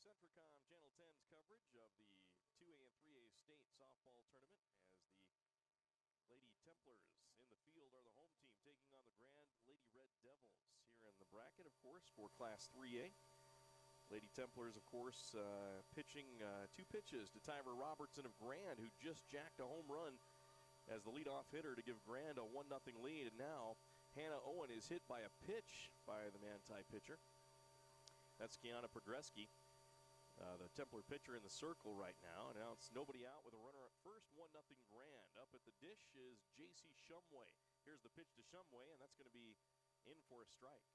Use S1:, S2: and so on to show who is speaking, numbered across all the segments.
S1: Centricom Channel 10's coverage of the 2A and 3A state softball tournament as the Lady Templars in the field are the home team taking on the Grand Lady Red Devils here in the bracket, of course, for Class 3A. Lady Templars, of course, pitching two pitches to Tyra Robertson of Grand, who just jacked a home run as the leadoff hitter to give Grand a 1-0 lead. And now Hannah Owen is hit by a pitch by the Manti pitcher. That's Kiana Progreski, the Templar pitcher, in the circle right now. And now it's nobody out with a runner at first, 1-0 Grand. Up at the dish is J.C. Shumway. Here's the pitch to Shumway, and that's going to be in for a strike.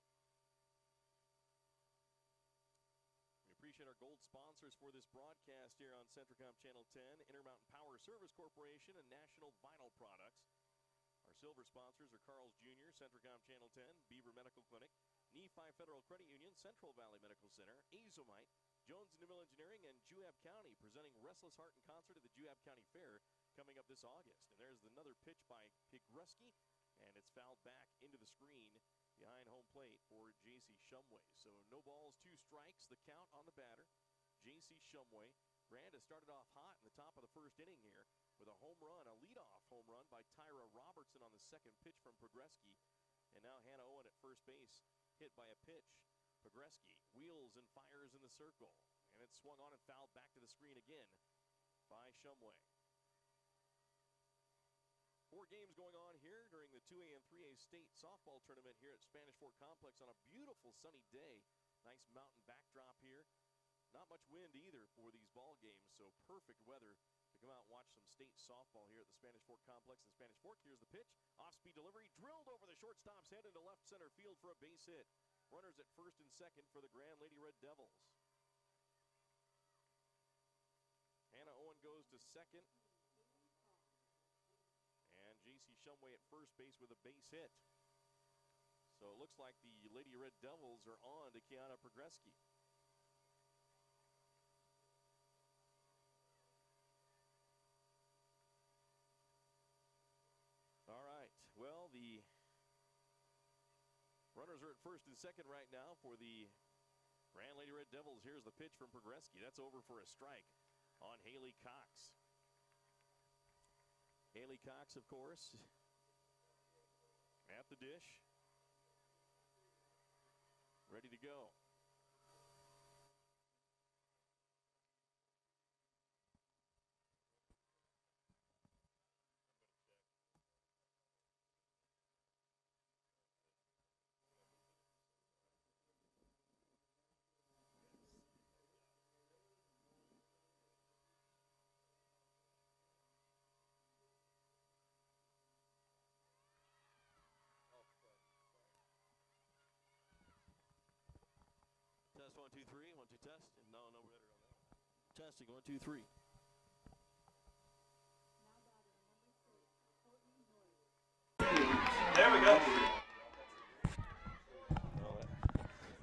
S1: We appreciate our gold sponsors for this broadcast here on Centricom Channel 10, Intermountain Power Service Corporation and National Vinyl Products. Our silver sponsors are Carl's Jr., Centricom Channel 10, Beaver Medical Clinic, Nephi Federal Credit Union, Central Valley Medical Center, Azomite, Jones & Newell Engineering, and Juab County, presenting Restless Heart in concert at the Juab County Fair coming up this August. And there's another pitch by Pigreski, and it's fouled back into the screen behind home plate for J.C. Shumway. So no balls, 2 strikes, the count on the batter. J.C. Shumway. Grand has started off hot in the top of the first inning here with a home run, a leadoff home run by Tyra Robertson on the second pitch from Progreski. And now Hannah Owen at first base, hit by a pitch. Progreski wheels and fires in the circle, and it's swung on and fouled back to the screen again by Shumway. 4 games going on here during the 2A and 3A state softball tournament here at Spanish Fort Complex on a beautiful sunny day. Nice mountain backdrop here. Not much wind either for these ball games, so perfect weather to come out and watch some state softball here at the Spanish Fort Complex in Spanish Fork. Here's the pitch. Off-speed delivery, drilled over the shortstop's head into left center field for a base hit. Runners at first and second for the Grand Lady Red Devils. Hannah Owen goes to second. And J.C. Shumway at first base with a base hit. So it looks like the Lady Red Devils are on to Kiana Progreski. All right. Well, the runners are at first and second right now for the Grand Lady Red Devils. Here's the pitch from Progreski. That's over for a strike on Haley Cox. Haley Cox, of course, at the dish, ready to go. Test 1 2 3 1 2 test. No better on that. Testing 1 2 3. There we go.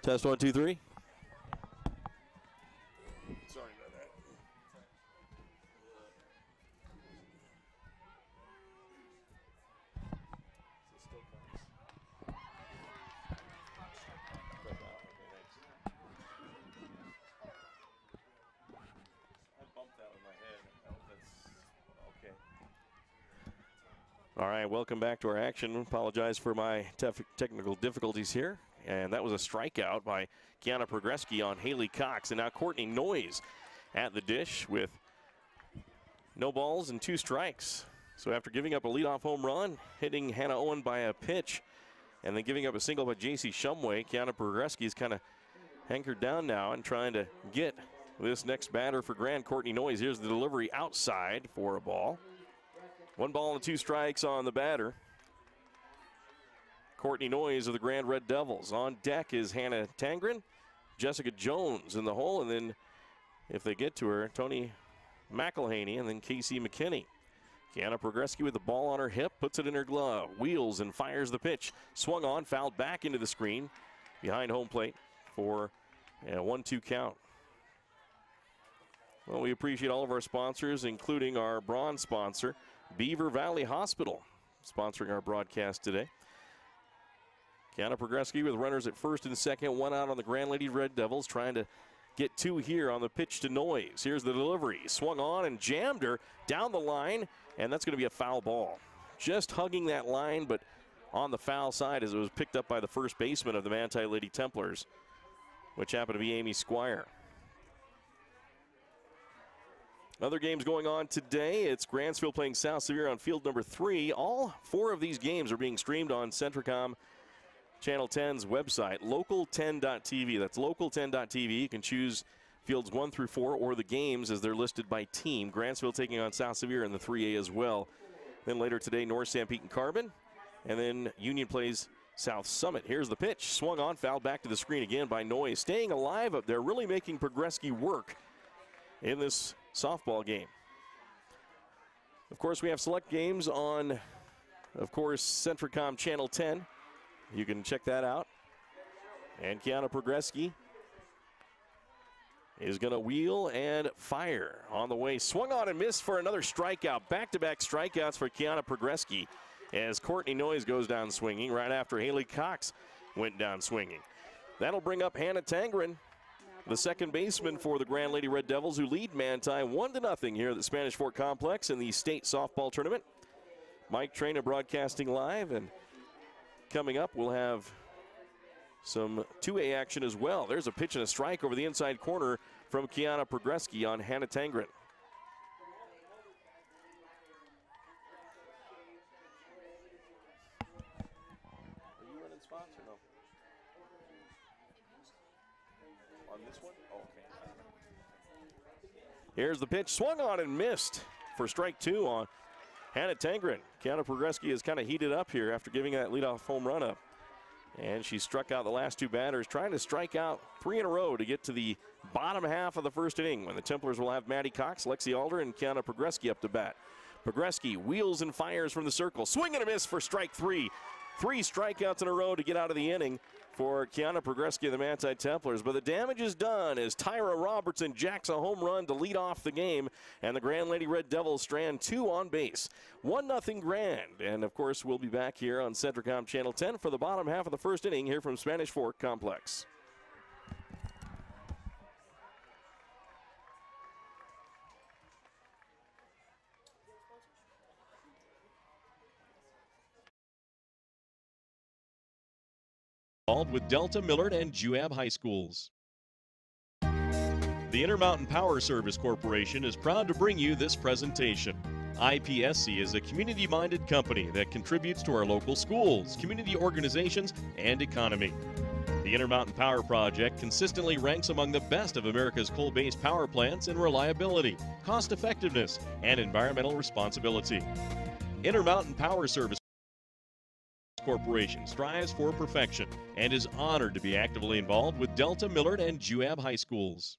S1: Test 1 2 3. Sorry about that. All right, welcome back to our action. Apologize for my technical difficulties here. And that was a strikeout by Kiana Progreski on Haley Cox. And now Courtney Noyes at the dish with no balls and 2 strikes. So after giving up a leadoff home run, hitting Hannah Owen by a pitch, and then giving up a single by J.C. Shumway, Kiana Progreski is kind of hankered down now and trying to get this next batter for Grand, Courtney Noyes. Here's the delivery outside for a ball. 1 ball and 2 strikes on the batter. Courtney Noyes of the Grand Red Devils. On deck is Hannah Tangren, Jessica Jones in the hole, and then if they get to her, Tony McElhaney, and then Casey McKinney. Kiana Progreski with the ball on her hip, puts it in her glove, wheels and fires the pitch. Swung on, fouled back into the screen behind home plate for a 1-2 count. Well, we appreciate all of our sponsors, including our bronze sponsor, Beaver Valley Hospital, sponsoring our broadcast today. Kiana Progreski with runners at first and second, 1 out on the Grand Lady Red Devils, trying to get 2 here on the pitch to Noyes. Here's the delivery. Swung on and jammed her down the line, and that's going to be a foul ball. Just hugging that line, but on the foul side as it was picked up by the first baseman of the Manti Lady Templars, which happened to be Amy Squire. Other games going on today. It's Grantsville playing South Sevier on field number 3. All 4 of these games are being streamed on Centricom Channel 10's website, local10.tv. That's local10.tv. You can choose fields 1 through 4 or the games as they're listed by team. Grantsville taking on South Sevier in the 3A as well. Then later today, North Sanpete and Carbon. And then Union plays South Summit. Here's the pitch. Swung on, fouled back to the screen again by Noyes. Staying alive up there, really making Progreski work in this softball game. Of course, we have select games on, of course, Centricom Channel 10. You can check that out. And Kiana Progreski is going to wheel and fire on the way. Swung on and missed for another strikeout. Back-to-back strikeouts for Kiana Progreski as Courtney Noyes goes down swinging right after Haley Cox went down swinging. That'll bring up Hannah Tangren, the second baseman for the Grand Lady Red Devils, who lead Manti 1-0 here at the Spanish Fort Complex in the state softball tournament. Mike Traina broadcasting live, and coming up we'll have some 2A action as well. There's a pitch and a strike over the inside corner from Kiana Progreski on Hannah Tangren. Are you running spots or no? On this one? Oh, okay. Here's the pitch, swung on and missed for strike 2 on Hannah Tangren. Kiana Progreski is kind of heated up here after giving that leadoff home run up. And she struck out the last 2 batters, trying to strike out 3 in a row to get to the bottom half of the first inning when the Templars will have Maddie Cox, Lexi Alder, and Kiana Progreski up to bat. Progreski wheels and fires from the circle. Swing and a miss for strike 3. 3 strikeouts in a row to get out of the inning for Kiana Progreski of the Manti Templars. But the damage is done as Tyra Robertson jacks a home run to lead off the game, and the Grand Lady Red Devils strand 2 on base. 1-0 Grand. And, of course, we'll be back here on Centricom Channel 10 for the bottom half of the first inning here from Spanish Fork Complex. With Delta, Millard, and Juab High Schools. The Intermountain Power Service Corporation is proud to bring you this presentation. IPSC is a community-minded company that contributes to our local schools, community organizations, and economy. The Intermountain Power Project consistently ranks among the best of America's coal-based power plants in reliability, cost-effectiveness, and environmental responsibility. Intermountain Power Service Corporation strives for perfection and is honored to be actively involved with Delta, Millard, and Juab High Schools.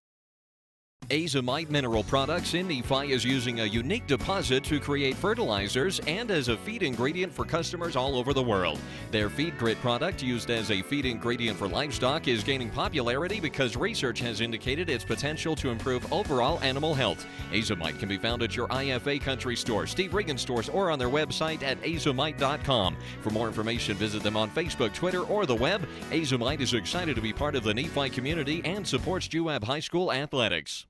S2: Azomite Mineral Products in Nephi is using a unique deposit to create fertilizers and as a feed ingredient for customers all over the world. Their Feed Grit product, used as a feed ingredient for livestock, is gaining popularity because research has indicated its potential to improve overall animal health. Azomite can be found at your IFA Country Store, Steve Regan stores, or on their website at azomite.com. For more information, visit them on Facebook, Twitter, or the web. Azomite is excited to be part of the Nephi community and supports Juab High School athletics.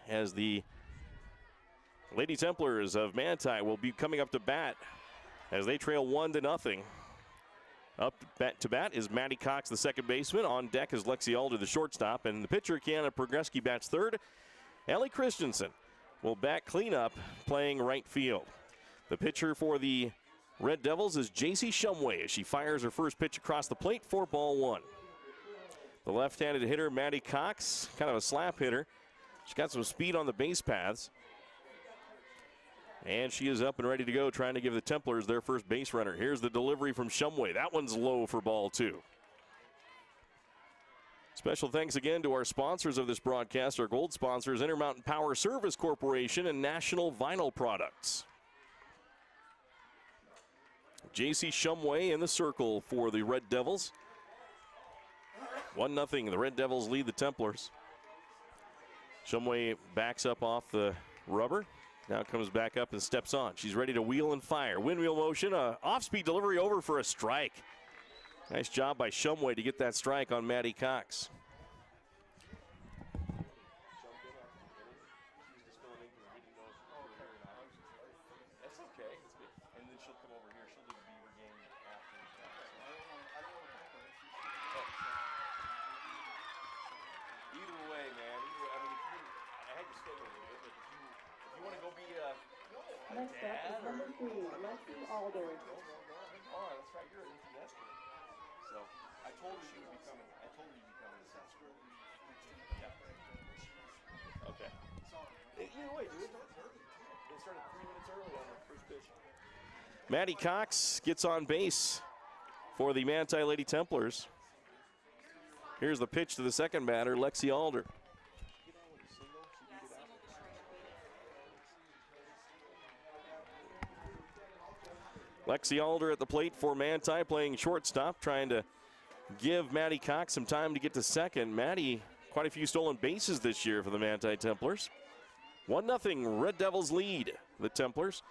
S1: As the Lady Templars of Manti will be coming up to bat as they trail 1-0. Up to bat is Maddie Cox, the second baseman. On deck is Lexi Alder, the shortstop. And the pitcher, Kiana Progreski, bats third. Ellie Christensen will bat cleanup, playing right field. The pitcher for the Red Devils is J.C. Shumway as she fires her first pitch across the plate for ball 1. The left-handed hitter, Maddie Cox, kind of a slap hitter. She's got some speed on the base paths. And she is up and ready to go, trying to give the Templars their first base runner. Here's the delivery from Shumway. That one's low for ball 2. Special thanks again to our sponsors of this broadcast, our gold sponsors, Intermountain Power Service Corporation and National Vinyl Products. J.C. Shumway in the circle for the Red Devils. 1-0. The Red Devils lead the Templars. Shumway backs up off the rubber. Now comes back up and steps on. She's ready to wheel and fire. Windwheel motion, off-speed delivery over for a strike. Nice job by Shumway to get that strike on Maddie Cox. That's okay. It's good. And then she'll come over here. She'll do the Beaver game after. Either way, man. I mean, I had to schedule it, but if you want to go be a
S3: Next up is number 3, Lexi Alder.
S1: Oh, that's right. You're an NTS kid. So I told her she would be coming. I told her you'd be coming this afternoon. Yeah. Okay. Either way, dude. They started 3 minutes early on the first pitch. Maddie Cox gets on base for the Manti Lady Templars. Here's the pitch to the second batter, Lexi Alder. Lexi Alder at the plate for Manti, playing shortstop, trying to give Maddie Cox some time to get to second. Maddie, quite a few stolen bases this year for the Manti Templars. 1-0 Red Devils lead the Templars.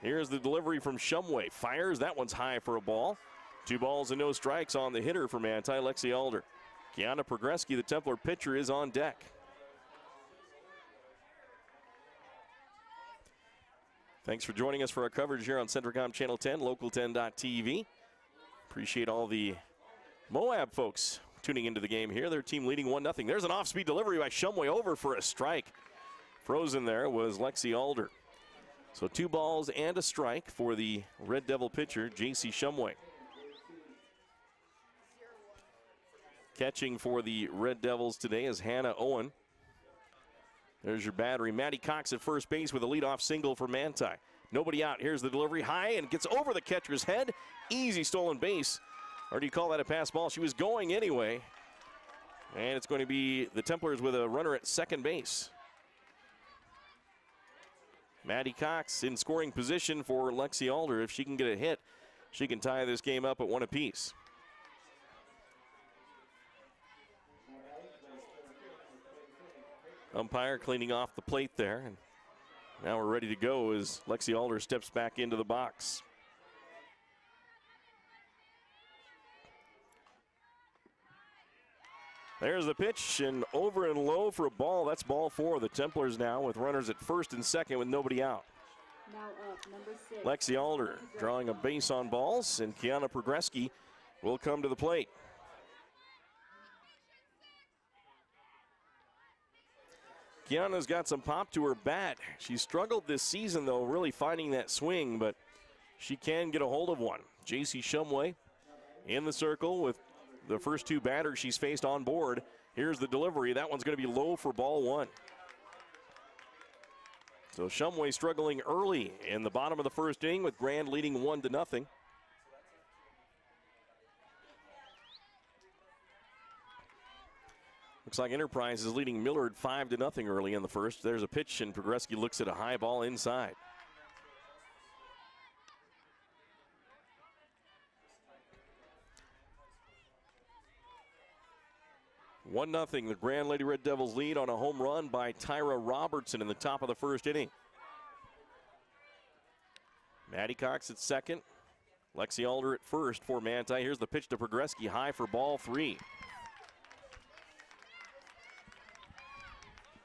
S1: Here's the delivery from Shumway. Fires, that one's high for a ball. 2 balls and no strikes on the hitter for Manti, Lexi Alder. Kiana Progreski, the Templar pitcher, is on deck. Thanks for joining us for our coverage here on Centricom Channel 10, Local10.tv. Appreciate all the Moab folks tuning into the game here. Their team leading 1-0. There's an off-speed delivery by Shumway over for a strike. Frozen there was Lexi Alder. So 2 balls and a strike for the Red Devil pitcher, J.C. Shumway. Catching for the Red Devils today is Hannah Owen. There's your battery. Maddie Cox at first base with a leadoff single for Manti. Nobody out. Here's the delivery high and gets over the catcher's head. Easy stolen base. Or do you call that a pass ball? She was going anyway. And it's going to be the Templars with a runner at second base. Maddie Cox in scoring position for Lexi Alder. If she can get a hit, she can tie this game up at 1 apiece. Umpire cleaning off the plate there. And now we're ready to go as Lexi Alder steps back into the box. There's the pitch, and over and low for a ball. That's ball 4. The Templars now with runners at first and second with nobody out.
S3: Now up, number 6.
S1: Lexi Alder drawing a base on balls, and Kiana Progreski will come to the plate. Kiana's got some pop to her bat. She struggled this season, though, really finding that swing, but she can get a hold of one. J.C. Shumway in the circle with the first 2 batters she's faced on board. Here's the delivery. That one's going to be low for ball 1. So Shumway struggling early in the bottom of the first inning with Grand leading 1-0. Looks like Enterprise is leading Millard 5-0 early in the first. There's a pitch, and Progreski looks at a high ball inside. One nothing. The Grand Lady Red Devils lead on a home run by Tyra Robertson in the top of the first inning. Maddie Cox at second. Lexi Alder at first for Manti. Here's the pitch to Progreski, high for ball 3.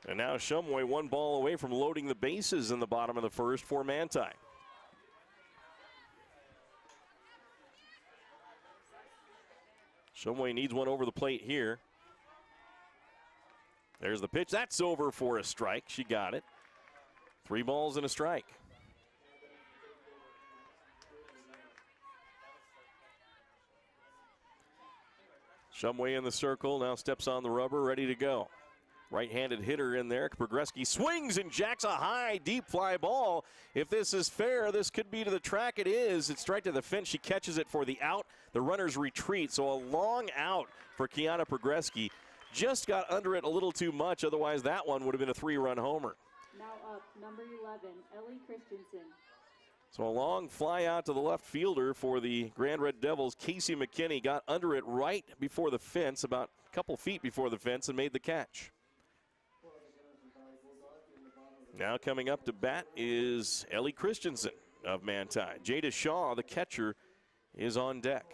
S1: And now Shumway 1 ball away from loading the bases in the bottom of the first for Manti. Shumway needs one over the plate here. There's the pitch. That's over for a strike. She got it. 3 balls and a strike. Shumway in the circle, now steps on the rubber, ready to go. Right-handed hitter in there. Progreski swings and jacks a high, deep fly ball. If this is fair, this could be to the track. It is. It's right to the fence. She catches it for the out. The runners retreat. So a long out for Kiana Progreski. Just got under it a little too much. Otherwise, that one would have been a 3-run homer.
S3: Now up, number 11, Ellie Christensen.
S1: So a long fly out to the left fielder for the Grand Red Devils. Casey McKinney got under it right before the fence, about a couple feet before the fence, and made the catch. Now coming up to bat is Ellie Christensen of Manti. Jada Shaw, the catcher, is on deck.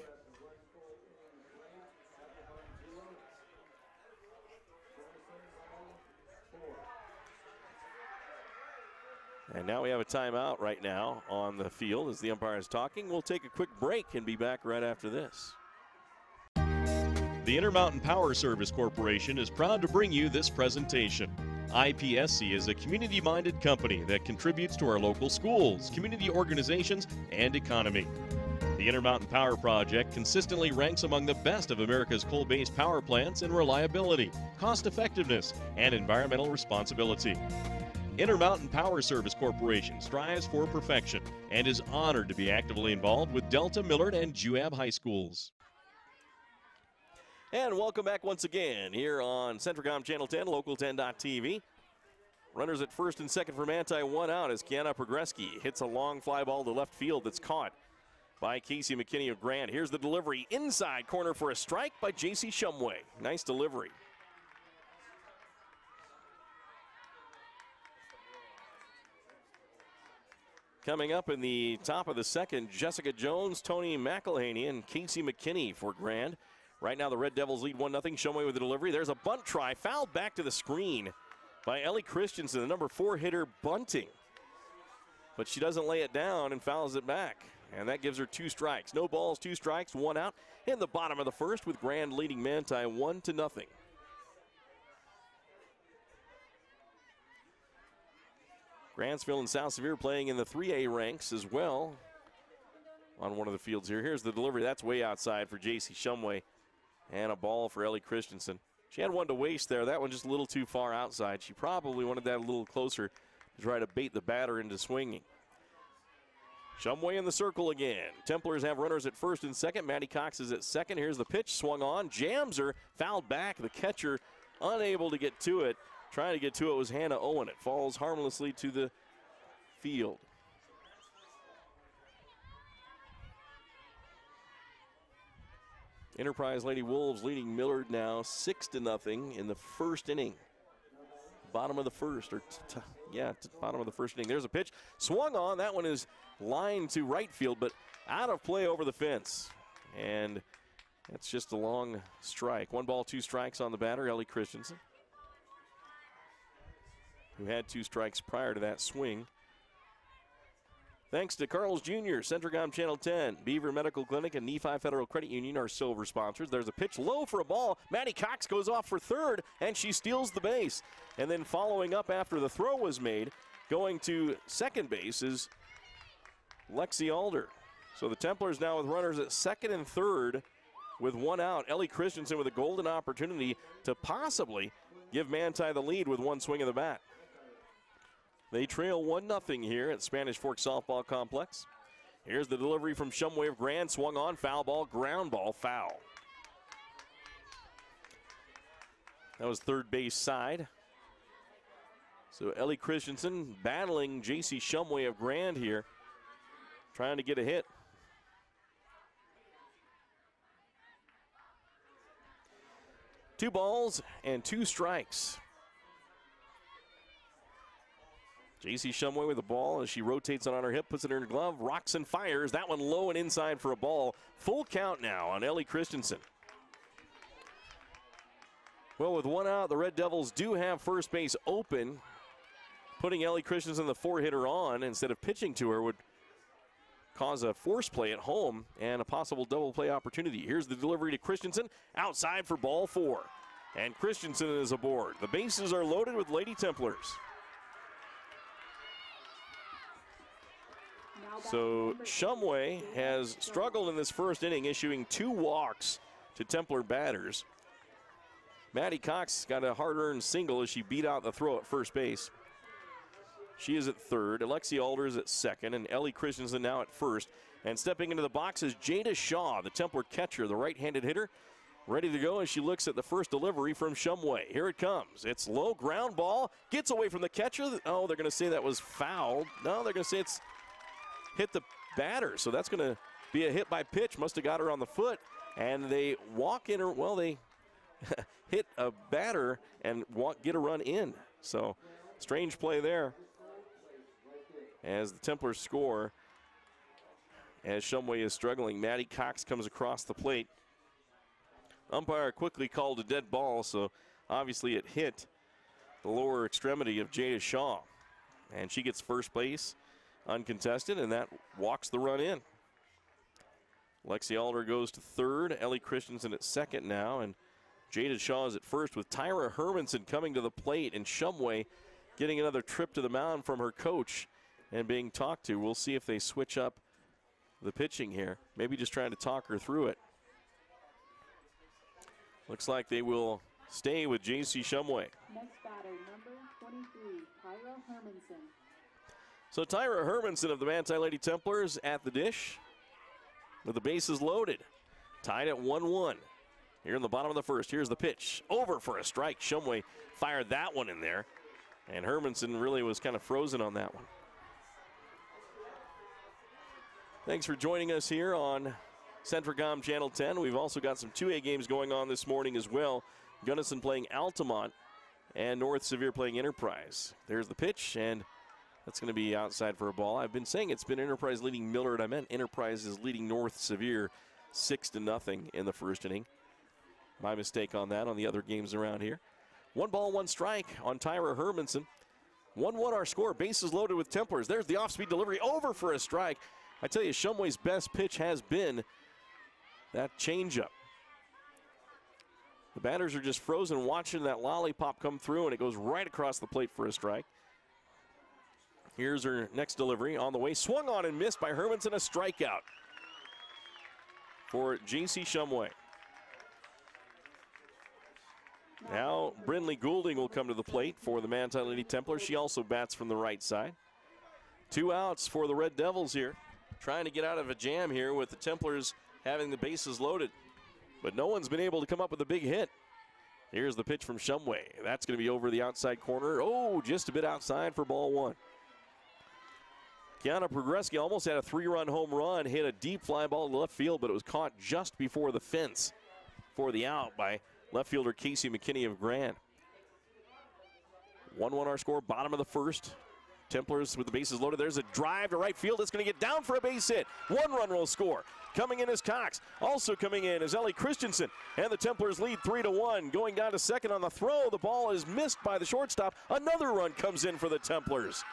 S1: And now we have a timeout right now on the field as the umpire is talking. We'll take a quick break and be back right after this.
S4: The Intermountain Power Service Corporation is proud to bring you this presentation. IPSC is a community-minded company that contributes to our local schools, community organizations, and economy. The Intermountain Power Project consistently ranks among the best of America's coal-based power plants in reliability, cost-effectiveness, and environmental responsibility. Intermountain Power Service Corporation strives for perfection and is honored to be actively involved with Delta, Millard, and Juab High Schools.
S1: And welcome back once again here on Centricom Channel 10, Local10.tv. Runners at first and second for Manti, one out as Kiana Progreski hits a long fly ball to left field that's caught by Casey McKinney of Grand. Here's the delivery inside corner for a strike by J.C. Shumway. Nice delivery. Coming up in the top of the second, Jessica Jones, Tony McElhaney, and Casey McKinney for Grand. Right now the Red Devils lead 1-0. Shumway with the delivery. There's a bunt try, fouled back to the screen by Ellie Christensen, the number 4 hitter, bunting. But she doesn't lay it down and fouls it back. And that gives her 2 strikes. No balls, 2 strikes, 1 out in the bottom of the first with Grand leading Manti 1-0. Grantsville and South Sevier playing in the 3A ranks as well on one of the fields here. Here's the delivery. That's way outside for J.C. Shumway. And a ball for Ellie Christensen. She had one to waste there. That one just a little too far outside. She probably wanted that a little closer to try to bait the batter into swinging. Shumway in the circle again. Templars have runners at first and second. Maddie Cox is at second. Here's the pitch, swung on. Jams her, fouled back. The catcher unable to get to it. Trying to get to it was Hannah Owen. It falls harmlessly to the field. Enterprise Lady Wolves leading Millard now 6-0 in the first inning. Bottom of the first, bottom of the first inning. There's a pitch, swung on. That one is lined to right field, but out of play over the fence. And that's just a long strike. 1 ball, 2 strikes on the batter, Ellie Christensen, who had 2 strikes prior to that swing. Thanks to Carl's Jr., Centricom Channel 10, Beaver Medical Clinic, and Nephi Federal Credit Union are silver sponsors. There's a pitch low for a ball. Maddie Cox goes off for third, and she steals the base. And then following up after the throw was made, going to second base is Lexi Alder. So the Templars now with runners at second and third with 1 out. Ellie Christensen with a golden opportunity to possibly give Manti the lead with 1 swing of the bat. They trail 1-0 here at Spanish Fork Softball Complex. Here's the delivery from Shumway of Grand, swung on, foul ball, ground ball, foul. That was third base side. So Ellie Christensen battling J.C. Shumway of Grand here, trying to get a hit. Two balls and 2 strikes. J.C. Shumway with the ball as she rotates it on her hip, puts it in her glove, rocks and fires. That one low and inside for a ball. Full count now on Ellie Christensen. Well, with 1 out, the Red Devils do have first base open. Putting Ellie Christensen, the 4-hitter, on instead of pitching to her would cause a force play at home and a possible double play opportunity. Here's the delivery to Christensen, outside for ball 4. And Christensen is aboard. The bases are loaded with Lady Templars. So Shumway has struggled in this first inning, issuing 2 walks to Templar batters. Maddie Cox got a hard-earned single as she beat out the throw at first base. She is at third. Alexi Alder is at second, and Ellie Christensen now at first. And stepping into the box is Jada Shaw, the Templar catcher, the right-handed hitter, ready to go as she looks at the first delivery from Shumway. Here it comes. It's low, ground ball, gets away from the catcher. Oh, they're going to say that was fouled. No, they're going to say it's hit the batter, so that's going to be a hit by pitch. Must have got her on the foot, and they walk in her. Well, they hit a batter and get a run in. So strange play there as the Templars score. As Shumway is struggling, Maddie Cox comes across the plate. Umpire quickly called a dead ball, so obviously it hit the lower extremity of Jada Shaw. And she gets first base uncontested, and that walks the run in. Lexi Alder goes to third. Ellie Christensen at second now, and Jada Shaw is at first with Tyra Hermanson coming to the plate, and Shumway getting another trip to the mound from her coach and being talked to. We'll see if they switch up the pitching here. Maybe just trying to talk her through it. Looks like they will stay with J.C. Shumway.
S3: Next batter, number 23, Tyra Hermanson.
S1: So Tyra Hermanson of the Manti Lady Templars at the dish with the bases loaded. Tied at 1-1. Here in the bottom of the first, here's the pitch. Over for a strike. Shumway fired that one in there. And Hermanson really was kind of frozen on that one. Thanks for joining us here on Centricom Channel 10. We've also got some 2A games going on this morning as well. Gunnison playing Altamont and North Sevier playing Enterprise. There's the pitch, and that's going to be outside for a ball. I've been saying it's been Enterprise leading Millard. I meant Enterprise is leading North Sevier 6-0 in the first inning. My mistake on that on the other games around here. 1 ball, 1 strike on Tyra Hermanson. 1-1 our score. Bases loaded with Templars. There's the off-speed delivery over for a strike. I tell you, Shumway's best pitch has been that changeup. The batters are just frozen watching that lollipop come through, and it goes right across the plate for a strike. Here's her next delivery on the way. Swung on and missed by Hermanson. A strikeout for J.C. Shumway. Now, Brindley Goulding will come to the plate for the Manti Lady Templars. She also bats from the right side. 2 outs for the Red Devils here. Trying to get out of a jam here with the Templars having the bases loaded. But no one's been able to come up with a big hit. Here's the pitch from Shumway. That's going to be over the outside corner. Oh, just a bit outside for ball 1. Kiana Progreski almost had a 3-run home run, hit a deep fly ball to left field, but it was caught just before the fence for the out by left fielder Casey McKinney of Grand. 1-1 our score, bottom of the first. Templars with the bases loaded. There's a drive to right field. It's going to get down for a base hit. 1 run will score. Coming in is Cox. Also coming in is Ellie Christensen. And the Templars lead 3-1. Going down to second on the throw. The ball is missed by the shortstop. Another run comes in for the Templars.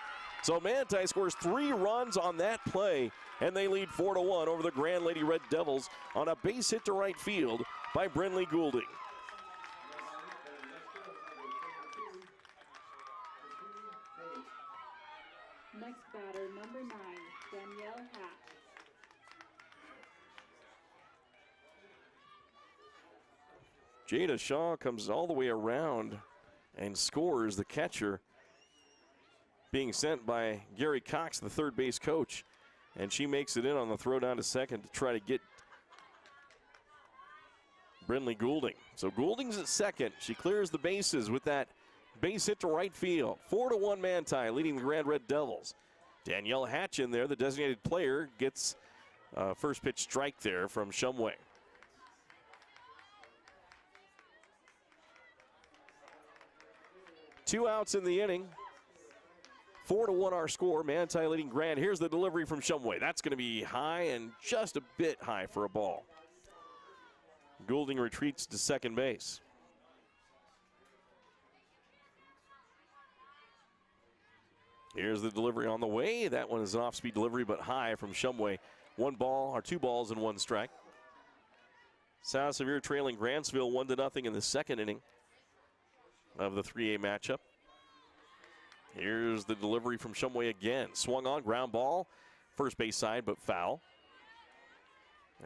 S1: So Manti scores 3 runs on that play, and they lead 4-1 over the Grand Lady Red Devils on a base hit to right field by Brindley Goulding.
S3: Next batter, number 9, Danielle Hatch.
S1: Jada Shaw comes all the way around and scores. The catcher being sent by Gary Cox, the third base coach. And she makes it in on the throw down to second to try to get Brindley Goulding. So Goulding's at second. She clears the bases with that base hit to right field. 4-1 Manti leading the Grand Red Devils. Danielle Hatch in there, the designated player, gets first pitch strike there from Shumway. Two outs in the inning. 4-1 our score. Manti leading Grand. Here's the delivery from Shumway. That's going to be high and just a bit high for a ball. Goulding retreats to second base. Here's the delivery on the way. That one is an off-speed delivery, but high from Shumway. 2 balls and 1 strike. South Sevier trailing Grantsville 1-0 in the second inning of the 3A matchup. Here's the delivery from Shumway again. Swung on, ground ball, first base side, but foul.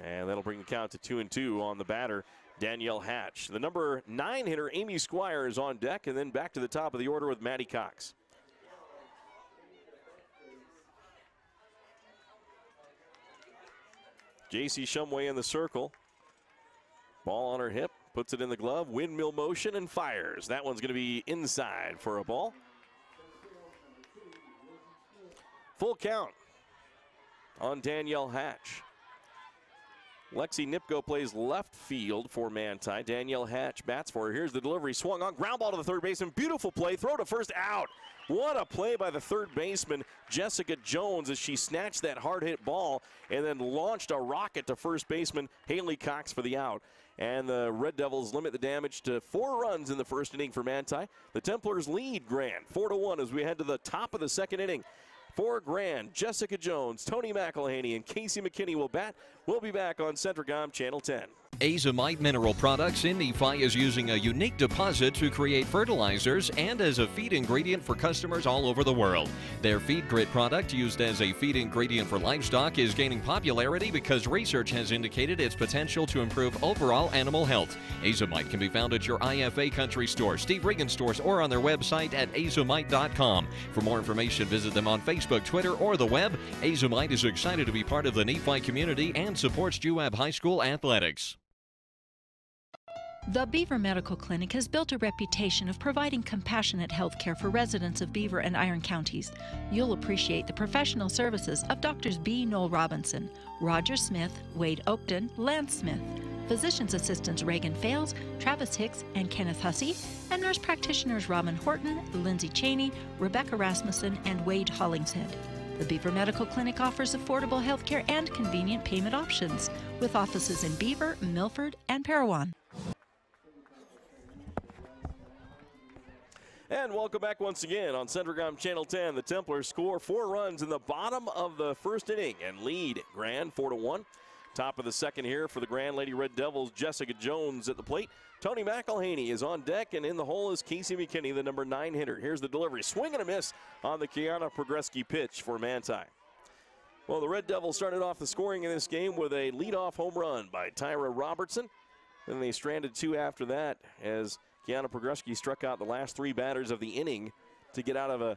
S1: And that'll bring the count to 2-2 on the batter, Danielle Hatch. The number 9 hitter, Amy Squire, is on deck, and then back to the top of the order with Maddie Cox. J.C. Shumway in the circle. Ball on her hip, puts it in the glove, windmill motion, and fires. That one's going to be inside for a ball. Full count on Danielle Hatch. Lexi Nipko plays left field for Manti. Danielle Hatch bats for her. Here's the delivery. Swung on. Ground ball to the third baseman. Beautiful play. Throw to first. Out. What a play by the third baseman, Jessica Jones, as she snatched that hard hit ball and then launched a rocket to first baseman Haley Cox for the out. And the Red Devils limit the damage to 4 runs in the first inning for Manti. The Templars lead Grand 4-1 as we head to the top of the second inning. For Grand, Jessica Jones, Tony McElhaney, and Casey McKinney will bat. We'll be back on Centricom Channel 10.
S2: Azomite Mineral Products in Nephi is using a unique deposit to create fertilizers and as a feed ingredient for customers all over the world. Their Feed Grit product, used as a feed ingredient for livestock, is gaining popularity because research has indicated its potential to improve overall animal health. Azomite can be found at your IFA Country Store, Steve Regan stores, or on their website at azomite.com. For more information, visit them on Facebook, Twitter, or the web. Azomite is excited to be part of the Nephi community and supports UAB High School athletics.
S5: The Beaver Medical Clinic has built a reputation of providing compassionate health care for residents of Beaver and Iron counties. You'll appreciate the professional services of Doctors B. Noel Robinson, Roger Smith, Wade Oakton, Lance Smith, physician's assistants Reagan Fales, Travis Hicks, and Kenneth Hussey, and nurse practitioners Robin Horton, Lindsay Cheney, Rebecca Rasmussen, and Wade Hollingshead. The Beaver Medical Clinic offers affordable health care and convenient payment options, with offices in Beaver, Milford, and Parowan.
S1: And welcome back once again on Centricom Channel 10. The Templars score 4 runs in the bottom of the first inning and lead Grand 4-1. Top of the second here for the Grand Lady Red Devils, Jessica Jones at the plate. Tony McElhaney is on deck, and in the hole is Casey McKinney, the number 9 hitter. Here's the delivery. Swing and a miss on the Kiana Progreski pitch for Manti. Well, the Red Devils started off the scoring in this game with a leadoff home run by Tyra Robertson. Then they stranded 2 after that as Kiana Progreski struck out the last 3 batters of the inning to get out of a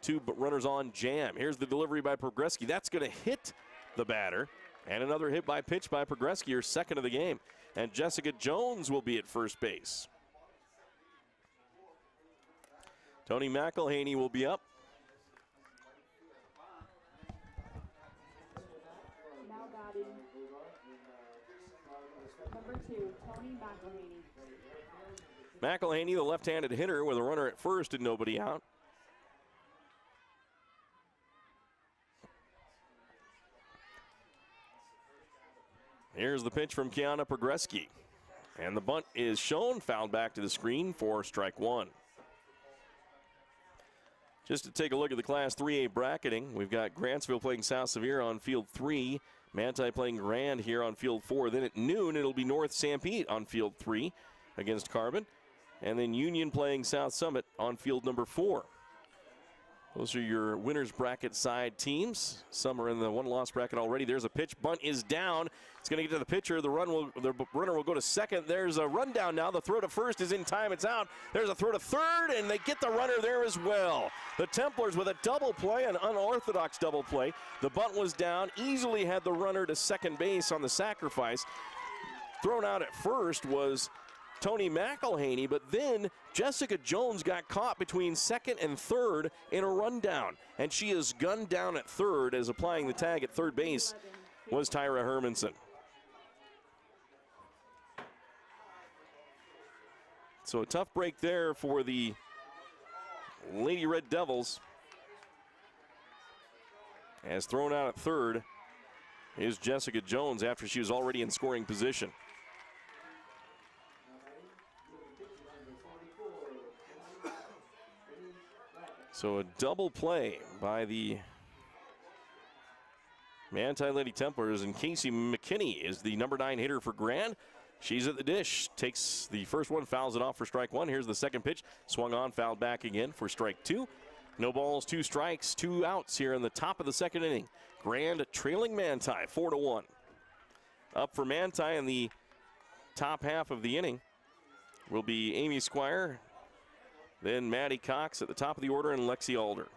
S1: 2 runners on jam. Here's the delivery by Progreski. That's going to hit the batter. And another hit by pitch by Progreski, her second of the game. And Jessica Jones will be at first base. Tony McElhaney will be up.
S3: Now batting, number 2, Tony McElhaney.
S1: McElhaney, the left-handed hitter, with a runner at first and nobody out. Here's the pitch from Kiana Progreski. And the bunt is shown, fouled back to the screen for strike 1. Just to take a look at the Class 3A bracketing, we've got Grantsville playing South Sevier on field 3. Manti playing Grand here on field 4. Then at noon, it'll be North Sanpete on field 3 against Carbon. And then Union playing South Summit on field number 4. Those are your winners bracket side teams. Some are in the 1-loss bracket already. There's a pitch. Bunt is down. It's going to get to the pitcher. The runner will go to second. There's a rundown now. The throw to first is in time. It's out. There's a throw to third, and they get the runner there as well. The Templars with a double play, an unorthodox double play. The bunt was down. Easily had the runner to second base on the sacrifice. Thrown out at first was Tony McElhaney, but then Jessica Jones got caught between second and third in a rundown, and she is gunned down at third as applying the tag at third base was Tyra Hermanson. So a tough break there for the Lady Red Devils. As thrown out at third is Jessica Jones after she was already in scoring position. So a double play by the Manti Lady Templars, and Casey McKinney is the number 9 hitter for Grand. She's at the dish, takes the first one, fouls it off for strike 1. Here's the second pitch, swung on, fouled back again for strike 2. No balls, 2 strikes, 2 outs here in the top of the second inning. Grand trailing Manti 4-1. Up for Manti in the top half of the inning will be Amy Squire, then Maddie Cox at the top of the order, and Lexi Alder.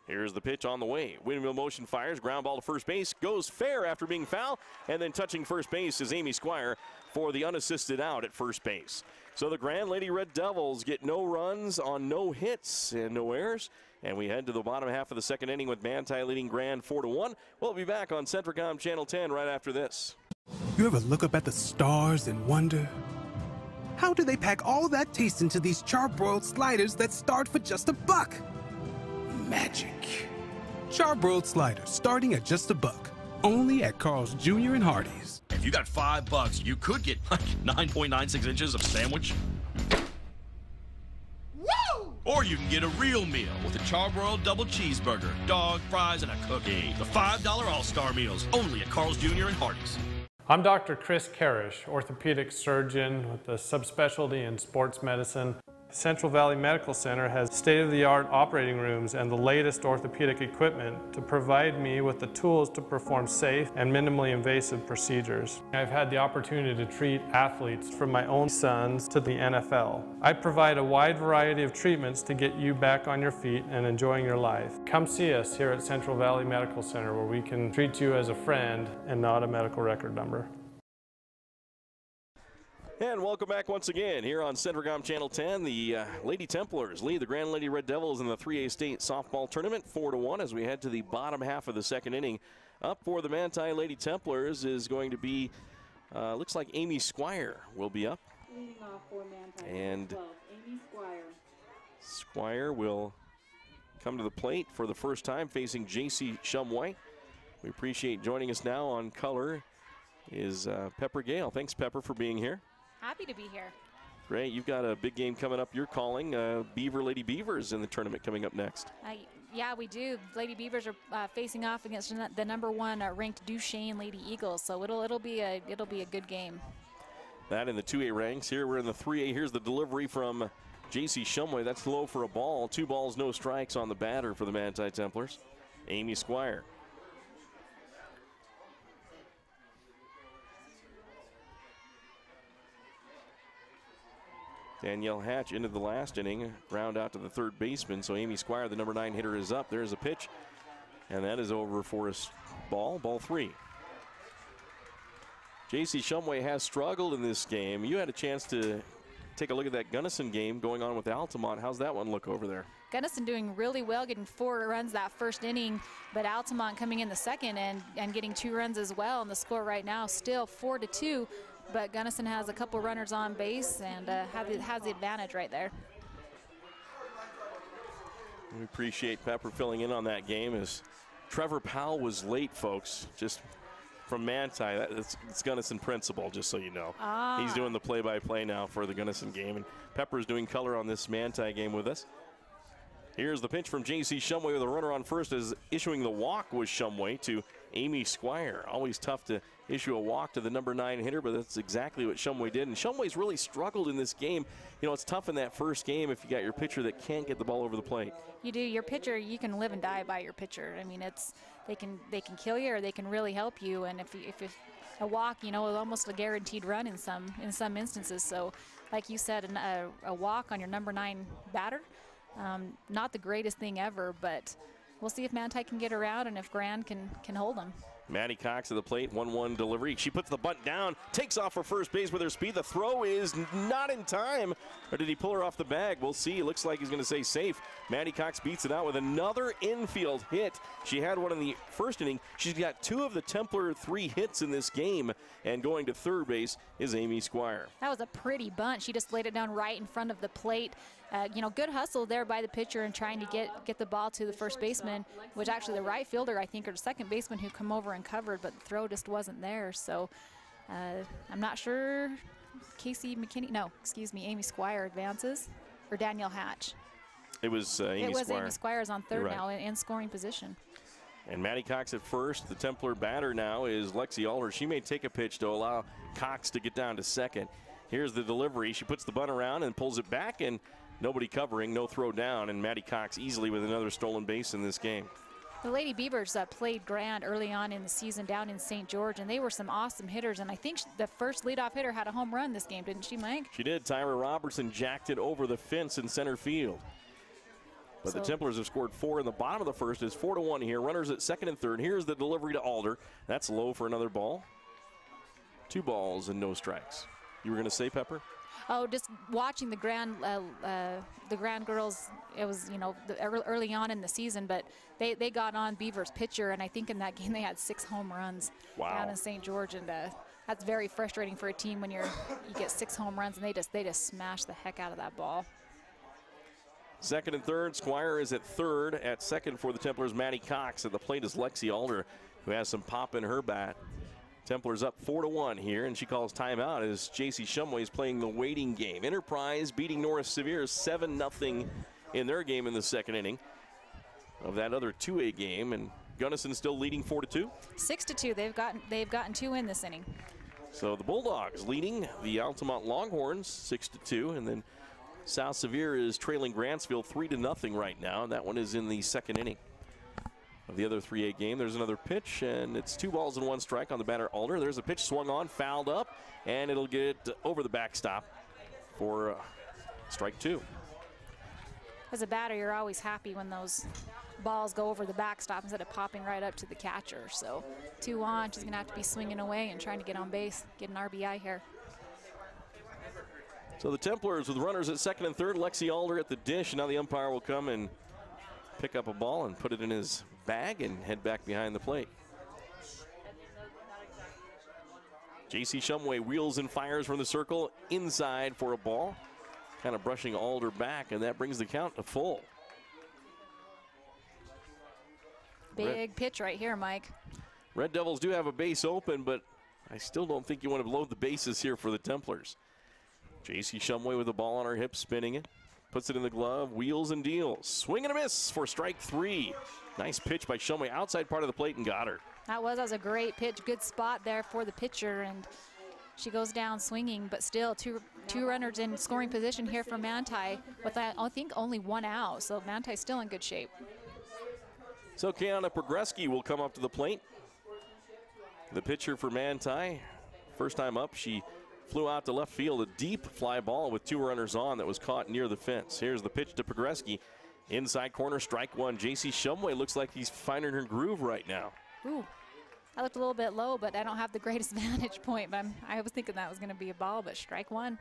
S1: Here's the pitch on the way. Windmill motion fires, ground ball to first base, goes fair after being foul, and then touching first base is Amy Squire for the unassisted out at first base. So the Grand Lady Red Devils get no runs on no hits and no errors, and we head to the bottom half of the second inning with Manti leading Grand 4-1. We'll be back on Centricom Channel 10 right after this.
S6: You ever look up at the stars and wonder, how do they pack all that taste into these charbroiled sliders that start for just $1? Magic. Charbroiled sliders starting at just $1. Only at Carl's Jr. and Hardee's.
S7: If you got $5, you could get like 9.96 inches of sandwich. Woo! Or you can get a real meal with a charbroiled double cheeseburger, dog, fries, and a cookie. The $5 All-Star Meals, only at Carl's Jr. and Hardee's.
S8: I'm Dr. Chris Karish, orthopedic surgeon with a subspecialty in sports medicine. Central Valley Medical Center has state-of-the-art operating rooms and the latest orthopedic equipment to provide me with the tools to perform safe and minimally invasive procedures. I've had the opportunity to treat athletes from my own sons to the NFL. I provide a wide variety of treatments to get you back on your feet and enjoying your life. Come see us here at Central Valley Medical Center where we can treat you as a friend and not a medical record number.
S1: And welcome back once again here on Centricom Channel 10. The Lady Templars lead the Grand Lady Red Devils in the 3A State Softball Tournament 4-1 as we head to the bottom half of the second inning. Up for the Manti Lady Templars is going to be, looks like Amy Squire will be up.
S3: Leading off for Manti.
S1: And
S3: 12, Amy Squire.
S1: Squire will come to the plate for the first time facing J.C. Shumway. We appreciate joining us now on color is Pepper Gale. Thanks, Pepper, for being here.
S9: Happy to be here.
S1: Great. You've got a big game coming up you're calling. Lady Beavers in the tournament coming up next.
S9: Yeah, we do. Lady Beavers are facing off against the #1 ranked Duchesne Lady Eagles, so it'll be a good game.
S1: That in the 2A ranks. Here we're in the 3A. Here's the delivery from J.C. Shumway. That's low for a ball. 2 balls, no strikes on the batter for the Manti Templars. Amy Squire. Danielle Hatch into the last inning, ground out to the third baseman. So Amy Squire, the #9 hitter, is up. There's a pitch, and that is over for a ball 3. J.C. Shumway has struggled in this game. You had a chance to take a look at that Gunnison game going on with Altamont. How's that one look over there?
S9: Gunnison doing really well, getting 4 runs that first inning, but Altamont coming in the second and getting 2 runs as well. And the score right now still 4-2. But Gunnison has a couple runners on base and has the advantage right there.
S1: We appreciate Pepper filling in on that game as Trevor Powell was late, folks, just from Manti. It's Gunnison principal, just so you know. He's doing the play-by-play now for the Gunnison game, and Pepper's doing color on this Manti game with us. Here's the pitch from J.C. Shumway with a runner on first, as issuing the walk was Shumway to Amy Squire. Always tough to issue a walk to the #9 hitter, but that's exactly what Shumway did. And Shumway's really struggled in this game. You know, it's tough in that first game if you got your pitcher that can't get the ball over the plate.
S9: You do. Your pitcher, you can live and die by your pitcher. I mean, they can kill you or they can really help you. And if a walk, you know, is almost a guaranteed run in some instances. So, like you said, a walk on your #9 batter, not the greatest thing ever, but we'll see if Manti can get around and if Grand can hold him.
S1: Maddie Cox at the plate, 1-1 delivery. She puts the bunt down, takes off for first base with her speed. The throw is not in time. Or did he pull her off the bag? We'll see. It looks like he's going to say safe. Maddie Cox beats it out with another infield hit. She had one in the first inning. She's got 2 of the Templar 3 hits in this game. And going to third base is Amy Squire.
S9: That was a pretty bunt. She just laid it down right in front of the plate. You know, good hustle there by the pitcher and trying to get the ball to the first baseman, which actually the right fielder, I think, or the second baseman who come over and covered, but the throw just wasn't there. So I'm not sure Amy Squire advances, or Danielle Hatch.
S1: It was Amy Squire.
S9: Amy Squire's on third
S1: right
S9: now in scoring position.
S1: And Maddie Cox at first. The Templar batter now is Lexi Alder. She may take a pitch to allow Cox to get down to second. Here's the delivery. She puts the bunt around and pulls it back, and nobody covering, no throw down, and Maddie Cox easily with another stolen base in this game.
S9: The Lady Beavers played Grand early on in the season down in St. George, and they were some awesome hitters. And I think the first leadoff hitter had a home run this game, didn't she, Mike?
S1: She did. Tyra Robertson jacked it over the fence in center field. But the Templars have scored 4 in the bottom of the first. It's 4-1 here. Runners at second and third. Here's the delivery to Alder. That's low for another ball. 2 balls and no strikes. You were going to say, Pepper?
S9: Oh, just watching the Grand girls. It was, you know, early on in the season, but they got on Beavers pitcher, and I think in that game they had 6 home runs down in St. George, and that's very frustrating for a team when you get 6 home runs and they just smash the heck out of that ball.
S1: Second and third. Squire is at third. At second for the Templars, Maddie Cox. At the plate is Lexi Alder, who has some pop in her bat. Templars up 4-1 here, and she calls timeout as J.C. Shumway is playing the waiting game. Enterprise beating North Severe 7-0 in their game in the second inning of that other 2A game, and Gunnison still leading 4-2.
S9: 6-2. They've gotten 2 in this inning.
S1: So the Bulldogs leading the Altamont Longhorns 6-2, and then South Severe is trailing Grantsville 3-0 right now, and that one is in the second inning of the other 3A game. There's another pitch, and it's 2 balls and 1 strike on the batter Alder. There's a pitch swung on, fouled up, and it'll get over the backstop for strike 2.
S9: As a batter, you're always happy when those balls go over the backstop instead of popping right up to the catcher. So 2 on, she's gonna have to be swinging away and trying to get on base, get an RBI here.
S1: So the Templars with runners at second and third, Lexi Alder at the dish, and now the umpire will come and pick up a ball and put it in his bag and head back behind the plate. J.C. Shumway wheels and fires from the circle inside for a ball, kind of brushing Alder back, and that brings the count to full.
S9: Big pitch right here, Mike.
S1: Red Devils do have a base open, but I still don't think you want to load the bases here for the Templars. J.C. Shumway with the ball on her hip, spinning it. Puts it in the glove, wheels and deals. Swing and a miss for strike 3. Nice pitch by Shumway, outside part of the plate, and got her.
S9: That was a great pitch. Good spot there for the pitcher, and she goes down swinging, but still two runners in scoring position here for Manti with, I think, only 1 out. So Manti's still in good shape.
S1: So Kiana Progreski will come up to the plate. The pitcher for Manti, first time up, she flew out to left field, a deep fly ball with 2 runners on that was caught near the fence. Here's the pitch to Progreski. Inside corner, strike 1. J.C. Shumway looks like he's finding her groove right now.
S9: Ooh, I looked a little bit low, but I don't have the greatest vantage point. But I was thinking that was going to be a ball, but strike 1.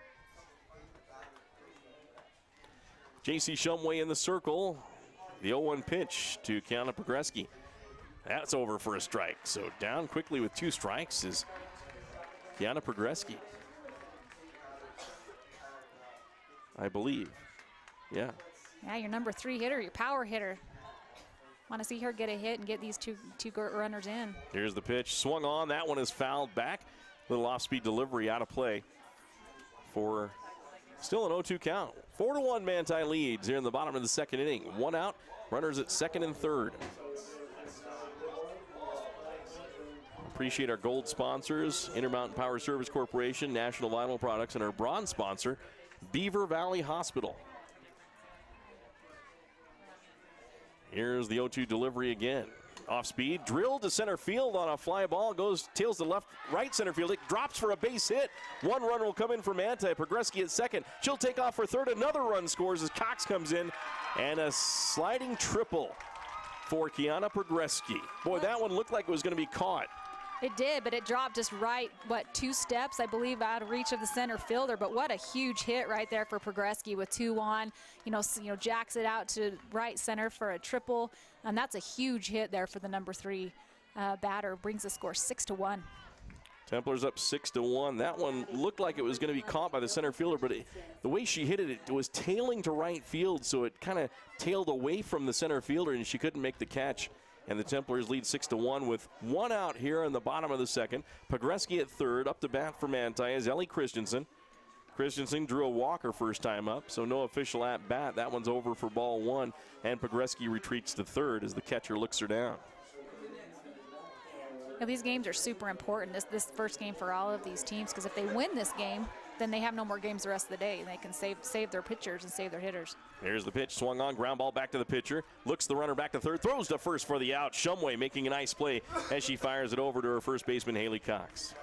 S1: J.C. Shumway in the circle. The 0-1 pitch to Kiana Progreski. That's over for a strike. So down quickly with 2 strikes is Kiana Progreski, I believe. Yeah.
S9: Yeah, your number 3 hitter, your power hitter. Want to see her get a hit and get these two runners in.
S1: Here's the pitch, swung on. That one is fouled back. Little off-speed delivery out of play for still an 0-2 count. 4-1 Manti leads here in the bottom of the second inning. 1 out, runners at second and third. Appreciate our gold sponsors, Intermountain Power Service Corporation, National Vinyl Products, and our bronze sponsor, Beaver Valley Hospital. Here's the 0-2 delivery again. Off speed, drilled to center field on a fly ball, goes tails to right center field. It drops for a base hit. 1 run will come in for Manti. Progreski at second. She'll take off for third. Another run scores as Cox comes in, and a sliding triple for Kiana Progreski. Boy, that one looked like it was going to be caught.
S9: It did, but it dropped just right, 2 steps, I believe, out of reach of the center fielder. But what a huge hit right there for Progreski with 2 on. Jacks it out to right center for a triple. And that's a huge hit there for the number 3 batter. Brings the score 6-1.
S1: Templars up 6-1. That one looked like it was going to be caught by the center fielder, but the way she hit it, it was tailing to right field, so it kind of tailed away from the center fielder, and she couldn't make the catch. And the Templars lead 6-1 with 1 out here in the bottom of the second. Progreski at third. Up to bat for Manti is Ellie Christensen. Christensen drew a walker first time up, so no official at bat. That one's over for ball 1, and Progreski retreats to third as the catcher looks her down.
S9: Now, these games are super important, this first game for all of these teams, because if they win this game, then they have no more games the rest of the day. They can save their pitchers and save their hitters.
S1: Here's the pitch, swung on, ground ball back to the pitcher. Looks the runner back to third, throws to first for the out. Shumway making a nice play as she fires it over to her first baseman, Haley Cox.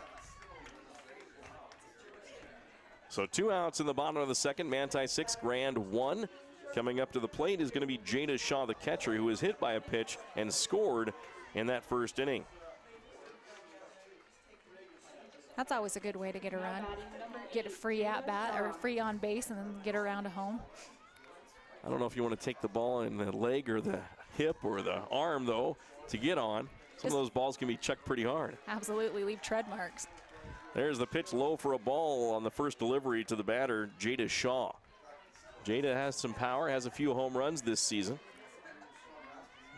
S1: So 2 outs in the bottom of the second. Manti 6, Grand 1. Coming up to the plate is going to be Jada Shaw, the catcher, who was hit by a pitch and scored in that first inning.
S9: That's always a good way to get a run. Get a free at bat or free on base and then get around to home.
S1: I don't know if you want to take the ball in the leg or the hip or the arm, though, to get on. Some of those balls can be chucked pretty hard.
S9: Absolutely, leave tread marks.
S1: There's the pitch low for a ball on the first delivery to the batter, Jada Shaw. Jada has some power, has a few home runs this season.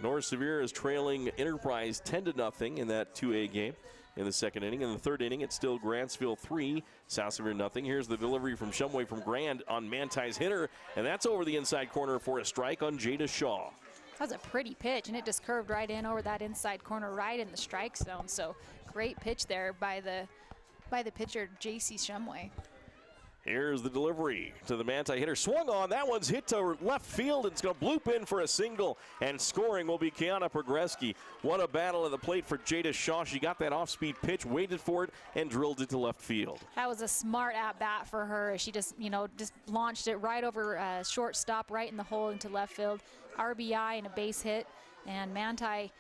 S1: North Severe is trailing Enterprise 10-0 in that 2A game. in the second inning. In the third inning, it's still Grantsville 3, South Severe nothing. Here's the delivery from Shumway from Grand on Manti's hitter, and that's over the inside corner for a strike on Jada Shaw.
S9: That was a pretty pitch, and it just curved right in over that inside corner, right in the strike zone. So great pitch there by the pitcher, J.C. Shumway.
S1: Here's the delivery to the Manti hitter. Swung on. That one's hit to left field. It's going to bloop in for a single. And scoring will be Kiana Progreski. What a battle at the plate for Jada Shaw. She got that off-speed pitch, waited for it, and drilled it to left field.
S9: That was a smart at-bat for her. She just, just launched it right over shortstop, right in the hole into left field. RBI and a base hit. And Manti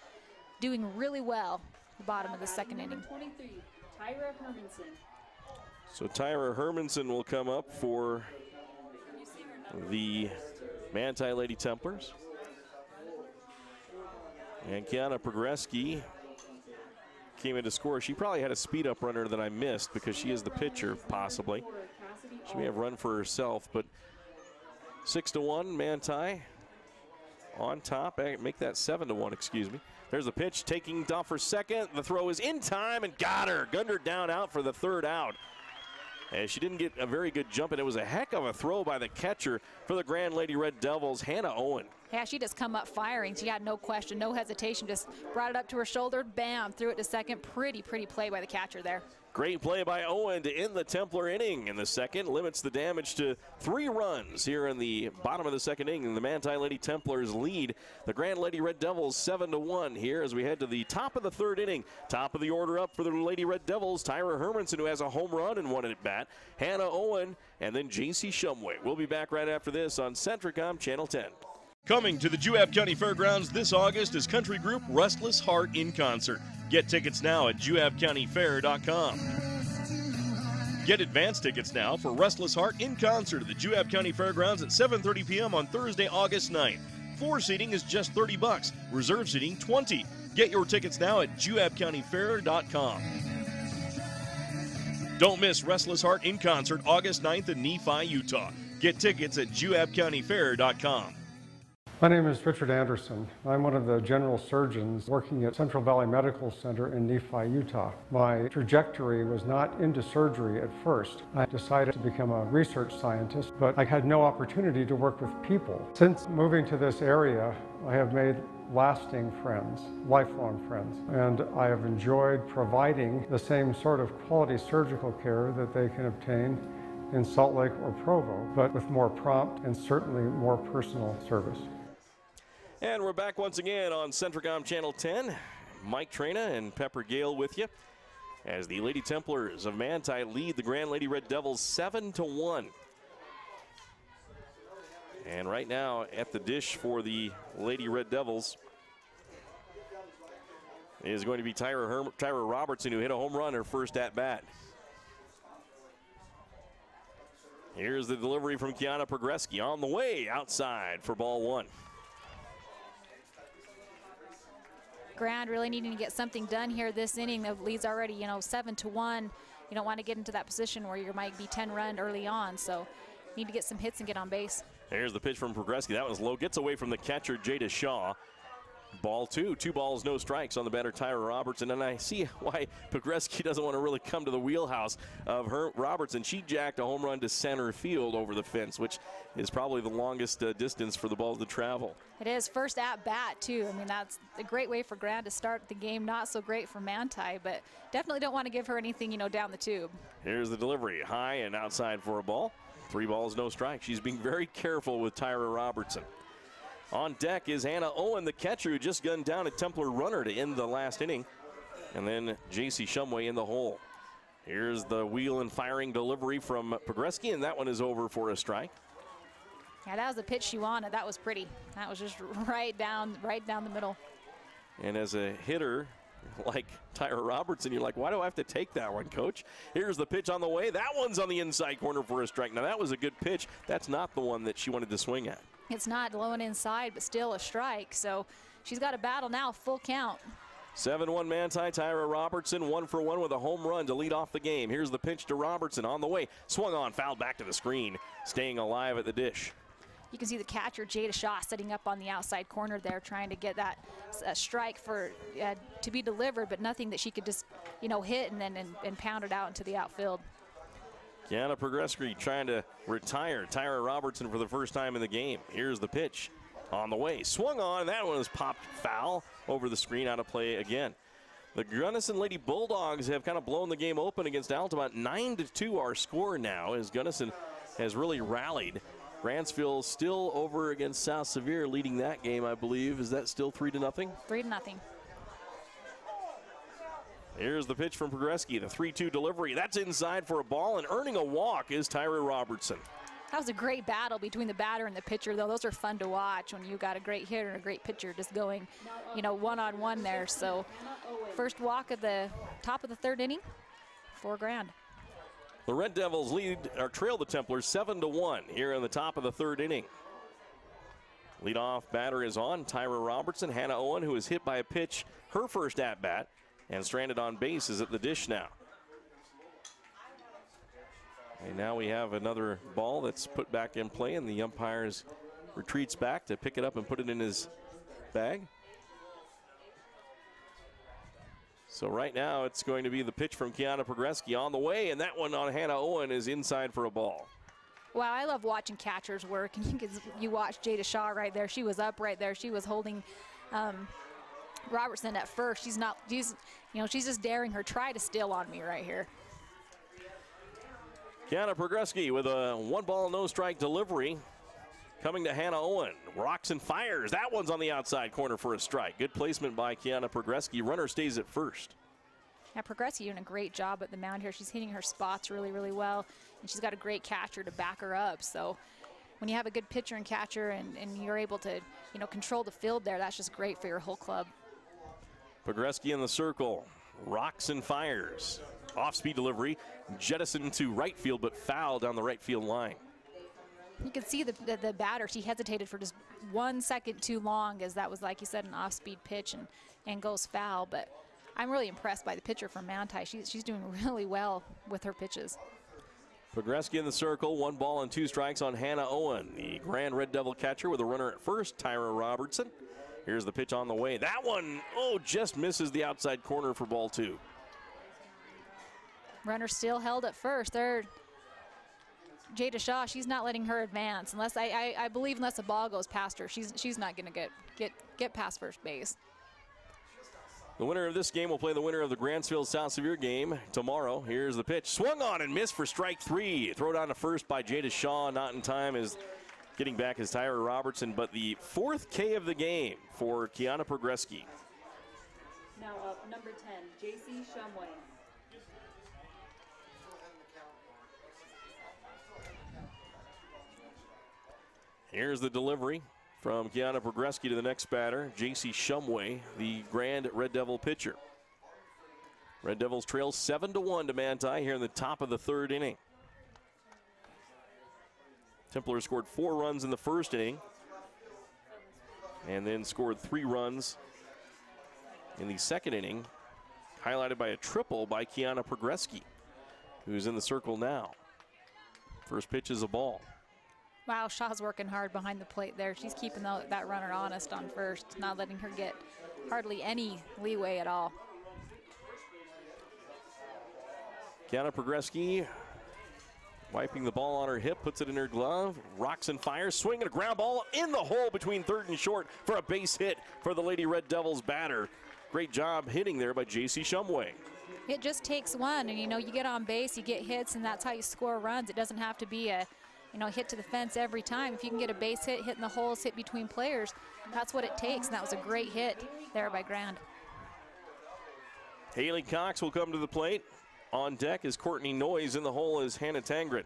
S9: doing really well at the bottom of the second inning.
S3: 23, Tyra Hermanson.
S1: So Tyra Hermanson will come up for the Manti Lady Templars. And Kiana Progreski came in to score. She probably had a speed-up runner that I missed because she is the pitcher, possibly. She may have run for herself, but 6-1, Manti on top. Make that 7-1, excuse me. There's the pitch, taking off for second. The throw is in time and got her. Gunned her down out for the third out. And she didn't get a very good jump, and it was a heck of a throw by the catcher for the Grand Lady Red Devils, Hannah Owen.
S9: Yeah, she just come up firing. She had no question, no hesitation, just brought it up to her shoulder, bam, threw it to second. Pretty play by the catcher there.
S1: Great play by Owen to end the Templar inning in the second. Limits the damage to 3 runs here in the bottom of the second inning. The Manti Lady Templars lead the Grand Lady Red Devils 7-1 here as we head to the top of the third inning. Top of the order up for the Lady Red Devils, Tyra Hermanson, who has a home run and 1 at bat, Hannah Owen, and then J.C. Shumway. We'll be back right after this on Centricom Channel 10.
S4: Coming to the Juab County Fairgrounds this August is country group Restless Heart in concert. Get tickets now at juabcountyfair.com. Get advance tickets now for Restless Heart in concert at the Juab County Fairgrounds at 7:30 p.m. on Thursday, August 9th. Floor seating is just $30. Reserve seating $20. Get your tickets now at juabcountyfair.com. Don't miss Restless Heart in concert August 9th in Nephi, Utah. Get tickets at juabcountyfair.com.
S8: My name is Richard Anderson. I'm one of the general surgeons working at Central Valley Medical Center in Nephi, Utah. My trajectory was not into surgery at first. I decided to become a research scientist, but I had no opportunity to work with people. Since moving to this area, I have made lasting friends, lifelong friends, and I have enjoyed providing the same sort of quality surgical care that they can obtain in Salt Lake or Provo, but with more prompt and certainly more personal service.
S1: And we're back once again on Centricom Channel 10. Mike Trena and Pepper Gale with you as the Lady Templars of Manti lead the Grand Lady Red Devils 7-1. And right now at the dish for the Lady Red Devils is going to be Tyra Robertson, who hit a home run her first at-bat. Here's the delivery from Kiana Progreski on the way outside for ball 1.
S9: Grand really needing to get something done here this inning. The lead's already, 7-1. You don't want to get into that position where you might be 10-run early on, so need to get some hits and get on base.
S1: There's the pitch from Progreski. That was low. Gets away from the catcher, Jada Shaw. Ball 2. 2 balls, no strikes on the batter, Tyra Robertson. And I see why Progreski doesn't want to really come to the wheelhouse of her Robertson. She jacked a home run to center field over the fence, which is probably the longest distance for the ball to travel.
S9: It is. First at bat, too. I mean, that's a great way for Grand to start the game. Not so great for Manti, but definitely don't want to give her anything, down the tube.
S1: Here's the delivery. High and outside for a ball. 3 balls, no strike. She's being very careful with Tyra Robertson. On deck is Hannah Owen, the catcher, who just gunned down a Templar runner to end the last inning. And then J.C. Shumway in the hole. Here's the wheel and firing delivery from Progreski, and that one is over for a strike.
S9: Yeah, that was the pitch she wanted. That was pretty. That was just right down the middle.
S1: And as a hitter like Tyra Robertson, you're like, why do I have to take that one, coach? Here's the pitch on the way. That one's on the inside corner for a strike. Now, that was a good pitch. That's not the one that she wanted to swing at.
S9: It's not low and inside, but still a strike. So she's got a battle now, full count.
S1: 7-1 Manti. Tyra Robertson 1 for 1 with a home run to lead off the game. Here's the pitch to Robertson on the way. Swung on, fouled back to the screen, staying alive at the dish.
S9: you can see the catcher, Jada Shaw, setting up on the outside corner there, trying to get that strike for to be delivered, but nothing that she could just, you know, hit and then and pound it out into the outfield.
S1: Kiana Progresky trying to retire Tyra Robertson for the first time in the game. Here's the pitch on the way. Swung on, that one was popped foul over the screen, out of play again. The Gunnison Lady Bulldogs have kind of blown the game open against Altamont. 9-2 our score now, as Gunnison has really rallied. Grantsville still over against South Sevier, leading that game, I believe. Is that still 3-0?
S9: 3-0.
S1: Here's the pitch from Progresky, the 3-2 delivery. That's inside for a ball, and earning a walk is Tyra Robertson.
S9: That was a great battle between the batter and the pitcher, though. Those are fun to watch when you got a great hitter and a great pitcher just going, you know, one-on-one there. So first walk at the top of the third inning, $4 grand.
S1: The Red Devils trail the Templars 7-1 here in the top of the third inning. Leadoff batter is on, Tyra Robertson. Hannah Owen, who was hit by a pitch, her first at-bat, and stranded on base, is at the dish now. And now we have another ball that's put back in play, and the umpires retreats back to pick it up and put it in his bag. So right now it's going to be the pitch from Kiana Progresky on the way, and that one on Hannah Owen is inside for a ball.
S9: Wow, I love watching catchers work, and you watch Jada Shaw right there. She was up right there. She was holding Robertson at first. She's just daring her. Try to steal on me right here.
S1: Kiana Progresky with a 1-ball, no-strike delivery. Coming to Hannah Owen. Rocks and fires. That one's on the outside corner for a strike. Good placement by Kiana Progresky. Runner stays at first.
S9: Yeah, Progresky doing a great job at the mound here. She's hitting her spots really, really well, and she's got a great catcher to back her up. So when you have a good pitcher and catcher and you're able to, you know, control the field there, that's just great for your whole club.
S1: Progresky in the circle. Rocks and fires. Off-speed delivery. Jettisoned to right field, but foul down the right field line.
S9: You can see the batter, she hesitated for just 1 second too long, as that was, like you said, an off-speed pitch and goes foul. But I'm really impressed by the pitcher from Manti. She's doing really well with her pitches.
S1: Progresky in the circle, 1 ball and 2 strikes on Hannah Owen. The Grand Red Devil catcher with a runner at first, Tyra Robertson. Here's the pitch on the way. That one, just misses the outside corner for ball 2.
S9: Runner still held at first. Jada Shaw, she's not letting her advance unless I believe unless the ball goes past her, she's not going to get past first base.
S1: The winner of this game will play the winner of the Grantsville South Sevier game tomorrow. Here's the pitch, swung on and missed for strike 3. Throw down to first by Jada Shaw, not in time, as getting back is Tyra Robertson. But the 4th K of the game for Kiana Progresky.
S3: Now up, number 10, J.C. Shumway.
S1: Here's the delivery from Kiana Progresky to the next batter, J.C. Shumway, the Grand Red Devil pitcher. Red Devils trail 7-1 to Manti here in the top of the third inning. Templars scored 4 runs in the first inning and then scored 3 runs in the second inning, highlighted by a triple by Kiana Progresky, who's in the circle now. First pitch is a ball.
S9: Wow, Shaw's working hard behind the plate there. She's keeping that runner honest on first, not letting her get hardly any leeway at all.
S1: Kiana Progresky wiping the ball on her hip, puts it in her glove, rocks and fires, swinging a ground ball in the hole between third and short for a base hit for the Lady Red Devils batter. Great job hitting there by J.C. Shumway.
S9: It just takes one, and you get on base, you get hits, and that's how you score runs. It doesn't have to be a hit to the fence every time. If you can get a base hit, hit in the holes, hit between players, that's what it takes, and that was a great hit there by Grand.
S1: Haley Cox will come to the plate. On deck is Courtney Noyes. In the hole is Hannah Tangren.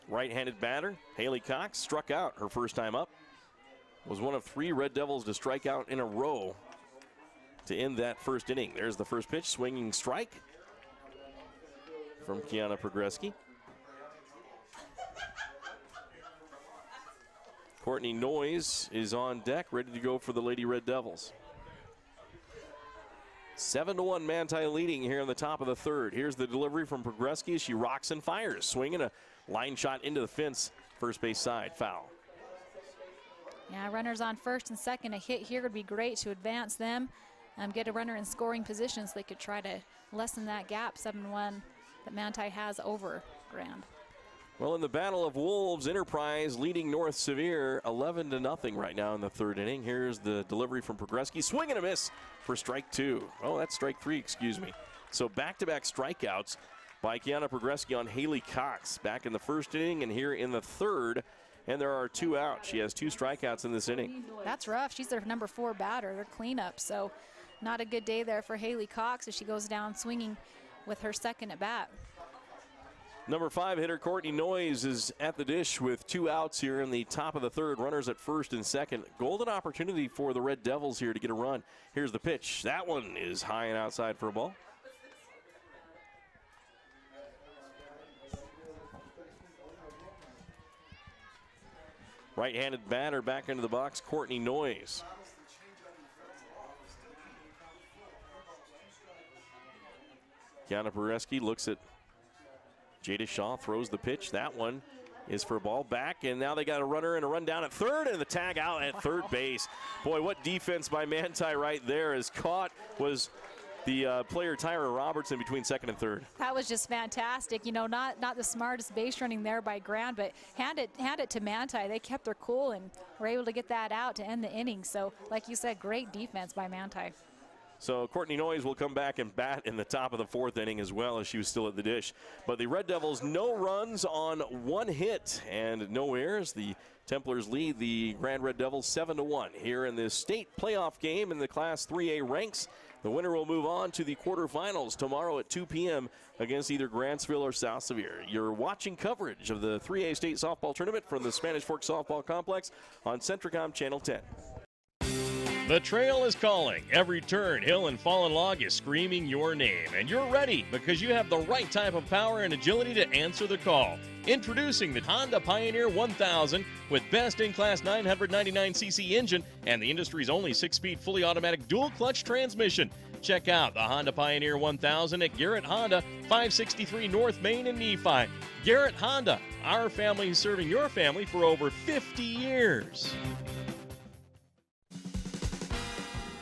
S1: Right-handed batter, Haley Cox, struck out her first time up. Was one of 3 Red Devils to strike out in a row to end that first inning. There's the first pitch, swinging strike from Kiana Progresky. Courtney Noyes is on deck, ready to go for the Lady Red Devils. 7-1 Manti leading here in the top of the third. Here's the delivery from Progresky. She rocks and fires, swinging a line shot into the fence first base side, foul.
S9: Yeah, runners on first and second. A hit here would be great to advance them, get a runner in scoring position so they could try to lessen that gap, 7-1, that Manti has over Grand.
S1: Well, in the Battle of Wolves, Enterprise leading North Sevier 11-0 right now in the third inning. Here's the delivery from Progreski. Swing and a miss for strike 2. Oh, that's strike 3, excuse me. So back-to-back strikeouts by Kiana Progreski on Haley Cox. Back in the first inning and here in the third. And there are 2 out. She has 2 strikeouts in this inning.
S9: That's rough. She's their number 4 batter, their cleanup. So not a good day there for Haley Cox as she goes down swinging with her second at bat.
S1: Number 5 hitter Courtney Noyes is at the dish with 2 outs here in the top of the third. Runners at first and second. Golden opportunity for the Red Devils here to get a run. Here's the pitch. That one is high and outside for a ball. Right-handed batter back into the box, Courtney Noyes. Kiana Progreski looks at Jada Shaw, throws the pitch. That one is for a ball back, and now they got a runner and a run down at third, and the tag out at third base. Boy, what defense by Manti right there. As caught was the player Tyra Robertson between second and third.
S9: That was just fantastic. You know, not the smartest base running there by Grand, but hand it to Manti. They kept their cool and were able to get that out to end the inning. So, like you said, great defense by Manti.
S1: So Courtney Noyes will come back and bat in the top of the fourth inning as well, as she was still at the dish. But the Red Devils, no runs on 1 hit and no errors. The Templars lead the Grand Red Devils 7-1 here in this state playoff game in the Class 3A ranks. The winner will move on to the quarterfinals tomorrow at 2 p.m. against either Grantsville or South Sevier. You're watching coverage of the 3A state softball tournament from the Spanish Fork Softball Complex on Centricom Channel 10.
S4: The trail is calling. Every turn, hill, and fallen log is screaming your name. And you're ready because you have the right type of power and agility to answer the call. Introducing the Honda Pioneer 1000 with best-in-class 999cc engine and the industry's only 6-speed fully automatic dual-clutch transmission. Check out the Honda Pioneer 1000 at Garrett Honda, 563 North Main in Nephi. Garrett Honda, our family serving your family for over 50 years.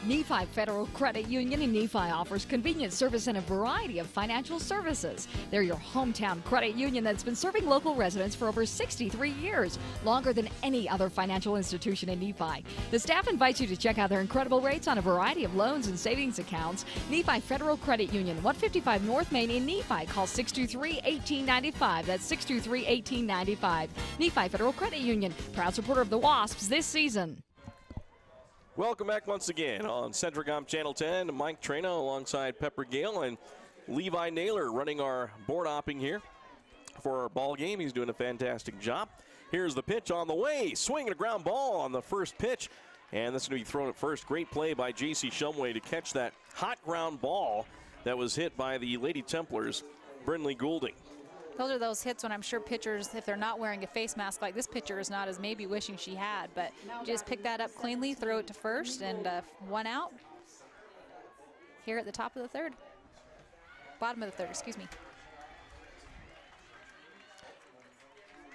S10: Nephi Federal Credit Union in Nephi offers convenient service and a variety of financial services. They're your hometown credit union that's been serving local residents for over 63 years, longer than any other financial institution in Nephi. The staff invites you to check out their incredible rates on a variety of loans and savings accounts. Nephi Federal Credit Union, 155 North Main in Nephi. Call 623-1895. That's 623-1895. Nephi Federal Credit Union, proud supporter of the Wasps this season.
S1: Welcome back once again on Centricom Channel 10. Mike Trano alongside Pepper Gale and Levi Naylor running our board hopping here for our ball game. He's doing a fantastic job. Here's the pitch on the way. Swing and a ground ball on the first pitch. And that's going to be thrown at first. Great play by J.C. Shumway to catch that hot ground ball that was hit by the Lady Templars, Brindley Goulding.
S9: Those are those hits when I'm sure pitchers, if they're not wearing a face mask like this pitcher is not, as maybe wishing she had. But just pick that up cleanly, throw it to first, and 1 out here at the top of the third. Bottom of the third, excuse me.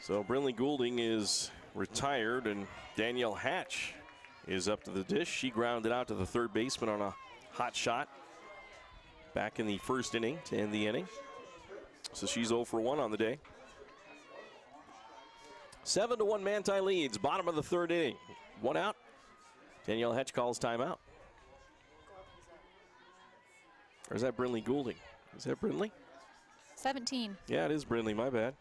S1: So Brindley Goulding is retired, and Danielle Hatch is up to the dish. She grounded out to the third baseman on a hot shot back in the first inning to end the inning. So she's 0 for 1 on the day. 7-1 Manti leads, bottom of the third inning. 1 out. Danielle Hatch calls timeout. Or is that Brindley Goulding? Is that Brindley?
S9: 17.
S1: Yeah, it is Brindley, my bad.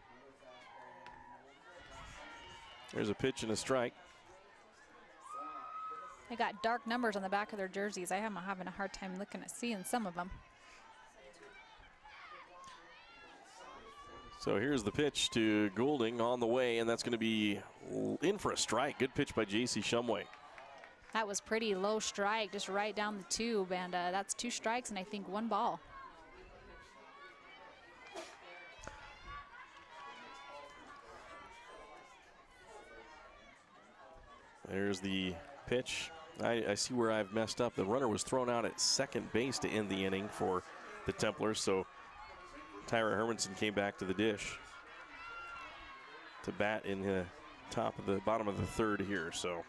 S1: There's a pitch and a strike.
S9: They got dark numbers on the back of their jerseys. I am having a hard time looking at seeing some of them.
S1: So here's the pitch to Goulding on the way, and that's going to be in for a strike. Good pitch by J.C. Shumway.
S9: That was pretty low strike, just right down the tube, and that's 2 strikes and I think 1 ball.
S1: There's the pitch. I see where I've messed up. The runner was thrown out at second base to end the inning for the Templars, so Tyra Hermanson came back to the dish. to bat in the bottom of the third here. So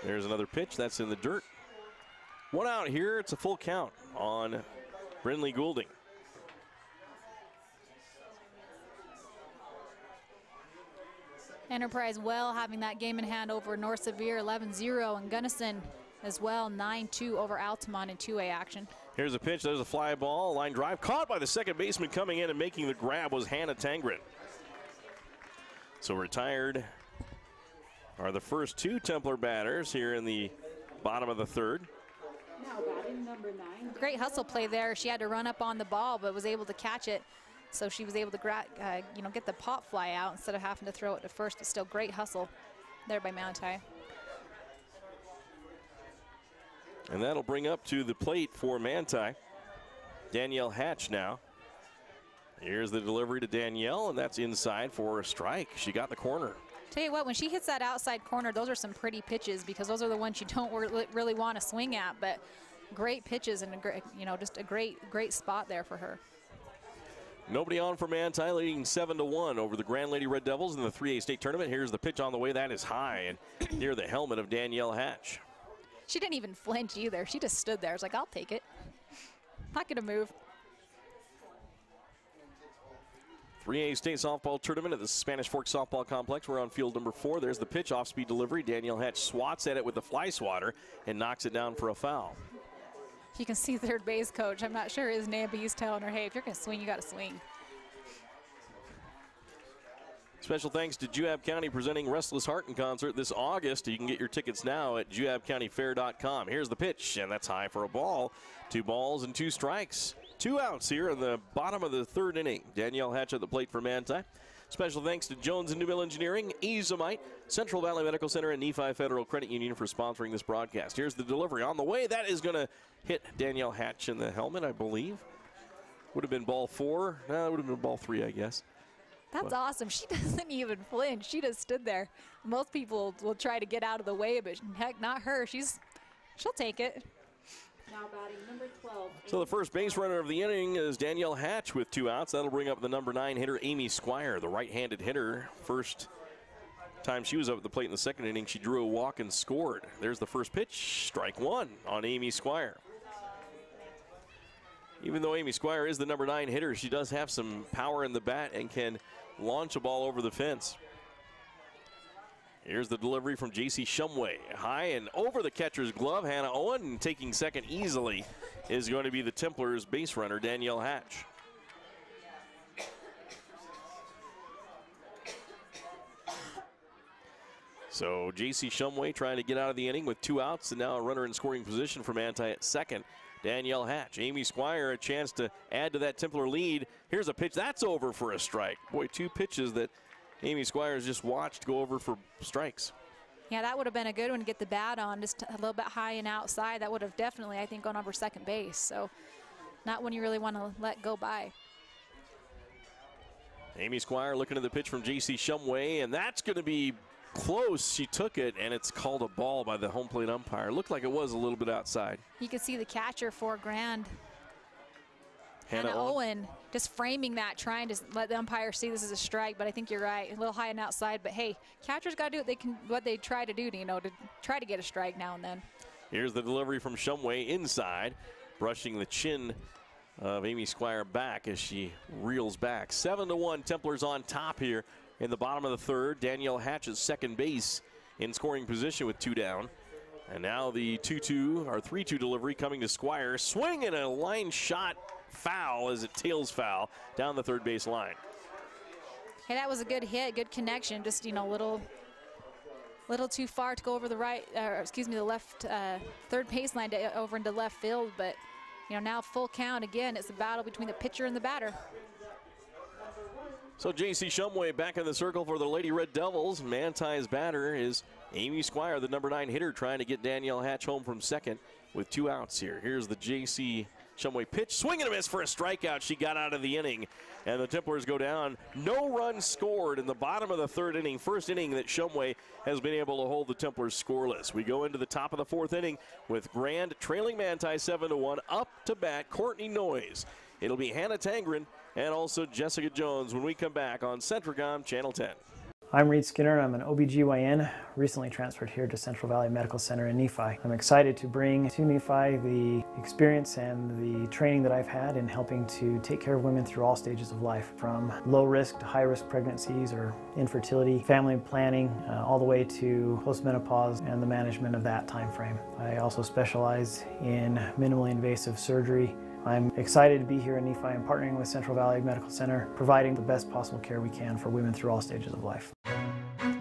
S1: there's another pitch. That's in the dirt. One out here. It's a full count on Brinley Goulding.
S9: Enterprise well having that game in hand over North Sevier 11-0, and Gunnison as well 9-2 over Altamont in 2A action.
S1: Here's a pitch. There's a fly ball. Line drive caught by the second baseman. Coming in and making the grab was Hannah Tangren. So retired are the first two Templar batters here in the bottom of the third.
S3: Now batting number 9.
S9: Great hustle play there. She had to run up on the ball, but was able to catch it. So she was able to get the pop fly out instead of having to throw it to first. But still great hustle there by Manti.
S1: And that'll bring up to the plate for Manti. Danielle Hatch now. Here's the delivery to Danielle, and that's inside for a strike. She got the corner.
S9: Tell you what, when she hits that outside corner, those are some pretty pitches, because those are the ones you don't really want to swing at. But great pitches and just a great spot there for her.
S1: Nobody on for Manti, leading 7-1 over the Grand Lady Red Devils in the 3A state tournament. Here's the pitch on the way. That is high and near the helmet of Danielle Hatch.
S9: She didn't even flinch either. She just stood there. I was like, I'll take it. Not going to move.
S1: 3A state softball tournament at the Spanish Fork Softball Complex. We're on field number 4. There's the pitch, off-speed delivery. Danielle Hatch swats at it with the fly swatter and knocks it down for a foul.
S9: You can see third base coach. I'm not sure his name, but he's telling her, hey, if you're going to swing, you got to swing.
S1: Special thanks to Juab County presenting Restless Heart in concert this August. You can get your tickets now at juabcountyfair.com. Here's the pitch, and that's high for a ball. 2 balls and 2 strikes. 2 outs here in the bottom of the third inning. Danielle Hatch at the plate for Manti. Special thanks to Jones and Newmill Engineering, Ezomite, Central Valley Medical Center, and Nephi Federal Credit Union for sponsoring this broadcast. Here's the delivery on the way. That is going to hit Danielle Hatch in the helmet, I believe. Would have been ball 4. No, it would have been ball 3, I guess.
S9: That's awesome. She doesn't even flinch. She just stood there. Most people will try to get out of the way, but heck, not her. She'll take it.
S3: Now batting number 12.
S1: So the first base runner of the inning is Danielle Hatch with 2 outs. That'll bring up the number 9 hitter, Amy Squire, the right-handed hitter. First time she was up at the plate in the second inning, she drew a walk and scored. There's the first pitch, strike 1 on Amy Squire. Even though Amy Squire is the number 9 hitter, she does have some power in the bat and can launch a ball over the fence. Here's the delivery from J.C. Shumway. High and over the catcher's glove. Hannah Owen taking second easily is going to be the Templars base runner, Danielle Hatch. So J.C. Shumway trying to get out of the inning with 2 outs, and now a runner in scoring position for Manti at second. Danielle Hatch. Amy Squire a chance to add to that Templar lead. Here's a pitch. That's over for a strike. Boy, 2 pitches that Amy Squire has just watched go over for strikes.
S9: Yeah, that would have been a good one to get the bat on, just a little bit high and outside. That would have definitely, I think, gone over second base. So not one you really want to let go by.
S1: Amy Squire looking at the pitch from J.C. Shumway, and that's going to be close. She took it, and it's called a ball by the home plate umpire. Looked like it was a little bit outside.
S9: You could see the catcher for Grand, Hannah Owen, just framing that, trying to let the umpire see this is a strike, but I think you're right. A little high and outside, but hey, catchers got to do what they try to do, to try to get a strike now and then.
S1: Here's the delivery from Shumway inside, brushing the chin of Amy Squire back as she reels back. 7-1, Templars on top here in the bottom of the third. Danielle Hatch is second base in scoring position with 2 down. And now the 2-2 or 3-2 delivery coming to Squire. Swing and a line shot foul as it tails foul down the third base line.
S9: Hey, that was a good hit, good connection. Just, little too far to go over the the left third base line over into left field. But, now full count again. It's a battle between the pitcher and the batter.
S1: So J.C. Shumway back in the circle for the Lady Red Devils. Manti's batter is Amy Squire, the number 9 hitter, trying to get Danielle Hatch home from second with 2 outs here. Here's the J.C. Shumway pitch. Swing and a miss for a strikeout. She got out of the inning, and the Templars go down. No runs scored in the bottom of the third inning. First inning that Shumway has been able to hold the Templars scoreless. We go into the top of the fourth inning with Grand trailing Manti 7-1. Up to bat, Courtney Noyes. It'll be Hannah Tangren and also Jessica Jones when we come back on Centricom Channel 10.
S11: I'm Reed Skinner. I'm an OBGYN, recently transferred here to Central Valley Medical Center in Nephi. I'm excited to bring to Nephi the experience and the training that I've had in helping to take care of women through all stages of life, from low risk to high risk pregnancies or infertility, family planning, all the way to postmenopause and the management of that time frame. I also specialize in minimally invasive surgery. I'm excited to be here in Nephi and partnering with Central Valley Medical Center, providing the best possible care we can for women through all stages of life.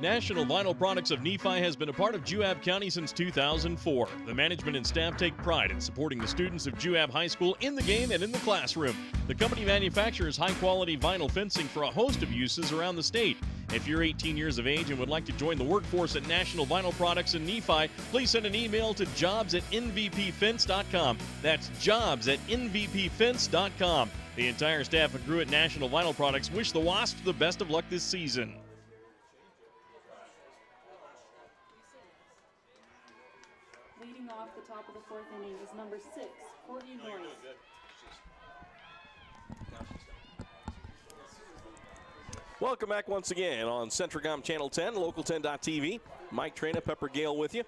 S4: National Vinyl Products of Nephi has been a part of Juab County since 2004. The management and staff take pride in supporting the students of Juab High School in the game and in the classroom. The company manufactures high-quality vinyl fencing for a host of uses around the state. If you're 18 years of age and would like to join the workforce at National Vinyl Products in Nephi, please send an email to jobs@nvpfence.com. That's jobs@nvpfence.com. The entire staff and crew at National Vinyl Products wish the Wasps the best of luck this season.
S3: Leading off the top of the fourth inning is number 6, Courtney Noyes.
S1: Welcome back once again on Centricom Channel 10, Local10.tv. Mike Trina, Pepper Gale with you.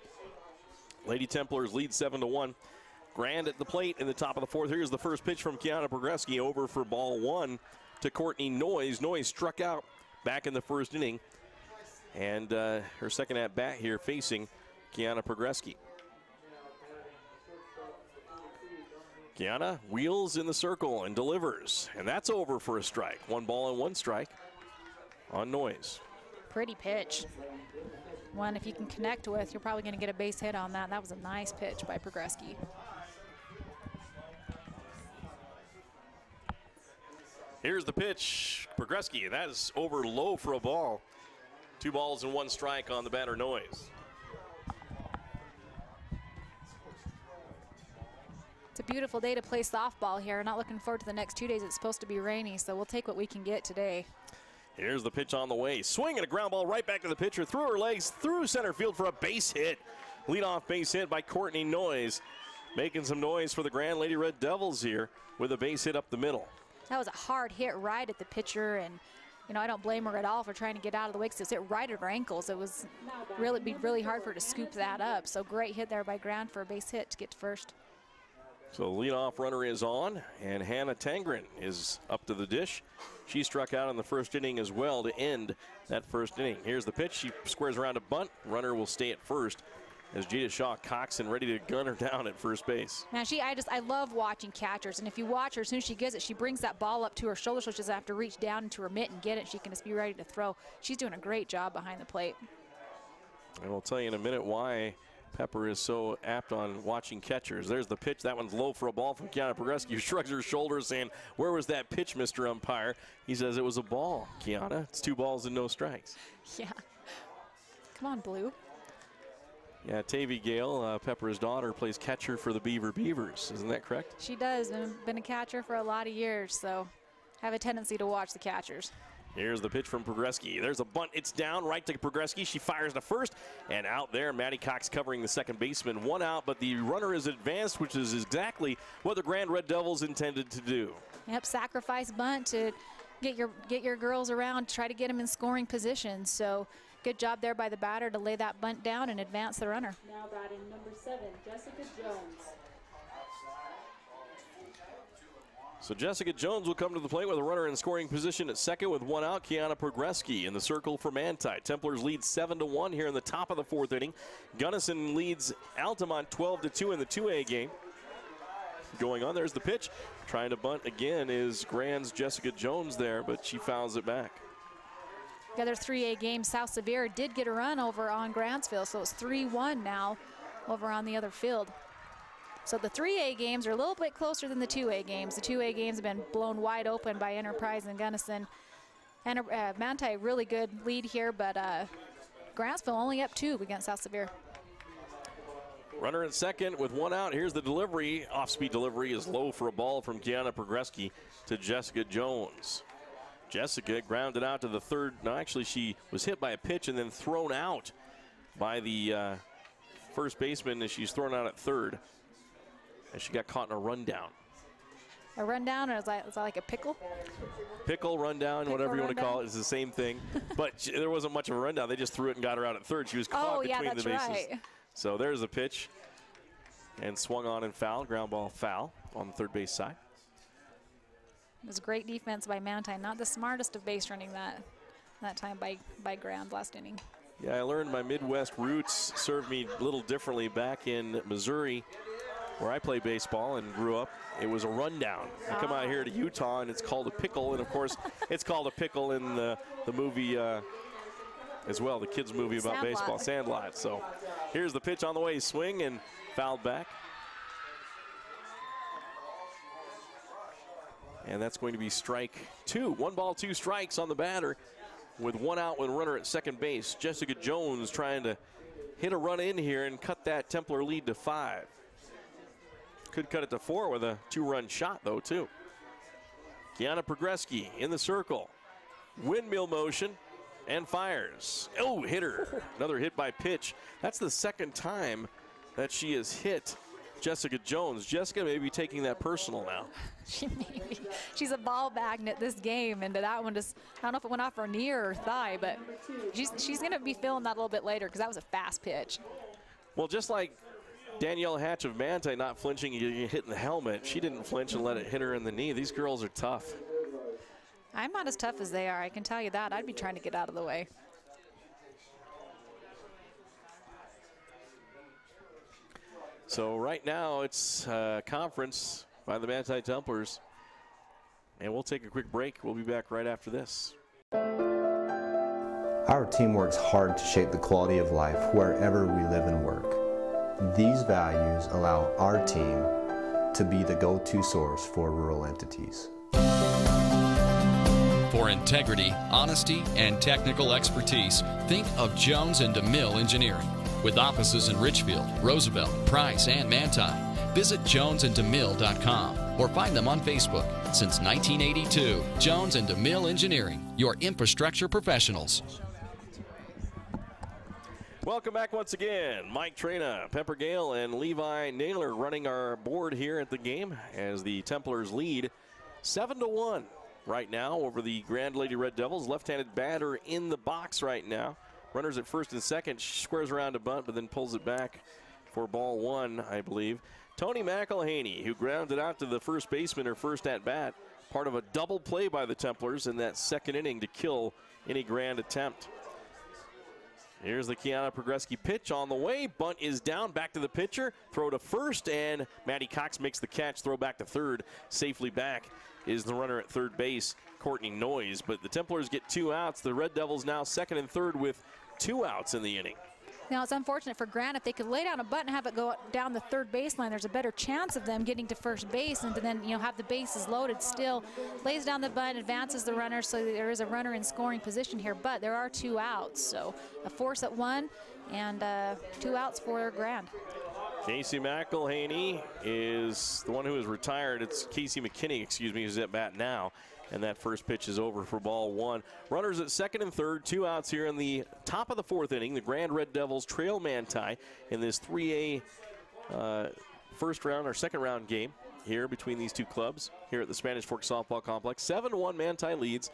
S1: Lady Templars lead 7-1. Grand at the plate in the top of the fourth. Here's the first pitch from Kiana Progreski, over for ball 1 to Courtney Noyes. Noyes struck out back in the first inning. And her second at bat here facing Kiana Progreski. Kiana wheels in the circle and delivers. And that's over for a strike. 1 ball and 1 strike on Noyes.
S9: Pretty pitch. One, if you can connect with, you're probably going to get a base hit on that. That was a nice pitch by Progreski.
S1: Here's the pitch. Progreski, that is over low for a ball. 2 balls and 1 strike on the batter Noyes.
S9: It's a beautiful day to play softball here. Not looking forward to the next 2 days. It's supposed to be rainy, so we'll take what we can get today.
S1: Here's the pitch on the way. Swing and a ground ball right back to the pitcher. Through her legs, through center field for a base hit. Leadoff base hit by Courtney Noyes. Making some noise for the Grand Lady Red Devils here with a base hit up the middle.
S9: That was a hard hit right at the pitcher, and you know, I don't blame her at all for trying to get out of the way because it hit right at her ankles. It was really hard for her to scoop that up. So great hit there by Grand for a base hit to get to first.
S1: So the leadoff runner is on, and Hannah Tangren is up to the dish. She struck out in the first inning as well to end that first inning. Here's the pitch. She squares around a bunt. Runner will stay at first as Jada Shaw cocks and ready to gun her down at first base.
S9: Now I love watching catchers, and if you watch her, as soon as she gets it, she brings that ball up to her shoulder, so she doesn't have to reach down into her mitt and get it. She can just be ready to throw. She's doing a great job behind the plate.
S1: And we'll tell you in a minute why Pepper is so apt on watching catchers. There's the pitch. That one's low for a ball from Kiana Progreski, who shrugs her shoulders saying, "Where was that pitch, Mr. Umpire?" He says it was a ball, Kiana. It's 2 balls and no strikes.
S9: Yeah. Come on, Blue.
S1: Yeah, Tavy Gale, Pepper's daughter, plays catcher for the Beaver Beavers. Isn't that correct?
S9: She does. Been a catcher for a lot of years, so I have a tendency to watch the catchers.
S1: Here's the pitch from Progreski. There's a bunt. It's down right to Progreski. She fires to first, and out there, Maddie Cox covering the second baseman. 1 out, but the runner is advanced, which is exactly what the Grand Red Devils intended to do.
S9: Yep, sacrifice bunt to get your girls around, try to get them in scoring position. So good job there by the batter to lay that bunt down and advance the runner.
S3: Now batting number 7, Jessica Jones.
S1: So Jessica Jones will come to the plate with a runner in scoring position at second with 1 out. Kiana Progreski in the circle for Manti. Templars lead 7-1 here in the top of the 4th inning. Gunnison leads Altamont 12-2 in the 2A game. Going on, there's the pitch. Trying to bunt again is Grand's Jessica Jones there, but she fouls it back.
S9: The other 3A game, South Sevier did get a run over on Grantsville, so it's 3-1 now over on the other field. So the 3A games are a little bit closer than the 2A games. The 2A games have been blown wide open by Enterprise and Gunnison. And Manti, really good lead here, but Grantsville only up 2 against South Sevier.
S1: Runner in second with 1 out. Here's the delivery. Off-speed delivery is low for a ball from Kiana Progreski to Jessica Jones. Jessica grounded out to the third. No, actually, she was hit by a pitch and then thrown out by the first baseman as she's thrown out at third, as she got caught in a rundown.
S9: A rundown, or is that like a pickle?
S1: Pickle, rundown,
S9: Pickle,
S1: whatever you want to
S9: rundown.
S1: call it, is the same thing. But there wasn't much of a rundown. They just threw it and got her out at third. She was caught between the bases.
S9: Right.
S1: So there's the pitch. And swung on and fouled. Ground ball foul on the third base side.
S9: It was great defense by Manti. Not the smartest of base running that time by Ground last inning.
S1: Yeah, I learned my Midwest roots served me a little differently back in Missouri, where I played baseball and grew up. It was a rundown. I come out here to Utah, and it's called a pickle. And, of course, it's called a pickle in the movie as well, the kids' movie about
S9: Sandlot.
S1: baseball, Sandlot. So here's the pitch on the way. Swing and fouled back. And that's going to be strike 2. 1 ball, 2 strikes on the batter with 1 out with a runner at second base. Jessica Jones trying to hit a run in here and cut that Templar lead to 5. Could cut it to 4 with a 2-run shot, though, too. Kiana Progreski in the circle. Windmill motion and fires. Oh, hit her. Another hit by pitch. That's the second time that she has hit Jessica Jones. Jessica may be taking that personal now.
S9: She may be. She's a ball magnet this game, and that one just, I don't know if it went off her knee or her thigh, but she's going to be feeling that a little bit later because that was a fast pitch.
S1: Well, just like Danielle Hatch of Manti not flinching, you hit in the helmet. She didn't flinch and let it hit her in the knee. These girls are tough.
S9: I'm not as tough as they are, I can tell you that. I'd be trying to get out of the way.
S1: So right now it's conference by the Manti Templars. And we'll take a quick break. We'll be back right after this.
S12: Our team works hard to shape the quality of life wherever we live and work. These values allow our team to be the go-to source for rural entities.
S13: For integrity, honesty, and technical expertise, think of Jones and DeMille Engineering. With offices in Richfield, Roosevelt, Price, and Manti. Visit jonesandemille.com or find them on Facebook. Since 1982, Jones and DeMille Engineering, your infrastructure professionals.
S1: Welcome back once again. Mike Trena, Pepper Gale, and Levi Naylor running our board here at the game as the Templars lead 7-1 right now over the Grand Lady Red Devils. Left-handed batter in the box right now. Runners at first and second, squares around to bunt, but then pulls it back for ball 1, I believe. Tony McElhaney, who grounded out to the first baseman her first at-bat, part of a double play by the Templars in that second inning to kill any grand attempt. Here's the Kiana Progreski pitch on the way. Bunt is down, back to the pitcher, throw to first, and Maddie Cox makes the catch, throw back to third. Safely back is the runner at third base, Courtney Noyes. But the Templars get 2 outs. The Red Devils now second and third with 2 outs in the inning.
S9: Now, it's unfortunate for Grant. If they could lay down a bunt and have it go down the third baseline, there's a better chance of them getting to first base and to then, have the bases loaded still. Lays down the bunt, advances the runner, so there is a runner in scoring position here, but there are 2 outs. So a force at 1 and 2 outs for Grant.
S1: Casey McElhaney is the one who is retired. It's Casey McKinney, who's at bat now. And that first pitch is over for ball 1. Runners at second and third, 2 outs here in the top of the 4th inning. The Grand Red Devils trail Manti in this 3A first round or second round game here between these two clubs here at the Spanish Fork Softball Complex. 7-1 Manti leads.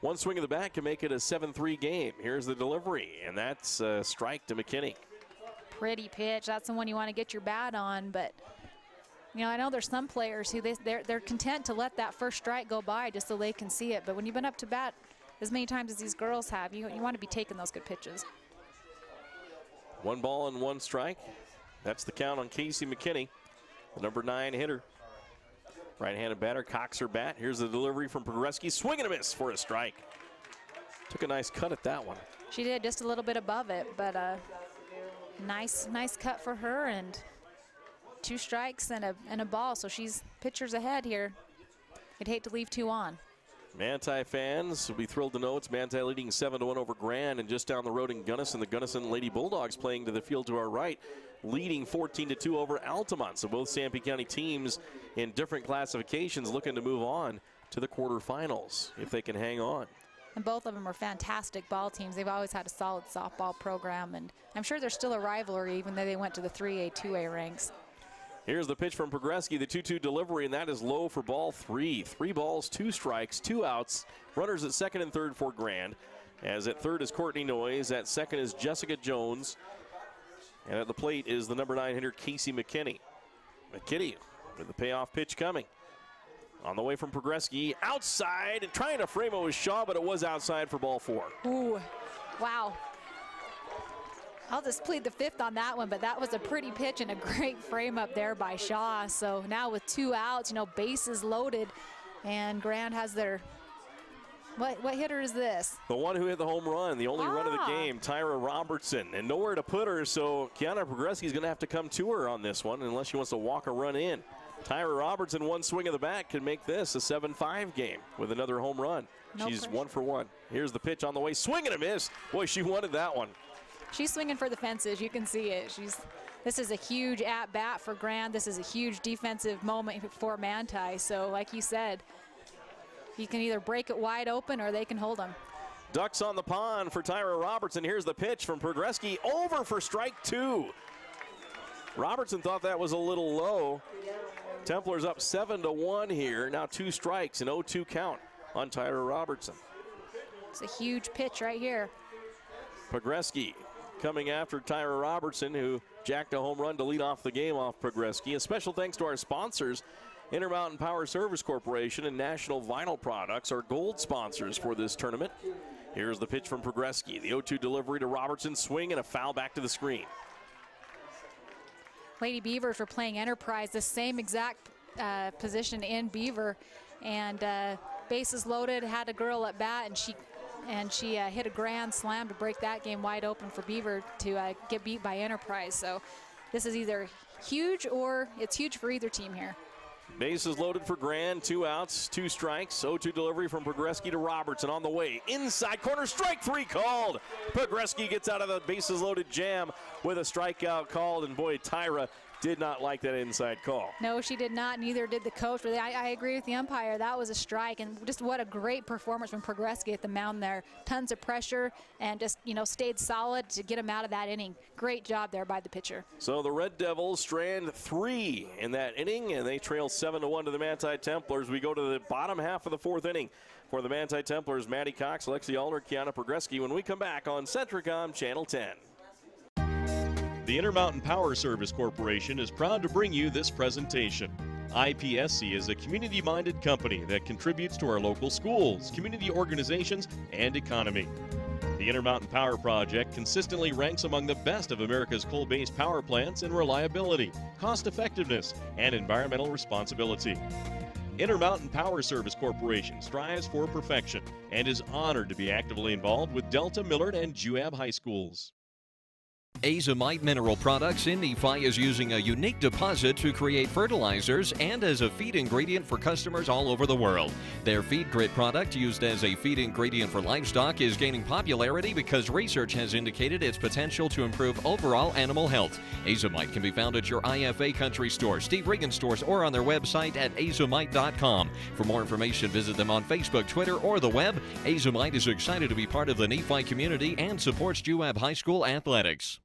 S1: One swing of the bat can make it a 7-3 game. Here's the delivery, and that's a strike to McKinney.
S9: Pretty pitch. That's the one you want to get your bat on, but I know there's some players who they're content to let that first strike go by just so they can see it. But when you've been up to bat as many times as these girls have, you want to be taking those good pitches.
S1: 1 ball and 1 strike. That's the count on Casey McKinney, the number 9 hitter. Right-handed batter, cocks her bat. Here's the delivery from Progreski. Swing and a miss for a strike. Took a nice cut at that one.
S9: She did, just a little bit above it, but nice cut for her, and 2 strikes and a ball, so she's pitchers ahead here. I'd hate to leave 2 on.
S1: Manti fans will be thrilled to know it's Manti leading 7-1 over Grand, and just down the road in Gunnison, the Gunnison Lady Bulldogs playing to the field to our right, leading 14-2 over Altamont. So both Sanpete County teams in different classifications looking to move on to the quarterfinals if they can hang on.
S9: And both of them are fantastic ball teams. They've always had a solid softball program, and I'm sure there's still a rivalry even though they went to the 3A, 2A ranks.
S1: Here's the pitch from Progreski, the 2-2 delivery, and that is low for ball 3. 3 balls, 2 strikes, 2 outs. Runners at second and third for Grand. As at third is Courtney Noyes, at second is Jessica Jones, and at the plate is the number 9 hitter Casey McKinney. McKinney with the payoff pitch coming. On the way from Progreski, outside, and trying to frame it with Shaw, but it was outside for ball 4.
S9: Ooh, wow. I'll just plead the fifth on that one, but that was a pretty pitch and a great frame up there by Shaw. So now with 2 outs, you know, bases loaded, and Grand has their, what hitter is this?
S1: The one who hit the home run, the only run of the game, Tyra Robertson, and nowhere to put her, so Kiana Progreski is going to have to come to her on this one unless she wants to walk a run in. Tyra Robertson, one swing of the bat, can make this a 7-5 game with another home run.
S9: No
S1: She's
S9: pressure.
S1: 1 for 1. Here's the pitch on the way, swing and a miss. Boy, she wanted that one.
S9: She's swinging for the fences. You can see it. This is a huge at-bat for Grand. This is a huge defensive moment for Manti. So like you said, you can either break it wide open or they can hold them.
S1: Ducks on the pond for Tyra Robertson. Here's the pitch from Progreski, over for strike 2. Robertson thought that was a little low. Templars up 7-1 here. Now 2 strikes, an 0-2 count on Tyra Robertson.
S9: It's a huge pitch right here.
S1: Progreski coming after Tyra Robertson, who jacked a home run to lead off the game off Progreski. A special thanks to our sponsors, Intermountain Power Service Corporation and National Vinyl Products, are gold sponsors for this tournament. Here's the pitch from Progreski. The 0-2 delivery to Robertson, swing and a foul back to the screen.
S9: Lady Beavers were playing Enterprise, the same exact position in Beaver, and bases loaded, had a girl at bat, and she hit a grand slam to break that game wide open for Beaver to get beat by Enterprise. So this is either huge or it's huge for either team here.
S1: Bases loaded for Grand, 2 outs, 2 strikes. 0-2 delivery from Progreski to Robertson on the way. Inside corner, strike 3 called. Progreski gets out of the bases loaded jam with a strikeout called, and boy, Tyra did not like that inside call.
S9: No, she did not, neither did the coach. But I agree with the umpire. That was a strike, and just what a great performance from Progreski at the mound there. Tons of pressure, and just, you know, stayed solid to get him out of that inning. Great job there by the pitcher.
S1: So the Red Devils strand 3 in that inning, and they trail 7-1 to the Manti Templars. We go to the bottom half of the 4th inning for the Manti Templars. Maddie Cox, Lexi Alder, Kiana Progreski, when we come back on Centricom Channel 10.
S4: The Intermountain Power Service Corporation is proud to bring you this presentation. IPSC is a community-minded company that contributes to our local schools, community organizations, and economy. The Intermountain Power Project consistently ranks among the best of America's coal-based power plants in reliability, cost-effectiveness, and environmental responsibility. Intermountain Power Service Corporation strives for perfection and is honored to be actively involved with Delta, Millard, and Juab High Schools.
S2: Azomite Mineral Products in Nephi is using a unique deposit to create fertilizers and as a feed ingredient for customers all over the world. Their Feed Grit product, used as a feed ingredient for livestock, is gaining popularity because research has indicated its potential to improve overall animal health. Azomite can be found at your IFA Country Store, Steve Regan stores, or on their website at azomite.com. For more information, visit them on Facebook, Twitter, or the web. Azomite is excited to be part of the Nephi community and supports Juab High School athletics.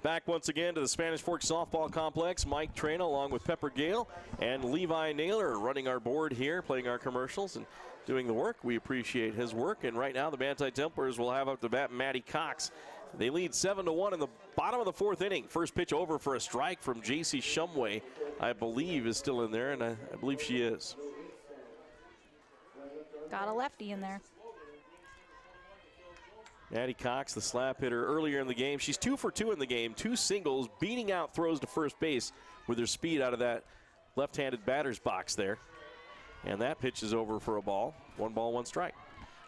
S1: Back once again to the Spanish Fork Softball Complex. Mike Trena along with Pepper Gale and Levi Naylor running our board here, playing our commercials and doing the work. We appreciate his work. And right now the Manti Templars will have up the bat Maddie Cox. They lead 7-1 in the bottom of the 4th inning. First pitch over for a strike from J.C. Shumway, I believe is still in there, and I believe she is.
S9: Got a lefty in there.
S1: Maddie Cox, the slap hitter earlier in the game. She's 2 for 2 in the game, 2 singles, beating out throws to first base with her speed out of that left-handed batter's box there. And that pitch is over for a ball. 1 ball, 1 strike.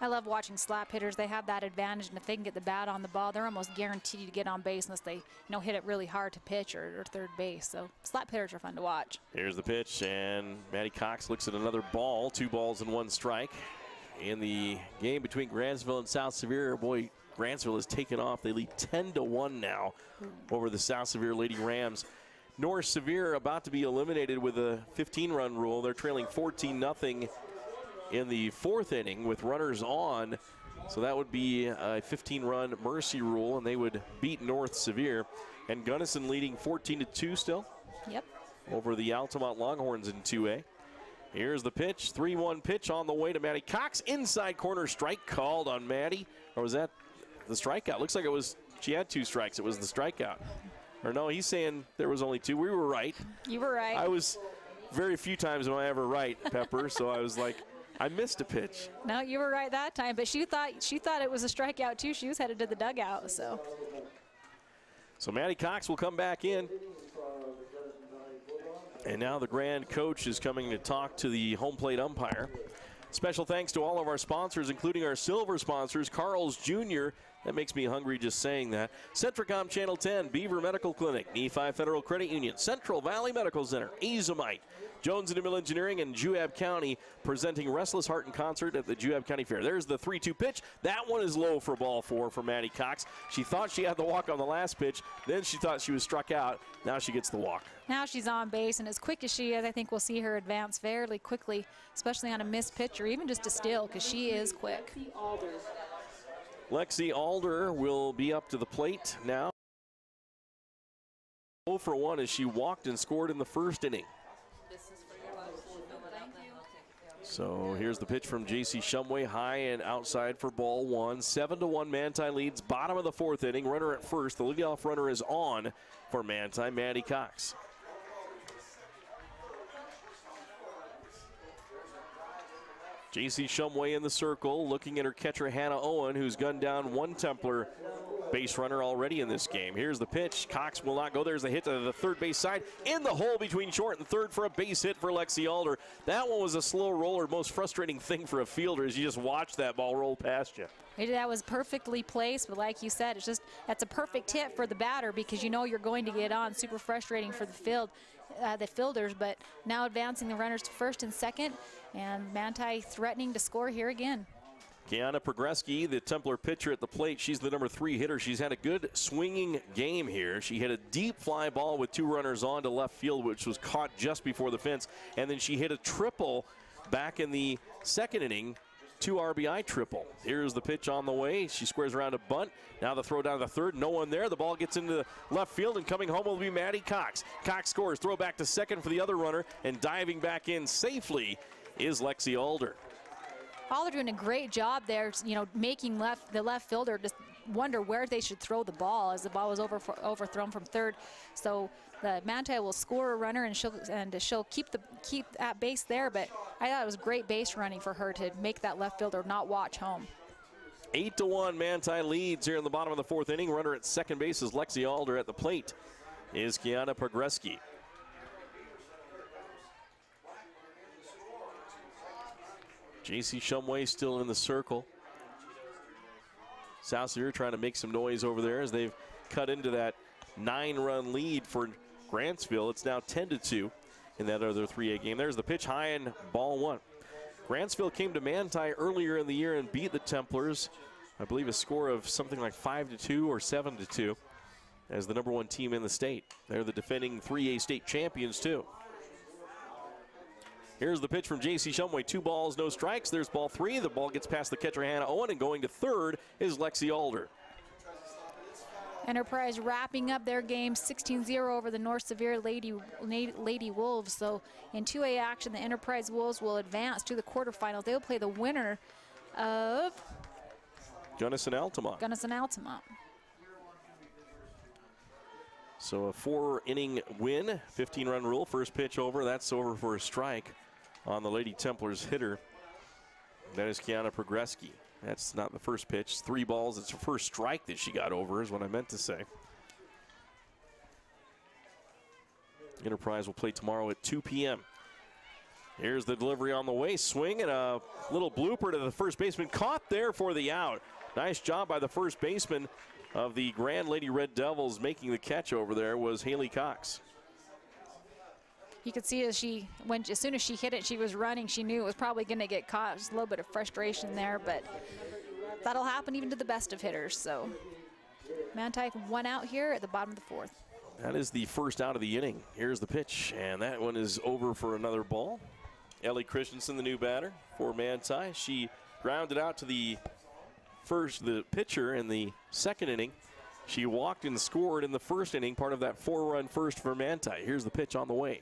S9: I love watching slap hitters. They have that advantage, and if they can get the bat on the ball, they're almost guaranteed to get on base unless they, hit it really hard to pitch or third base. So slap hitters are fun to watch.
S1: Here's the pitch, and Maddie Cox looks at another ball. 2 balls and 1 strike. In the game between Grantsville and South Sevier, boy, Grantsville has taken off. They lead 10-1 now over the South Sevier Lady Rams. North Sevier about to be eliminated with a 15-run rule. They're trailing 14-0 in the 4th inning with runners on So that would be a 15-run mercy rule, and they would beat North Sevier. And Gunnison leading 14-2 still.
S9: Yep.
S1: Over the Altamont Longhorns in 2A. Here's the pitch, 3-1 pitch on the way to Maddie Cox. Inside corner strike called on Maddie. Or was that the strikeout? Looks like it was, she had 2 strikes. It was the strikeout. Or no, he's saying there was only 2. We were right.
S9: You were right.
S1: I was very few times am I ever right, Pepper, so I was like, I missed a pitch.
S9: No, you were right that time, but she thought it was a strikeout too. She was headed to the dugout, so.
S1: So Maddie Cox will come back in. And now the grand coach is coming to talk to the home plate umpire. Special thanks to all of our sponsors, including our silver sponsors, Carl's Jr. That makes me hungry just saying that. Centricom Channel 10, Beaver Medical Clinic, Nephi Federal Credit Union, Central Valley Medical Center, Azomite, Jones & DeMille Engineering, and Juab County presenting Restless Heart in concert at the Juab County Fair. There's the 3-2 pitch. That one is low for ball 4 for Maddie Cox. She thought she had the walk on the last pitch. Then she thought she was struck out. Now she gets the walk.
S9: Now she's on base, and as quick as she is, I think we'll see her advance fairly quickly, especially on a missed pitch or even just a steal, because she is quick.
S1: Lexi Alder will be up to the plate now. 0 for 1 as she walked and scored in the first inning. So here's the pitch from J.C. Shumway, high and outside for ball 1. 7-1 Manti leads, bottom of the 4th inning. Runner at first. The leadoff runner is on for Manti, Maddie Cox. J.C. Shumway in the circle, looking at her catcher Hannah Owen, who's gunned down 1 Templar base runner already in this game. Here's the pitch. Cox will not go. There's the hit to the third base side. In the hole between short and third for a base hit for Lexi Alder. That one was a slow roller. Most frustrating thing for a fielder is you just watch that ball roll past you.
S9: That was perfectly placed, but like you said, it's just that's a perfect hit for the batter because you know you're going to get on. Super frustrating for the fielders, but now advancing the runners to first and second, and Manti threatening to score here again.
S1: Kiana Progreski, the Templar pitcher at the plate. She's the number 3 hitter. She's had a good swinging game here. She hit a deep fly ball with 2 runners on to left field, which was caught just before the fence. And then she hit a triple back in the second inning, 2 RBI triple. Here's the pitch on the way. She squares around a bunt. Now the throw down to the third. No one there. The ball gets into left field, and coming home will be Maddie Cox. Cox scores. Throw back to second for the other runner, and diving back in safely is Lexi Alder.
S9: Alder doing a great job there, making the left fielder just wonder where they should throw the ball as the ball was overthrown from third. So the Manti will score a runner, and she'll keep that base there. But I thought it was great base running for her to make that left fielder not watch home.
S1: 8-1 Manti leads here in the bottom of the 4th inning. Runner at second base is Lexi Alder. At the plate is Kiana Progreski. J.C. Shumway still in the circle. South Sevier trying to make some noise over there as they've cut into that 9-run lead for Grantsville. It's now 10-2 in that other 3A game. There's the pitch, high and ball 1. Grantsville came to Manti earlier in the year and beat the Templars. I believe a score of something like 5-2 or 7-2 as the number 1 team in the state. They're the defending 3A state champions too. Here's the pitch from J.C. Shumway. 2 balls, no strikes. There's ball 3. The ball gets past the catcher, Hannah Owen, and going to third is Lexi Alder.
S9: Enterprise wrapping up their game 16-0 over the North Sevier Lady Wolves. So in 2A action, the Enterprise Wolves will advance to the quarterfinals. They'll play the winner of
S1: Gunnison Altamont. So a 4-inning win, 15-run rule. First pitch over. That's over for a strike on the Lady Templars hitter. That is Kiana Progreski. That's not the first pitch. 3 balls. It's her first strike that she got over is what I meant to say. Enterprise will play tomorrow at 2 p.m. Here's the delivery on the way. Swing and a little blooper to the first baseman. Caught there for the out. Nice job by the first baseman of the Grand Lady Red Devils. Making the catch over there was Haley Cox.
S9: You could see as soon as she hit it, she was running. She knew it was probably going to get caught. Just a little bit of frustration there, but that'll happen even to the best of hitters. So Manti 1 out here at the bottom of the 4th.
S1: That is the first out of the inning. Here's the pitch, and that one is over for another ball. Ellie Christensen, the new batter for Manti. She grounded out to the the pitcher in the second inning. She walked and scored in the first inning, part of that 4-run first for Manti. Here's the pitch on the way.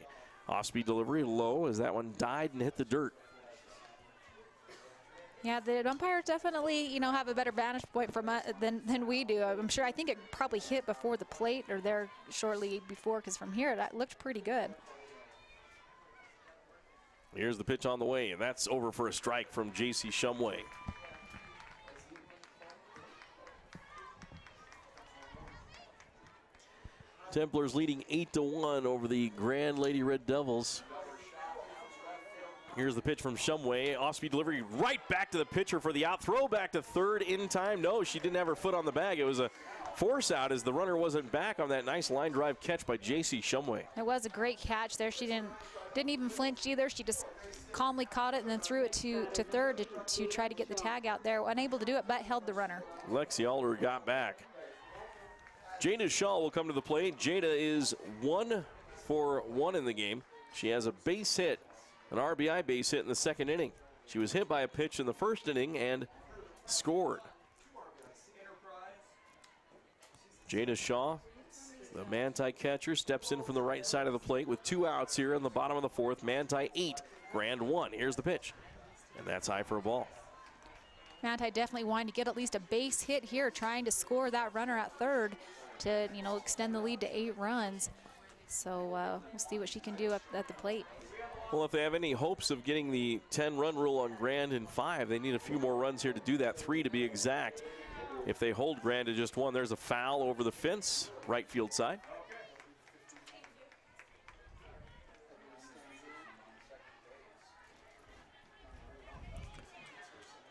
S1: Off-speed delivery low as that one died and hit the dirt.
S9: Yeah, the umpires definitely, you know, have a better vantage point from than we do. I'm sure. I think it probably hit before the plate or there shortly before, because from here that looked pretty good.
S1: Here's the pitch on the way, and that's over for a strike from J.C. Shumway. Templars leading 8-1 over the Grand Lady Red Devils. Here's the pitch from Shumway. Off-speed delivery right back to the pitcher for the out. Throw back to third in time. No, she didn't have her foot on the bag. It was a force out as the runner wasn't back on that nice line drive catch by J.C. Shumway.
S9: It was a great catch there. She didn't even flinch either. She just calmly caught it and then threw it to third to try to get the tag out there. Unable to do it, but held the runner.
S1: Lexi Alder got back. Jada Shaw will come to the plate. Jada is 1 for 1 in the game. She has a base hit, an RBI base hit in the second inning. She was hit by a pitch in the first inning and scored. Jada Shaw, the Manti catcher, steps in from the right side of the plate with 2 outs here in the bottom of the fourth. Manti 8, Grand 1. Here's the pitch, and that's high for a ball.
S9: Manti definitely wanting to get at least a base hit here, trying to score that runner at third to, you know, extend the lead to 8 runs. So we'll see what she can do at the plate.
S1: Well, if they have any hopes of getting the 10-run rule on Grand in 5, they need a few more runs here to do that, 3 to be exact. If they hold Grand to just 1, there's a foul over the fence, right field side.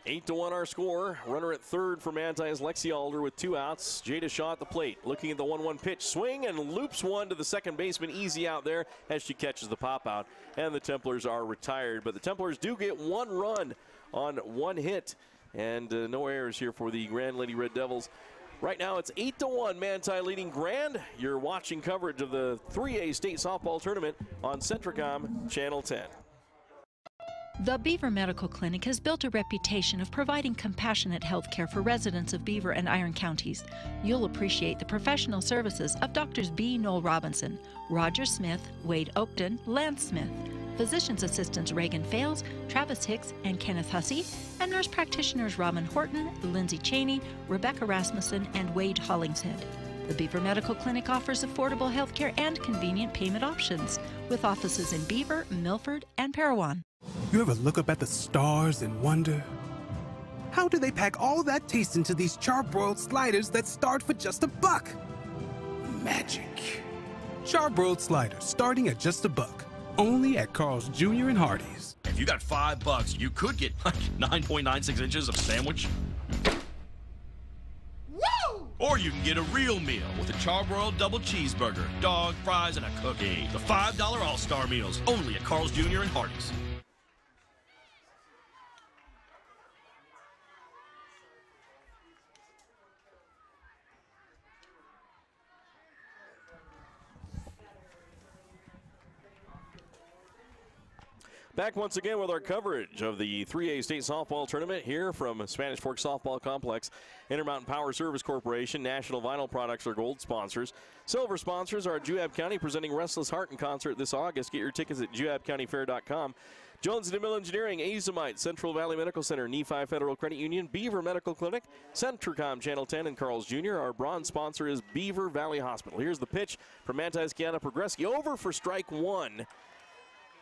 S1: Eight to 1 our score. Runner at third for Manti is Lexi Alder with 2 outs. Jada Shaw at the plate, looking at the 1-1 pitch. Swing and loops one to the second baseman. Easy out there as she catches the pop out. And the Templars are retired. But the Templars do get 1 run on 1 hit. And no errors here for the Grand Lady Red Devils. Right now it's 8-1, Manti leading Grand. You're watching coverage of the 3A state softball tournament on Centricom Channel 10.
S5: The Beaver Medical Clinic has built a reputation of providing compassionate health care for residents of Beaver and Iron counties. You'll appreciate the professional services of Doctors B. Noel Robinson, Roger Smith, Wade Oakton, Lance Smith, physician's assistants Reagan Fales, Travis Hicks, and Kenneth Hussey, and nurse practitioners Robin Horton, Lindsay Cheney, Rebecca Rasmussen, and Wade Hollingshead. The Beaver Medical Clinic offers affordable health care and convenient payment options, with offices in Beaver, Milford, and Parowan.
S6: You ever look up at the stars and wonder, how do they pack all that taste into these charbroiled sliders that start for just $1? Magic. Charbroiled sliders starting at just $1. Only at Carl's Jr. and Hardee's.
S7: If you got $5, you could get like 9.96 inches of sandwich. Woo! Or you can get a real meal with a charbroiled double cheeseburger, dog, fries, and a cookie. The $5 All-Star Meals, only at Carl's Jr. and Hardee's.
S1: Back once again with our coverage of the 3A State Softball Tournament here from Spanish Fork Softball Complex. Intermountain Power Service Corporation, National Vinyl Products are gold sponsors. Silver sponsors are Juab County presenting Restless Heart in concert this August. Get your tickets at juabcountyfair.com. Jones & DeMille Engineering, Azomite, Central Valley Medical Center, Nephi Federal Credit Union, Beaver Medical Clinic, Centricom Channel 10, and Carl's Jr. Our bronze sponsor is Beaver Valley Hospital. Here's the pitch from Manti's Kiana Progreski, over for strike 1.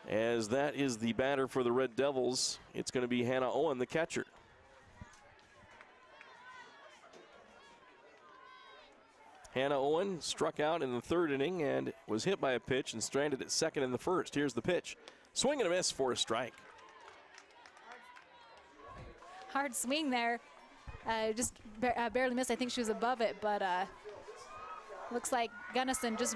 S1: As that is the batter for the Red Devils. It's going to be Hannah Owen, the catcher. Hannah Owen struck out in the third inning and was hit by a pitch and stranded at second in the first. Here's the pitch. Swing and a miss for a strike.
S9: Hard swing there. Just barely missed. I think she was above it, but looks like Gunnison just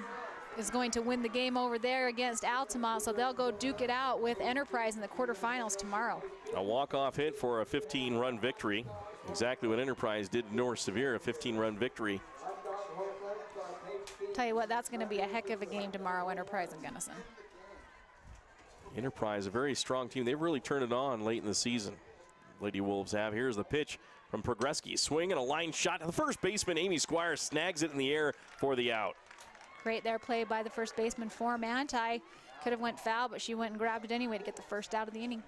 S9: is going to win the game over there against Altamont, so they'll go duke it out with Enterprise in the quarterfinals tomorrow.
S1: A walk-off hit for a 15-run victory. Exactly what Enterprise did to North Sevier, a 15-run victory.
S9: Tell you what, that's going to be a heck of a game tomorrow, Enterprise and Gunnison.
S1: Enterprise, a very strong team. They've really turned it on late in the season. Lady Wolves have. Here's the pitch from Progreski. Swing and a line shot to the first baseman. Amy Squire snags it in the air for the out.
S9: Great there play by the first baseman for Manti. Could have went foul, but she went and grabbed it anyway to get the first out of the inning.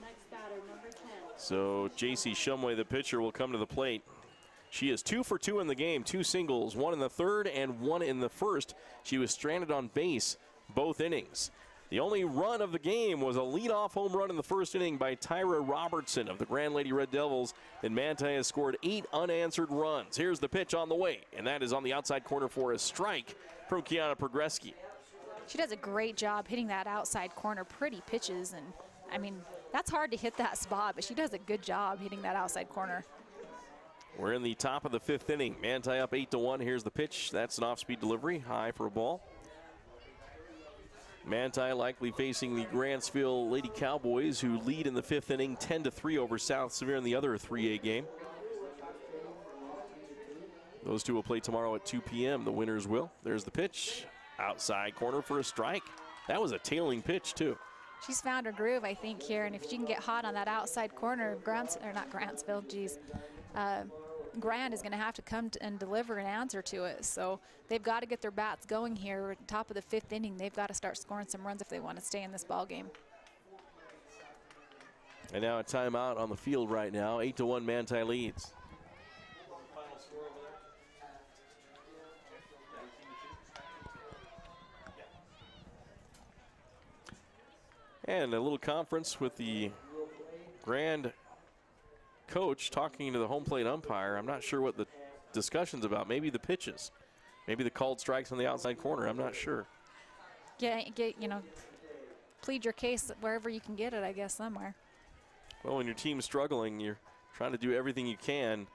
S3: Next batter, number 10.
S1: So J.C. Shumway, the pitcher, will come to the plate. She is 2 for 2 in the game, 2 singles, 1 in the third and 1 in the first. She was stranded on base both innings. The only run of the game was a leadoff home run in the first inning by Tyra Robertson of the Grand Lady Red Devils. And Manti has scored 8 unanswered runs. Here's the pitch on the way, and that is on the outside corner for a strike from Kiana Progreski.
S9: She does a great job hitting that outside corner, pretty pitches, and I mean, that's hard to hit that spot, but she does a good job hitting that outside corner.
S1: We're in the top of the 5th inning. Manti up 8-1. Here's the pitch. That's an off-speed delivery, high for a ball. Manti likely facing the Grantsville Lady Cowboys, who lead in the 5th inning 10-3 over South Severe in the other 3A game. Those two will play tomorrow at 2 p.m. The winners will. There's the pitch. Outside corner for a strike. That was a tailing pitch, too.
S9: She's found her groove, I think, here, and if she can get hot on that outside corner, Grand is going to have to come and deliver an answer to it. So they've got to get their bats going here. At the top of the 5th inning, they've got to start scoring some runs if they want to stay in this ball game.
S1: And now a timeout on the field right now. 8-1 Manti leads. And a little conference with the Grand coach talking to the home plate umpire. I'm not sure what the discussion's about. Maybe the pitches. Maybe the called strikes on the outside corner. I'm not sure.
S9: Plead your case wherever you can get it, I guess, somewhere.
S1: Well, when your team's struggling, you're trying to do everything you can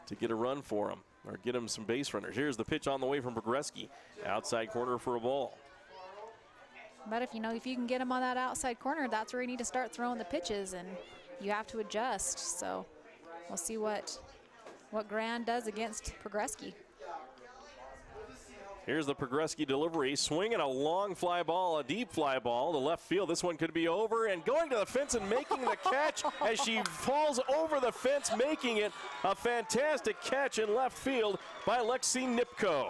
S1: to get a run for them or get them some base runners. Here's the pitch on the way from Progreski. Outside corner for a ball.
S9: But if you can get them on that outside corner, that's where you need to start throwing the pitches, and you have to adjust. So we'll see what Grand does against Progreski.
S1: Here's the Progreski delivery. Swinging a long fly ball, a deep fly ball to left field. This one could be over, and going to the fence and making the catch as she falls over the fence, making it a fantastic catch in left field by Lexi Nipko.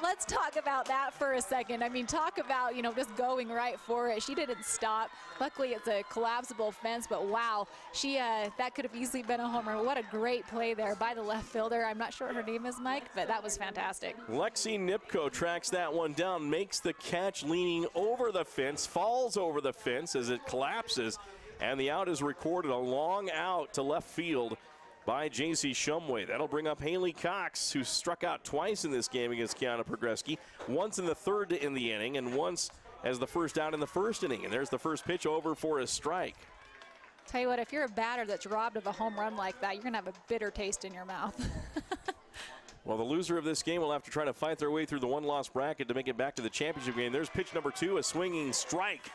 S9: Let's talk about that for a second. I mean, talk about, just going right for it. She didn't stop. Luckily, it's a collapsible fence, but wow, that could have easily been a home run. What a great play there by the left fielder. I'm not sure what her name is, Mike, but that was fantastic.
S1: Lexi Nipko tracks that one down, makes the catch leaning over the fence, falls over the fence as it collapses, and the out is recorded, a long out to left field by J.C. Shumway. That'll bring up Haley Cox, who struck out twice in this game against Kiana Progreski, once in the third in the inning and once as the first out in the first inning. And there's the first pitch over for a strike.
S9: Tell you what, if you're a batter that's robbed of a home run like that, you're going to have a bitter taste in your mouth.
S1: Well, the loser of this game will have to try to fight their way through the one-loss bracket to make it back to the championship game. There's pitch number 2, a swinging strike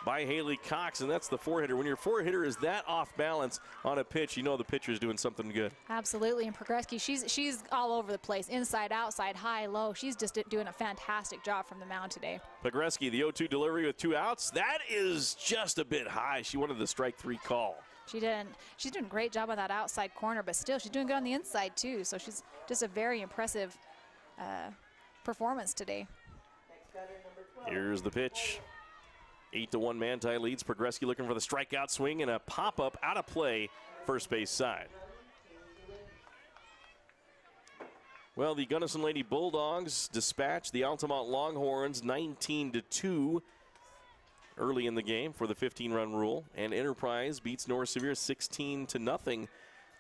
S1: by Haley Cox, and that's the 4-hitter. When your 4-hitter is that off balance on a pitch, you know the pitcher's doing something good.
S9: Absolutely, and Progreski, she's all over the place, inside, outside, high, low. She's just doing a fantastic job from the mound today.
S1: Progreski, the 0-2 delivery with 2 outs. That is just a bit high. She wanted the strike 3 call.
S9: She's doing a great job on that outside corner, but still, she's doing good on the inside, too. So she's just a very impressive performance today.
S1: Here's the pitch. 8-1 Manti leads. Progreski looking for the strikeout swing and a pop-up out of play first base side. Well, the Gunnison Lady Bulldogs dispatched the Altamont Longhorns 19-2 early in the game for the 15-run rule, and Enterprise beats North Severe 16-0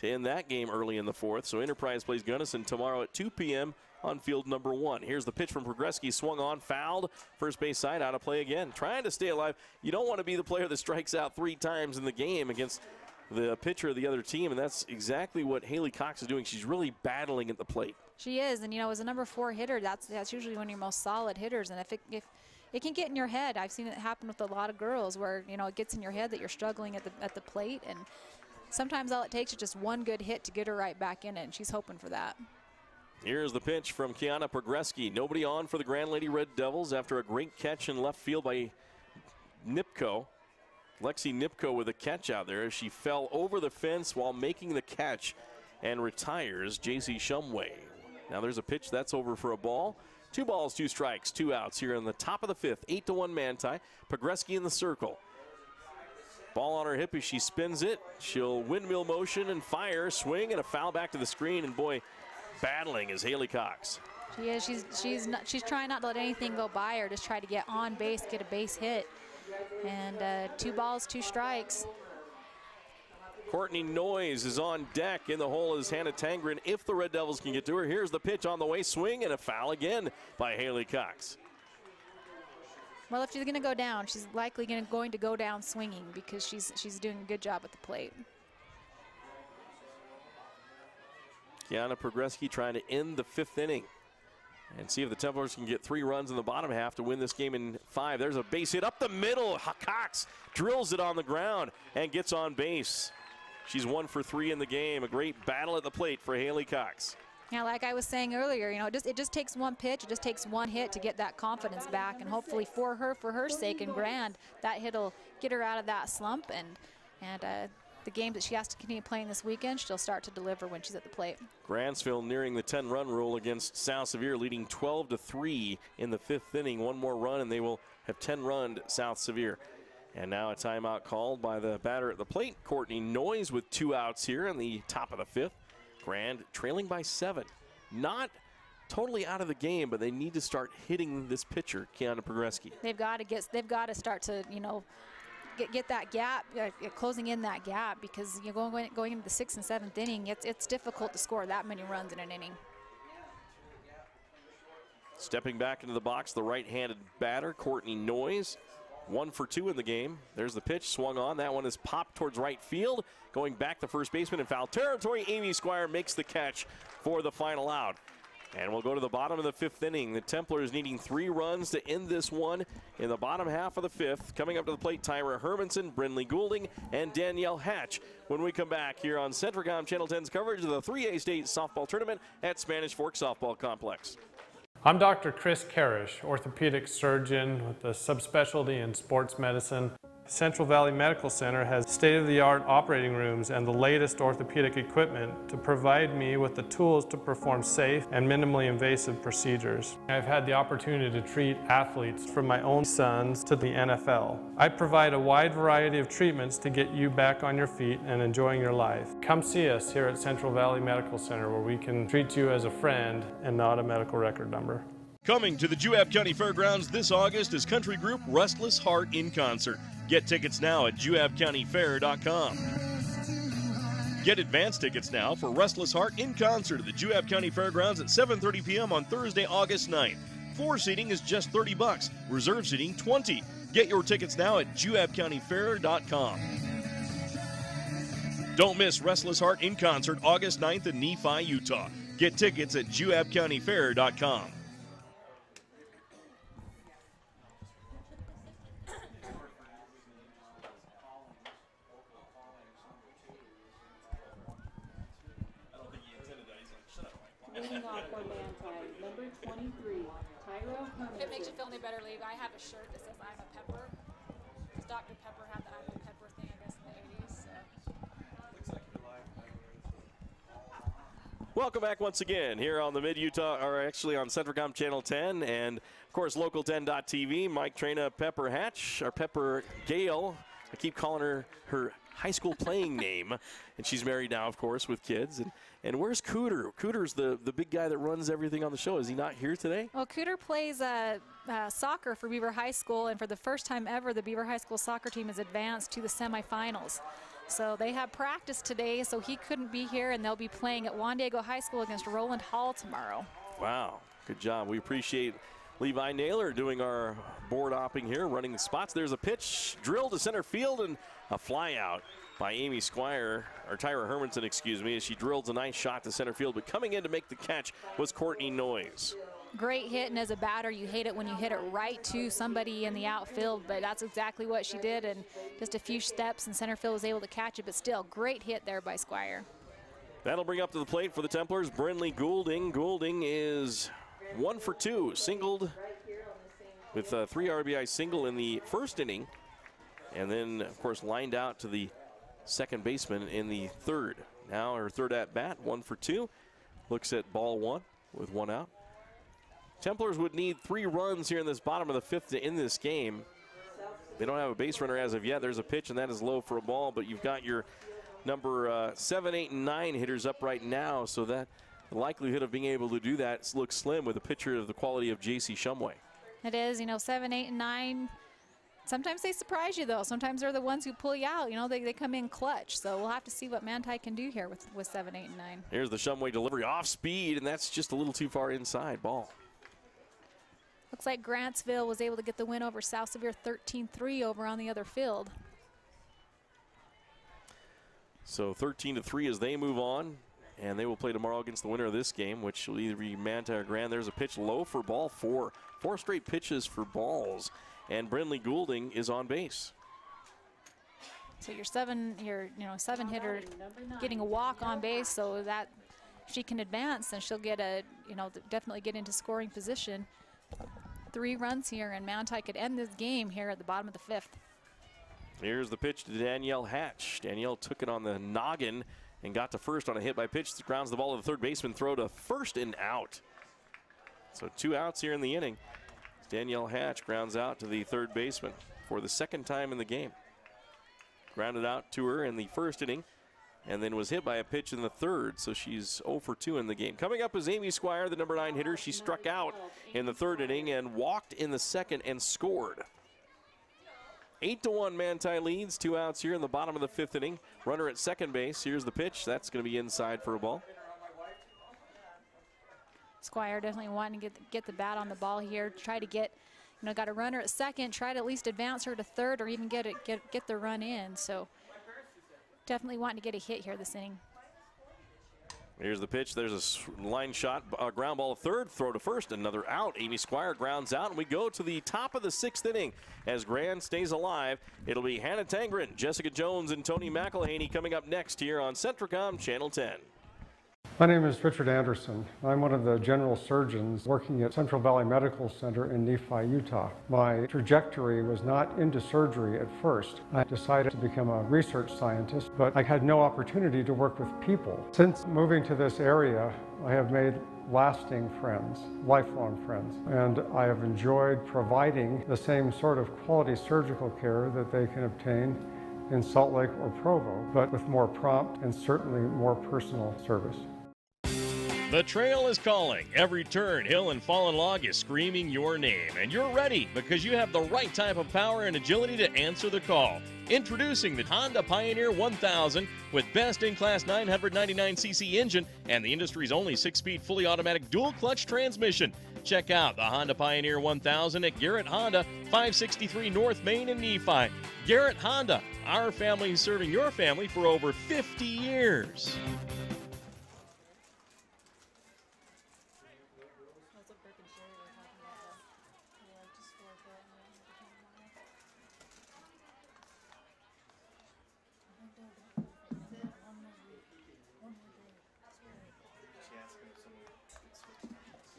S1: to end that game early in the fourth. So Enterprise plays Gunnison tomorrow at 2 p.m. on field number 1. Here's the pitch from Progreski, swung on, fouled, first base side, out of play again. Trying to stay alive. You don't want to be the player that strikes out 3 times in the game against the pitcher of the other team, and that's exactly what Haley Cox is doing. She's really battling at the plate.
S9: She is, and as a number 4 hitter, that's usually one of your most solid hitters, and if it can get in your head. I've seen it happen with a lot of girls where, it gets in your head that you're struggling at the plate, and sometimes all it takes is just one good hit to get her right back in it, and she's hoping for that.
S1: Here's the pitch from Kiana Progreski. Nobody on for the Grand Lady Red Devils after a great catch in left field by Nipko. Lexi Nipko with a catch out there as she fell over the fence while making the catch and retires J.C. Shumway. Now there's a pitch that's over for a ball. 2 balls, 2 strikes, 2 outs here in the top of the 5th. 8-1 Manti. Pogreski in the circle. Ball on her hip as she spins it. She'll windmill motion and fire, swing, and a foul back to the screen. And boy, battling is Haley Cox.
S9: She is. She's trying not to let anything go by her. Just try to get on base, get a base hit. And 2 balls, 2 strikes.
S1: Courtney Noyes is on deck. In the hole is Hannah Tangren if the Red Devils can get to her. Here's the pitch on the way. Swing and a foul again by Haley Cox.
S9: Well, if she's going to go down, she's likely going to go down swinging because she's doing a good job at the plate.
S1: Kiana Pogreski trying to end the 5th inning and see if the Templars can get 3 runs in the bottom half to win this game in 5. There's a base hit up the middle. Cox drills it on the ground and gets on base. She's 1 for 3 in the game. A great battle at the plate for Haley Cox.
S9: Yeah, like I was saying earlier, it just takes 1 pitch, it just takes 1 hit to get that confidence back, and hopefully for her sake and Grand, that hit'll get her out of that slump, and the game that she has to continue playing this weekend, she'll start to deliver when she's at the plate.
S1: Grantsville nearing the 10-run rule against South Sevier, leading 12-3 in the 5th inning. 1 more run, and they will have 10-runned South Sevier. And now a timeout called by the batter at the plate, Courtney Noyes, with 2 outs here in the top of the 5th. Grand trailing by 7. Not totally out of the game, but they need to start hitting this pitcher, Kiana Pogreski.
S9: They've got to start to, get that gap, closing in that gap, because you're going into the 6th and 7th inning. It's difficult to score that many runs in an inning.
S1: Stepping back into the box, the right-handed batter, Courtney Noyes. 1 for 2 in the game. There's the pitch, swung on. That one is popped towards right field. Going back to first baseman in foul territory. Amy Squire makes the catch for the final out. And we'll go to the bottom of the 5th inning. The Templars needing 3 runs to end this one in the bottom half of the 5th. Coming up to the plate, Tyra Hermanson, Brinley Goulding, and Danielle Hatch. When we come back here on Centricom Channel 10's coverage of the 3A State Softball Tournament at Spanish Fork Softball Complex.
S8: I'm Dr. Chris Karish, orthopedic surgeon with a subspecialty in sports medicine. Central Valley Medical Center has state-of-the-art operating rooms and the latest orthopedic equipment to provide me with the tools to perform safe and minimally invasive procedures. I've had the opportunity to treat athletes from my own sons to the NFL. I provide a wide variety of treatments to get you back on your feet and enjoying your life. Come see us here at Central Valley Medical Center, where we can treat you as a friend and not a medical record number.
S4: Coming to the Juab County Fairgrounds this August is country group Restless Heart in concert. Get tickets now at juabcountyfair.com. Get advance tickets now for Restless Heart in concert at the Juab County Fairgrounds at 7:30 p.m. on Thursday, August 9th. 4 seating is just $30. Reserve seating $20. Get your tickets now at juabcountyfair.com. Don't miss Restless Heart in concert August 9th in Nephi, Utah. Get tickets at juabcountyfair.com.
S3: Leading off for Manti, number 23, Tyra Hermanson.
S9: If it makes you feel any better, Lee, I have a shirt that says I'm a Pepper. Because Dr. Pepper had the I'm a Pepper thing, I guess, in the 80s. So.
S14: Looks like you're live.
S1: Welcome back once again here on the Mid-Utah, or actually on Centricom Channel 10, and of course Local10.tv. Mike Trina, Pepper Hatch, or Pepper Gale. I keep calling her her high school playing name, and she's married now, of course, with kids. And where's Cooter? Cooter's the big guy that runs everything on the show. Is he not here today?
S9: Well, Cooter plays soccer for Beaver High School, and for the first time ever, the Beaver High School soccer team has advanced to the semifinals. So they have practice today, so he couldn't be here, and they'll be playing at Juan Diego High School against Roland Hall tomorrow.
S1: Wow, good job. We appreciate Levi Naylor doing our board hopping here, running the spots. There's a pitch, drilled to center field, and a fly out by Amy Squire, or Tyra Hermanson, excuse me, as she drills a nice shot to center field. But coming in to make the catch was Courtney Noyes.
S9: Great hit, and as a batter, you hate it when you hit it right to somebody in the outfield, but that's exactly what she did, and just a few steps, and center field was able to catch it, but still, great hit there by Squire.
S1: That'll bring up to the plate for the Templars, Brinley Goulding. Goulding is 1 for 2, singled with a 3 RBI single in the first inning. And then, of course, lined out to the second baseman in the third. Now her third at bat, 1 for 2. Looks at ball 1 with 1 out. Templars would need 3 runs here in this bottom of the 5th to end this game. They don't have a base runner as of yet. There's a pitch, and that is low for a ball, but you've got your number 7, 8, and 9 hitters up right now, so that the likelihood of being able to do that looks slim with a pitcher of the quality of J.C. Shumway.
S9: It is, 7, 8, and 9. Sometimes they surprise you, though. Sometimes they're the ones who pull you out. They come in clutch. So we'll have to see what Manti can do here with 7, 8, and 9.
S1: Here's the Shumway delivery off speed, and that's just a little too far inside. Ball.
S9: Looks like Grantsville was able to get the win over South Sevier 13-3 over on the other field.
S1: So 13-3 as they move on, and they will play tomorrow against the winner of this game, which will either be Manti or Grand. There's a pitch low for ball 4. 4 straight pitches for balls, and Brindley Goulding is on base.
S9: So your 7 hitter getting a walk on base, so that if she can advance, then she'll get definitely get into scoring position. 3 runs here, and Manti could end this game here at the bottom of the 5th.
S1: Here's the pitch to Danielle Hatch. Danielle took it on the noggin and got to first on a hit by pitch. Grounds the ball to the third baseman, throw to first and out. So 2 outs here in the inning. Danielle Hatch grounds out to the third baseman for the second time in the game. Grounded out to her in the first inning, and then was hit by a pitch in the third, so she's 0 for 2 in the game. Coming up is Amy Squire, the number 9 hitter. She struck out in the third inning and walked in the second and scored. 8-1 Manti leads, 2 outs here in the bottom of the 5th inning. Runner at second base. Here's the pitch. That's going to be inside for a ball.
S9: Squire definitely wanting to get the bat on the ball here. Try to get, got a runner at second. Try to at least advance her to third or even get the run in. So definitely wanting to get a hit here this inning.
S1: Here's the pitch. There's a line shot, ground ball to third, throw to first, another out. Amy Squire grounds out, and we go to the top of the 6th inning as Grand stays alive. It'll be Hannah Tangren, Jessica Jones, and Tony McElhaney coming up next here on Centricom Channel 10.
S14: My name is Richard Anderson. I'm one of the general surgeons working at Central Valley Medical Center in Nephi, Utah. My trajectory was not into surgery at first. I decided to become a research scientist, but I had no opportunity to work with people. Since moving to this area, I have made lasting friends, lifelong friends, and I have enjoyed providing the same sort of quality surgical care that they can obtain in Salt Lake or Provo, but with more prompt and certainly more personal service.
S4: The trail is calling. Every turn, hill, and fallen log is screaming your name. And you're ready because you have the right type of power and agility to answer the call. Introducing the Honda Pioneer 1000 with best-in-class 999cc engine and the industry's only 6-speed fully automatic dual-clutch transmission. Check out the Honda Pioneer 1000 at Garrett Honda, 563 North Main in Nephi. Garrett Honda, our family serving your family for over 50 years.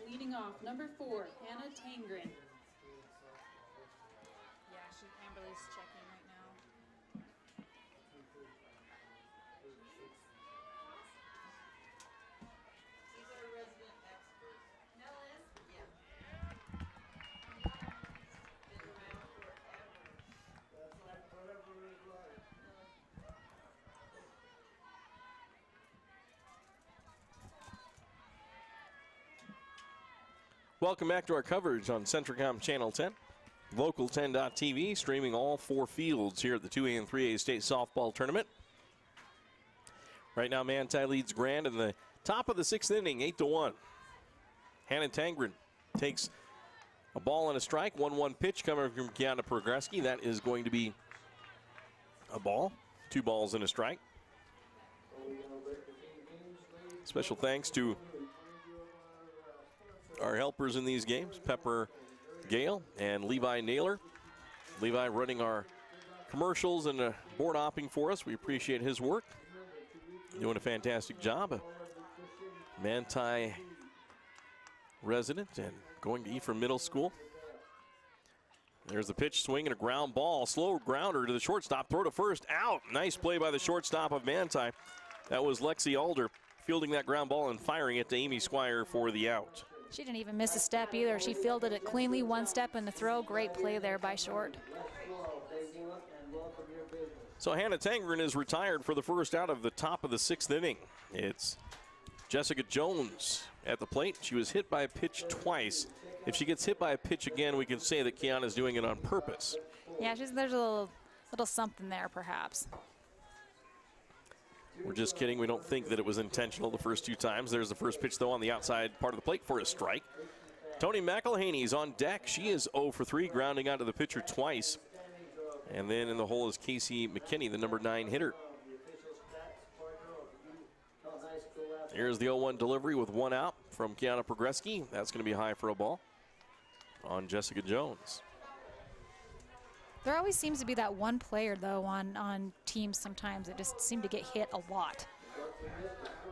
S3: Leading off, number 4, Hannah Tangren.
S9: Yeah, Amberly's checking right now.
S15: He's our resident expert. Nellis? Yeah. Been around forever. That's like forever is life.
S1: Welcome back to our coverage on Centricom Channel 10, Local10.tv, streaming all 4 fields here at the 2A and 3A state softball tournament. Right now, Manti leads Grand in the top of the 6th inning, 8-1. Hannah Tangren takes a ball and a strike, 1-1 pitch coming from Kiana Progreski. That is going to be a ball, 2 balls and a strike. Special thanks to our helpers in these games, Pepper Gale and Levi Naylor. Levi running our commercials and board hopping for us. We appreciate his work. Doing a fantastic job. Manti resident and going to Ephraim Middle School. There's the pitch, swing, and a ground ball. Slow grounder to the shortstop. Throw to first. Out. Nice play by the shortstop of Manti. That was Lexi Alder fielding that ground ball and firing it to Amy Squire for the out.
S9: She didn't even miss a step either. She fielded it cleanly, one step in the throw. Great play there by short.
S1: So Hannah Tangren is retired for the first out of the top of the 6th inning. It's Jessica Jones at the plate. She was hit by a pitch twice. If she gets hit by a pitch again, we can say that Kiana's doing it on purpose.
S9: Yeah, there's a little something there, perhaps.
S1: We're just kidding. We don't think that it was intentional the first 2 times. There's the first pitch, though, on the outside part of the plate for a strike. Tony McElhaney's on deck. She is 0 for 3, grounding out to the pitcher twice. And then in the hole is Casey McKinney, the number 9 hitter. Here's the 0-1 delivery with 1 out from Kiana Progreski. That's going to be high for a ball on Jessica Jones.
S9: There always seems to be that one player, though, on teams sometimes that just seem to get hit a lot.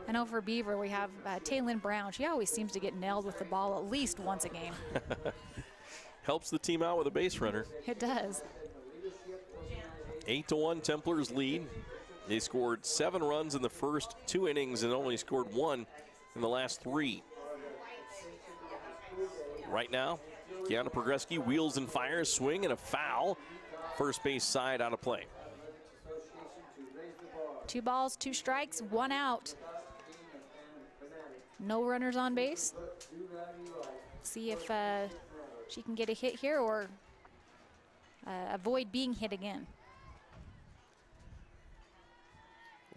S9: I know for Beaver we have Taylin Brown. She always seems to get nailed with the ball at least once a game.
S1: Helps the team out with a base runner.
S9: It does.
S1: 8-1 Templars lead. They scored 7 runs in the first 2 innings and only scored 1 in the last 3. Right now, Kiana Progreski wheels and fires, swing and a foul. First base side out of play.
S9: 2 balls, 2 strikes, 1 out. No runners on base. See if she can get a hit here or avoid being hit again.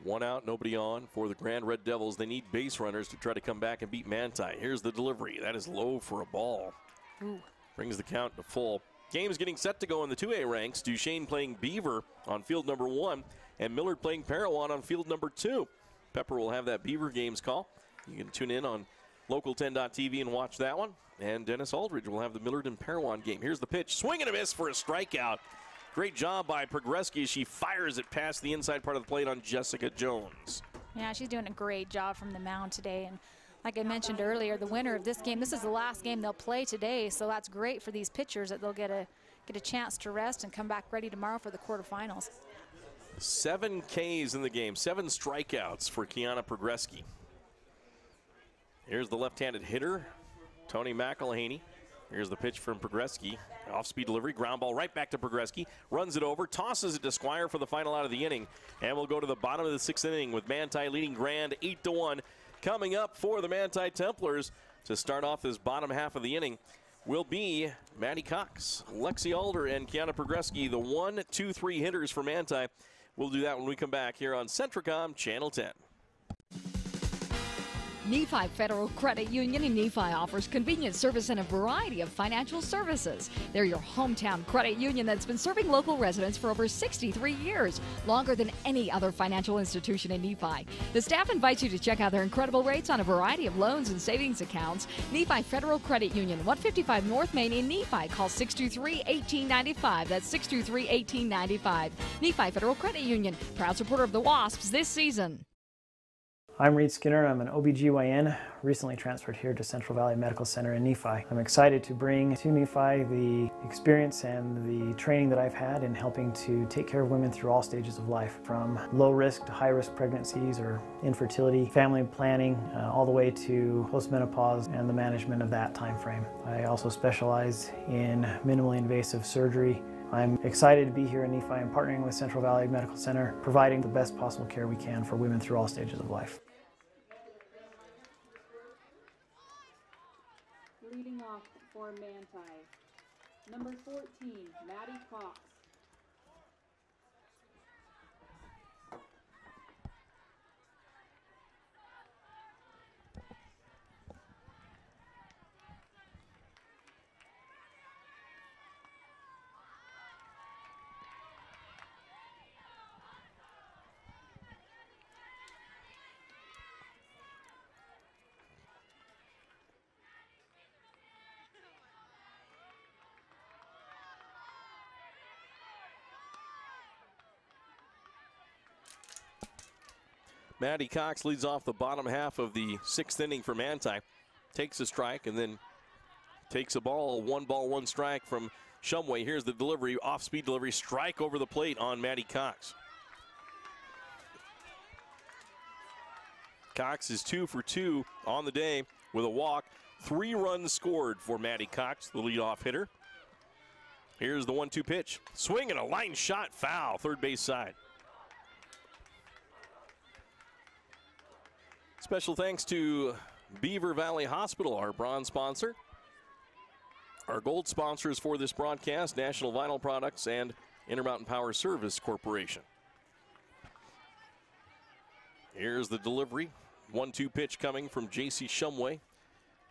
S1: 1 out, nobody on for the Grand Red Devils. They need base runners to try to come back and beat Manti. Here's the delivery. That is low for a ball.
S9: Ooh.
S1: Brings the count to full. Game's getting set to go in the 2A ranks. Duchesne playing Beaver on field number 1 and Millard playing Parowan on field number 2. Pepper will have that Beaver games call. You can tune in on Local10.tv and watch that one. And Dennis Aldridge will have the Millard and Parowan game. Here's the pitch. Swing and a miss for a strikeout. Great job by Progreski. She fires it past the inside part of the plate on Jessica Jones.
S9: Yeah, she's doing a great job from the mound today. And like I mentioned earlier, the winner of this game, this is the last game they'll play today, so that's great for these pitchers that they'll get a chance to rest and come back ready tomorrow for the quarterfinals.
S1: 7 Ks in the game, 7 strikeouts for Kiana Progreski. Here's the left-handed hitter, Tony McElhaney. Here's the pitch from Progreski. Off-speed delivery, ground ball right back to Progreski. Runs it over, tosses it to Squire for the final out of the inning. And we'll go to the bottom of the 6th inning with Manti leading Grand 8-1. Coming up for the Manti Templars to start off this bottom half of the inning will be Maddie Cox, Lexi Alder, and Kiana Progreski, the 1, 2, 3 hitters for Manti. We'll do that when we come back here on Centricom Channel 10.
S10: Nephi Federal Credit Union in Nephi offers convenient service and a variety of financial services. They're your hometown credit union that's been serving local residents for over 63 years, longer than any other financial institution in Nephi. The staff invites you to check out their incredible rates on a variety of loans and savings accounts. Nephi Federal Credit Union, 155 North Main in Nephi. Call 623-1895. That's 623-1895. Nephi Federal Credit Union, proud supporter of the Wasps this season.
S11: I'm Reed Skinner. I'm an OBGYN, recently transferred here to Central Valley Medical Center in Nephi. I'm excited to bring to Nephi the experience and the training that I've had in helping to take care of women through all stages of life, from low risk to high risk pregnancies or infertility, family planning, all the way to postmenopause and the management of that time frame. I also specialize in minimally invasive surgery. I'm excited to be here in Nephi and partnering with Central Valley Medical Center, providing the best possible care we can for women through all stages of life.
S3: Leading off for Manti, number 14, Maddie Cox.
S1: Maddie Cox leads off the bottom half of the 6th inning for Manti. Takes a strike and then takes a ball, 1 ball, 1 strike from Shumway, here's the delivery, off-speed delivery, strike over the plate on Maddie Cox. Cox is 2 for 2 on the day with a walk. 3 runs scored for Maddie Cox, the leadoff hitter. Here's the 1-2 pitch. Swing and a line shot, foul, third base side. Special thanks to Beaver Valley Hospital, our bronze sponsor. Our gold sponsors for this broadcast, National Vinyl Products and Intermountain Power Service Corporation. Here's the delivery. 1-2 pitch coming from J.C. Shumway.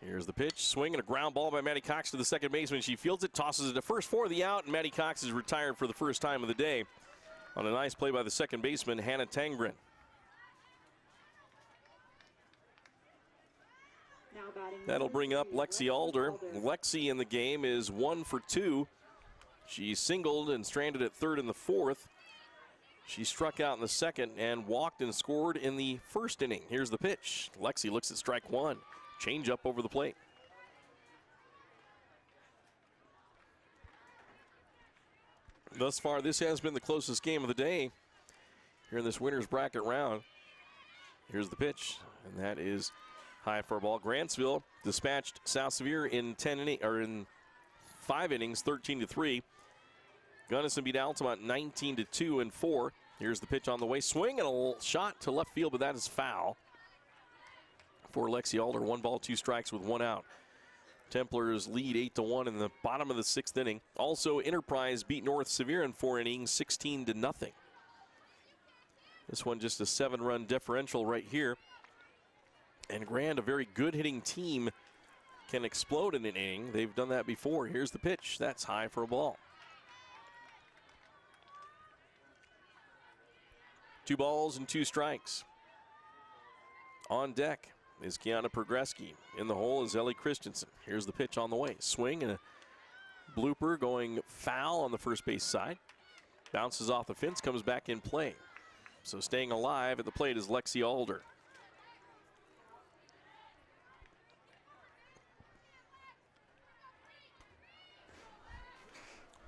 S1: Here's the pitch. Swing and a ground ball by Maddie Cox to the second baseman. She fields it, tosses it to first for the out, and Maddie Cox is retired for the first time of the day on a nice play by the second baseman, Hannah Tangren. That'll bring up Lexi Alder. Lexi in the game is 1 for 2. She singled and stranded at third in the fourth. She struck out in the second and walked and scored in the first inning. Here's the pitch. Lexi looks at strike one. Change up over the plate. Thus far, this has been the closest game of the day here in this winner's bracket round. Here's the pitch, and that is high for a ball. Grantsville dispatched South Sevier in 5 innings, 13-3. Gunnison beat Altamont 19-2 in 4. Here's the pitch on the way. Swing and a shot to left field, but that is foul for Lexi Alder. 1 ball, 2 strikes with 1 out. Templars lead 8-1 in the bottom of the 6th inning. Also, Enterprise beat North Sevier in 4 innings, 16-0. This one just a 7-run differential right here. And Grand, a very good hitting team, can explode in an inning. They've done that before. Here's the pitch. That's high for a ball. 2 balls and 2 strikes. On deck is Kiana Progreski. In the hole is Ellie Christensen. Here's the pitch on the way. Swing and a blooper going foul on the first base side. Bounces off the fence, comes back in play. So staying alive at the plate is Lexi Alder.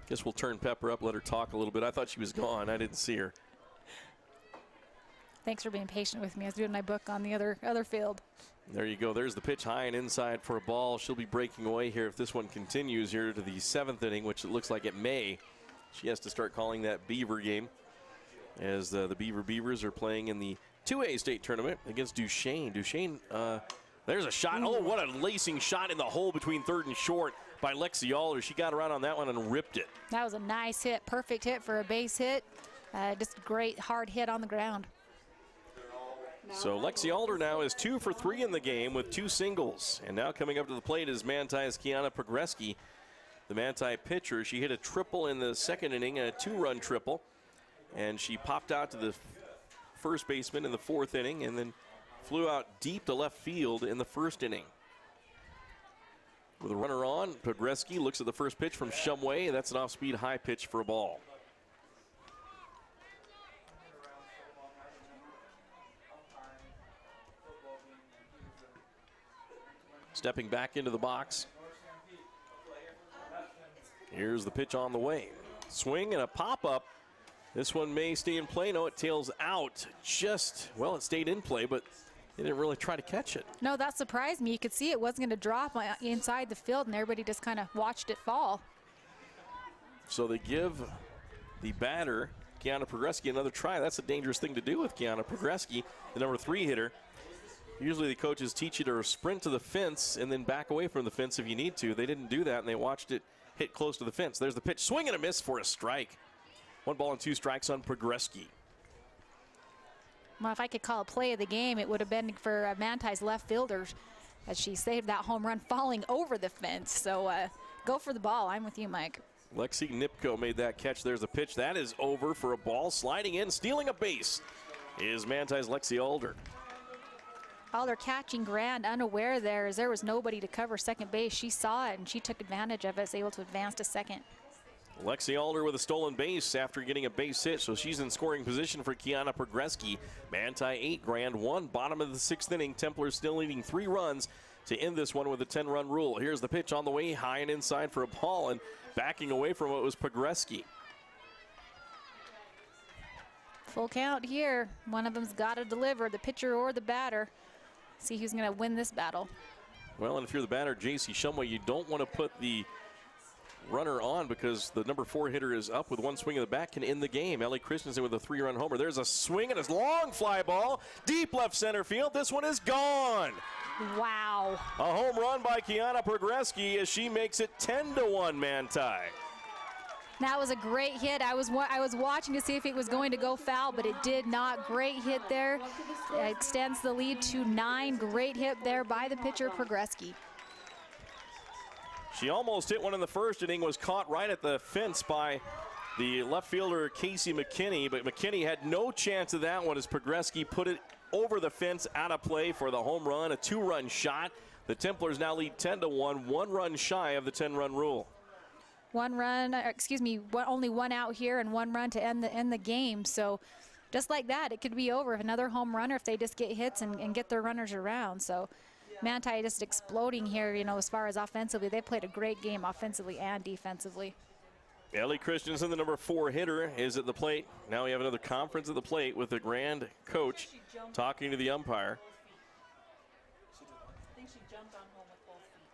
S1: Guess we'll turn Pepper up, let her talk a little bit. I thought she was gone. I didn't see her.
S9: Thanks for being patient with me. I was doing my book on the other field.
S1: There you go. There's the pitch high and inside for a ball. She'll be breaking away here if this one continues here to the 7th inning, which it looks like it may. She has to start calling that Beaver game as the Beavers are playing in the 2A state tournament against Duchesne. Duchesne, there's a shot. Oh, what a lacing shot in the hole between third and short by Lexi Alder. She got around on that one and ripped it.
S9: That was a nice hit, perfect hit for a base hit. Just a great hard hit on the ground.
S1: So Lexi Alder now is 2 for 3 in the game with 2 singles. And now coming up to the plate is Manti's Kiana Progreski, the Manti pitcher. She hit a triple in the 2nd inning, a 2-run triple. And she popped out to the first baseman in the 4th inning and then flew out deep to left field in the 1st inning. With a runner on, Progreski looks at the first pitch from Shumway. That's an off-speed high pitch for a ball. Stepping back into the box. Here's the pitch on the way. Swing and a pop-up. This one may stay in play. No, it tails out. Well, it stayed in play, but they didn't really try to catch it.
S9: No, that surprised me. You could see it wasn't going to drop inside the field, and everybody just kind of watched it fall.
S1: So they give the batter, Kiana Progreski, another try. That's a dangerous thing to do with Kiana Progreski, the number 3 hitter. Usually the coaches teach you to sprint to the fence and then back away from the fence if you need to. They didn't do that, and they watched it hit close to the fence. There's the pitch. Swing and a miss for a strike. 1 ball and 2 strikes on Progreski.
S9: Well, if I could call a play of the game, it would have been for Manti's left fielders as she saved that home run falling over the fence. So go for the ball. I'm with you, Mike.
S1: Lexi Nipko made that catch. There's a pitch. That is over for a ball. Sliding in, stealing a base is Manti's Lexi Alder.
S9: Alder catching Grand unaware there as there was nobody to cover second base. She saw it and she took advantage of it, was able to advance to second.
S1: Lexi Alder with a stolen base after getting a base hit, so she's in scoring position for Kiana Progreski. Manti 8, Grand 1. Bottom of the 6th inning, Templars still leading 3 runs. to end this one with a 10-run rule. Here's the pitch on the way, high and inside for a ball, and backing away from it was Pogreski.
S9: Full count here. One of them's got to deliver, the pitcher or the batter. See who's going to win this battle.
S1: Well, and if you're the batter, J.C. Shumway, you don't want to put the runner on because the number 4 hitter is up with one swing of the bat, can end the game. Ellie Christensen with a 3-run homer. There's a swing and a long fly ball. Deep left center field. This one is gone.
S9: Wow.
S1: A home run by Kiana Pogreski as she makes it 10-1 Manti.
S9: That was a great hit. I was watching to see if it was going to go foul, but it did not. Great hit there. It extends the lead to 9. Great hit there by the pitcher, Pogreski.
S1: She almost hit one in the first inning, was caught right at the fence by the left fielder, Casey McKinney, but McKinney had no chance of that one as Pogreski put it over the fence out of play for the home run, a 2-run shot. The Templars now lead 10-1, 1 run shy of the 10-run rule.
S9: Only one out here and 1 run to end the game. So just like that, it could be over if another home runner, if they just get hits and get their runners around. So Manti just exploding here, as far as offensively. They played a great game offensively and defensively.
S1: Ellie Christensen, the number 4 hitter, is at the plate. Now we have another conference at the plate with the grand coach talking to the umpire.
S3: I think she jumped on home with both feet.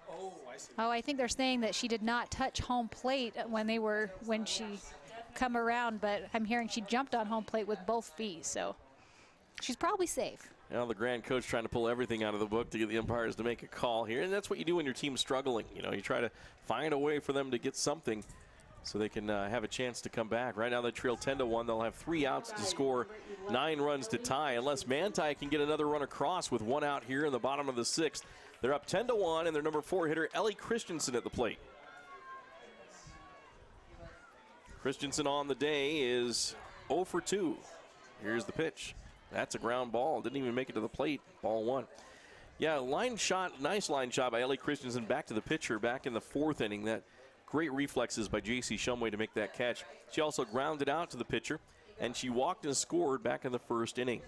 S1: Oh, I see.
S9: Oh, I think they're saying that she did not touch home plate when she come around, but I'm hearing she jumped on home plate with both feet, so she's probably safe.
S1: Now the grand coach trying to pull everything out of the book to get the umpires to make a call here, and that's what you do when your team's struggling. You try to find a way for them to get something so they can have a chance to come back. Right now they trail 10-1. They'll have 3 outs to score 9 runs to tie, unless Manti can get another run across with 1 out here in the bottom of the 6th. They're up 10-1, and their number 4 hitter, Ellie Christensen, at the plate. Christensen on the day is 0 for 2. Here's the pitch. That's a ground ball. Didn't even make it to the plate. Ball 1. Yeah, line shot, nice line shot by Ellie Christensen back to the pitcher back in the 4th inning. That great reflexes by J.C. Shumway to make that catch. She also grounded out to the pitcher, and she walked and scored back in the 1st inning.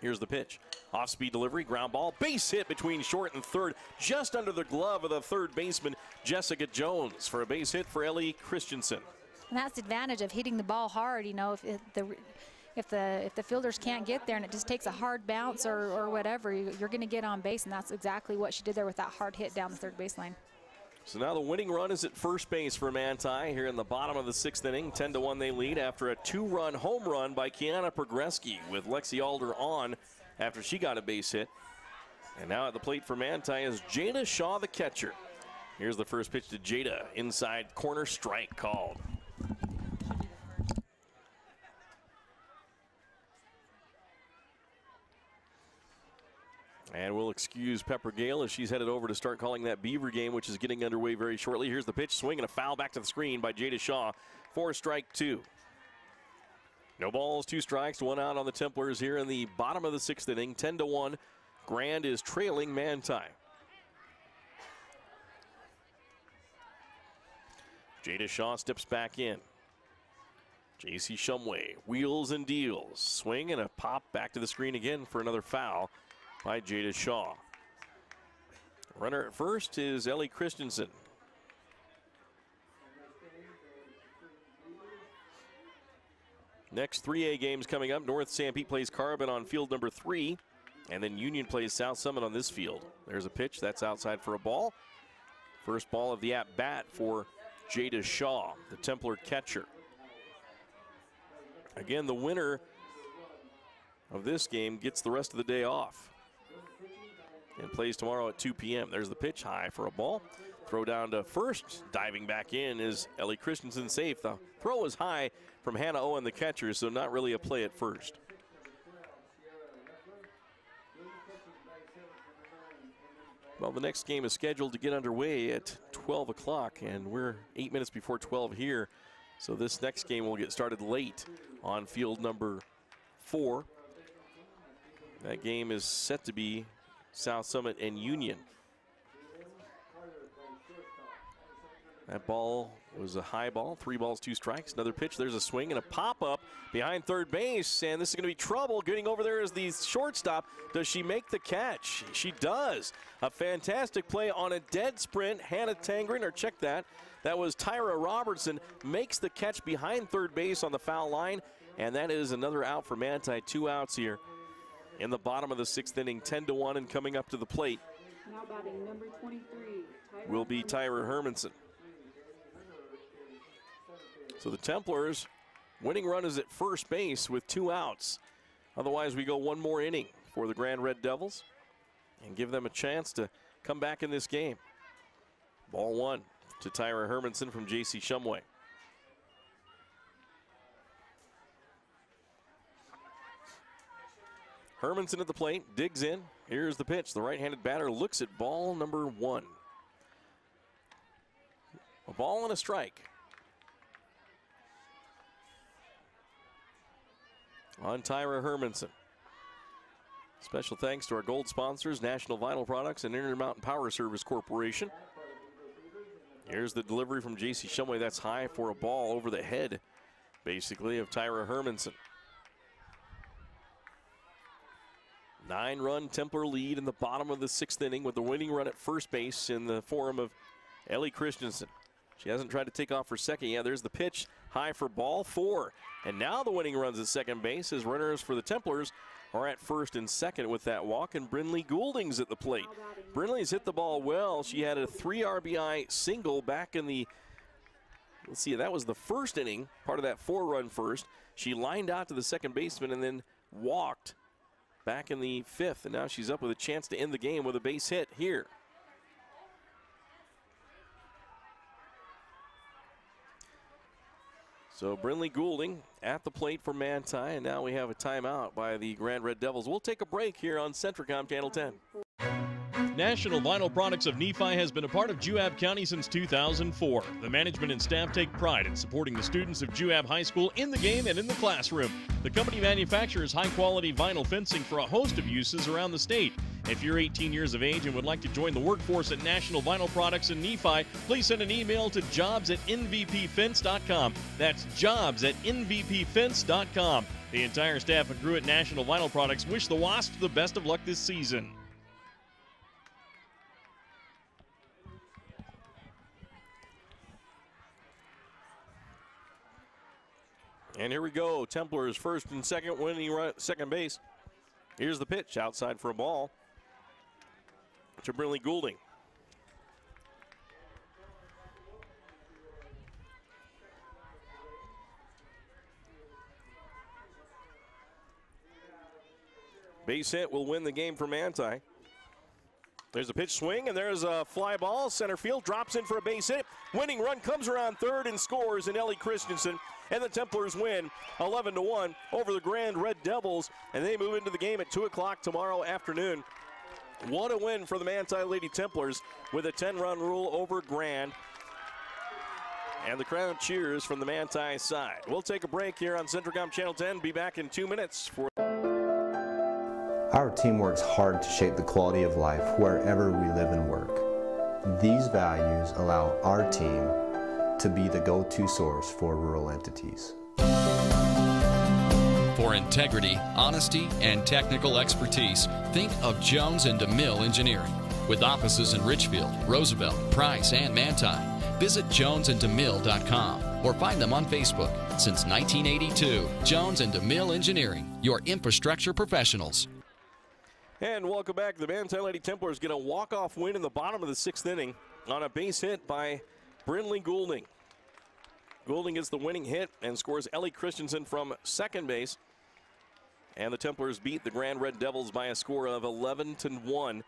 S1: Here's the pitch. Off-speed delivery, ground ball, base hit between short and third, just under the glove of the third baseman, Jessica Jones, for a base hit for Ellie Christensen.
S9: And that's the advantage of hitting the ball hard, if the fielders can't get there and it just takes a hard bounce or whatever, you're going to get on base, and that's exactly what she did there with that hard hit down the third baseline.
S1: So now the winning run is at first base for Manti here in the bottom of the 6th inning. 10-1 they lead after a 2-run home run by Kiana Pogreski with Lexi Alder on after she got a base hit. And now at the plate for Manti is Jada Shaw, the catcher. Here's the first pitch to Jada. Inside corner, strike called. And we'll excuse Pepper Gale as she's headed over to start calling that Beaver game, which is getting underway very shortly. Here's the pitch, swing and a foul back to the screen by Jada Shaw for strike 2. No balls, 2 strikes, 1 out on the Templars here in the bottom of the 6th inning. 10-1. Grand is trailing Manti. Jada Shaw steps back in. J.C. Shumway wheels and deals. Swing and a pop back to the screen again for another foul by Jada Shaw. Runner at first is Ellie Christensen. Next 3A games coming up. North Sanpete plays Carbon on field number 3, and then Union plays South Summit on this field. There's a pitch that's outside for a ball. First ball of the at-bat for Jada Shaw, the Templar catcher. Again, the winner of this game gets the rest of the day off and plays tomorrow at 2 p.m. There's the pitch, high for a ball. Throw down to first. Diving back in is Ellie Christensen, safe. The throw is high from Hannah Owen, the catcher, so not really a play at first. Well, the next game is scheduled to get underway at 12 o'clock, and we're 8 minutes before 12 here. So this next game will get started late on field number 4. That game is set to be South Summit and Union. That ball was a high ball, 3 balls, 2 strikes. Another pitch, there's a swing and a pop-up behind third base, and this is going to be trouble. Getting over there is the shortstop. Does she make the catch? She does. A fantastic play on a dead sprint. Hannah Tangren, or check that. That was Tyra Robertson, makes the catch behind third base on the foul line, and that is another out for Manti. 2 outs here in the bottom of the 6th inning, 10-1, and coming up to the plate
S3: Now batting number 23,
S1: will be Tyra Hermanson. So the Templars, winning run is at first base with 2 outs. Otherwise, we go one more inning for the Grand Red Devils and give them a chance to come back in this game. Ball 1 to Tyra Hermanson from J.C. Shumway. Hermanson at the plate, digs in. Here's the pitch. The right-handed batter looks at ball number 1. A ball and a strike. On Tyra Hermanson. Special thanks to our gold sponsors, National Vinyl Products and Intermountain Power Service Corporation. Here's the delivery from J.C. Shumway. That's high for a ball over the head, basically, of Tyra Hermanson. 9-run Templar lead in the bottom of the 6th inning with the winning run at first base in the form of Ellie Christensen. She hasn't tried to take off for second yet. There's the pitch, high for ball 4. And now the winning runs at second base as runners for the Templars are at first and second with that walk, and Brinley Goulding's at the plate. Brinley's hit the ball well. She had a 3 RBI single back in the, let's see, that was the first inning, part of that 4-run first. She lined out to the second baseman and then walked back in the 5th, and now she's up with a chance to end the game with a base hit here. So Brinley Goulding at the plate for Manti, and now we have a timeout by the Grand Red Devils. We'll take a break here on Centricom Channel 10.
S4: National Vinyl Products of Nephi has been a part of Juab County since 2004. The management and staff take pride in supporting the students of Juab High School in the game and in the classroom. The company manufactures high-quality vinyl fencing for a host of uses around the state. If you're 18 years of age and would like to join the workforce at National Vinyl Products in Nephi, please send an email to jobs@nvpfence.com. That's jobs@nvpfence.com. The entire staff and crew at National Vinyl Products wish the Wasps the best of luck this season.
S1: And here we go. Templars first and second, winning run at second base. Here's the pitch, outside for a ball to Brinley Goulding. Base hit will win the game for Manti. There's a pitch swing, and there's a fly ball. Center field drops in for a base hit. Winning run comes around third and scores in Ellie Christensen. And the Templars win 11-1 over the Grand Red Devils. And they move into the game at 2 o'clock tomorrow afternoon. What a win for the Manti Lady Templars with a 10-run rule over Grand. And the crowd cheers from the Manti side. We'll take a break here on Centricom Channel 10. Be back in 2 minutes for...
S12: Our team works hard to shape the quality of life wherever we live and work. These values allow our team to be the go-to source for rural entities.
S13: For integrity, honesty, and technical expertise, think of Jones and DeMille Engineering. With offices in Richfield, Roosevelt, Price, and Manti, visit jonesandemille.com or find them on Facebook. Since 1982, Jones and DeMille Engineering, your infrastructure professionals.
S1: And welcome back. The Manti Lady Templars get a walk-off win in the bottom of the 6th inning on a base hit by Brinley Goulding. Goulding gets the winning hit and scores Ellie Christensen from second base. And the Templars beat the Grand Red Devils by a score of 11-1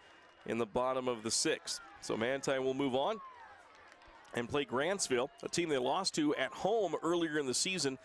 S1: in the bottom of the 6th. So Manti will move on and play Grantsville, a team they lost to at home earlier in the season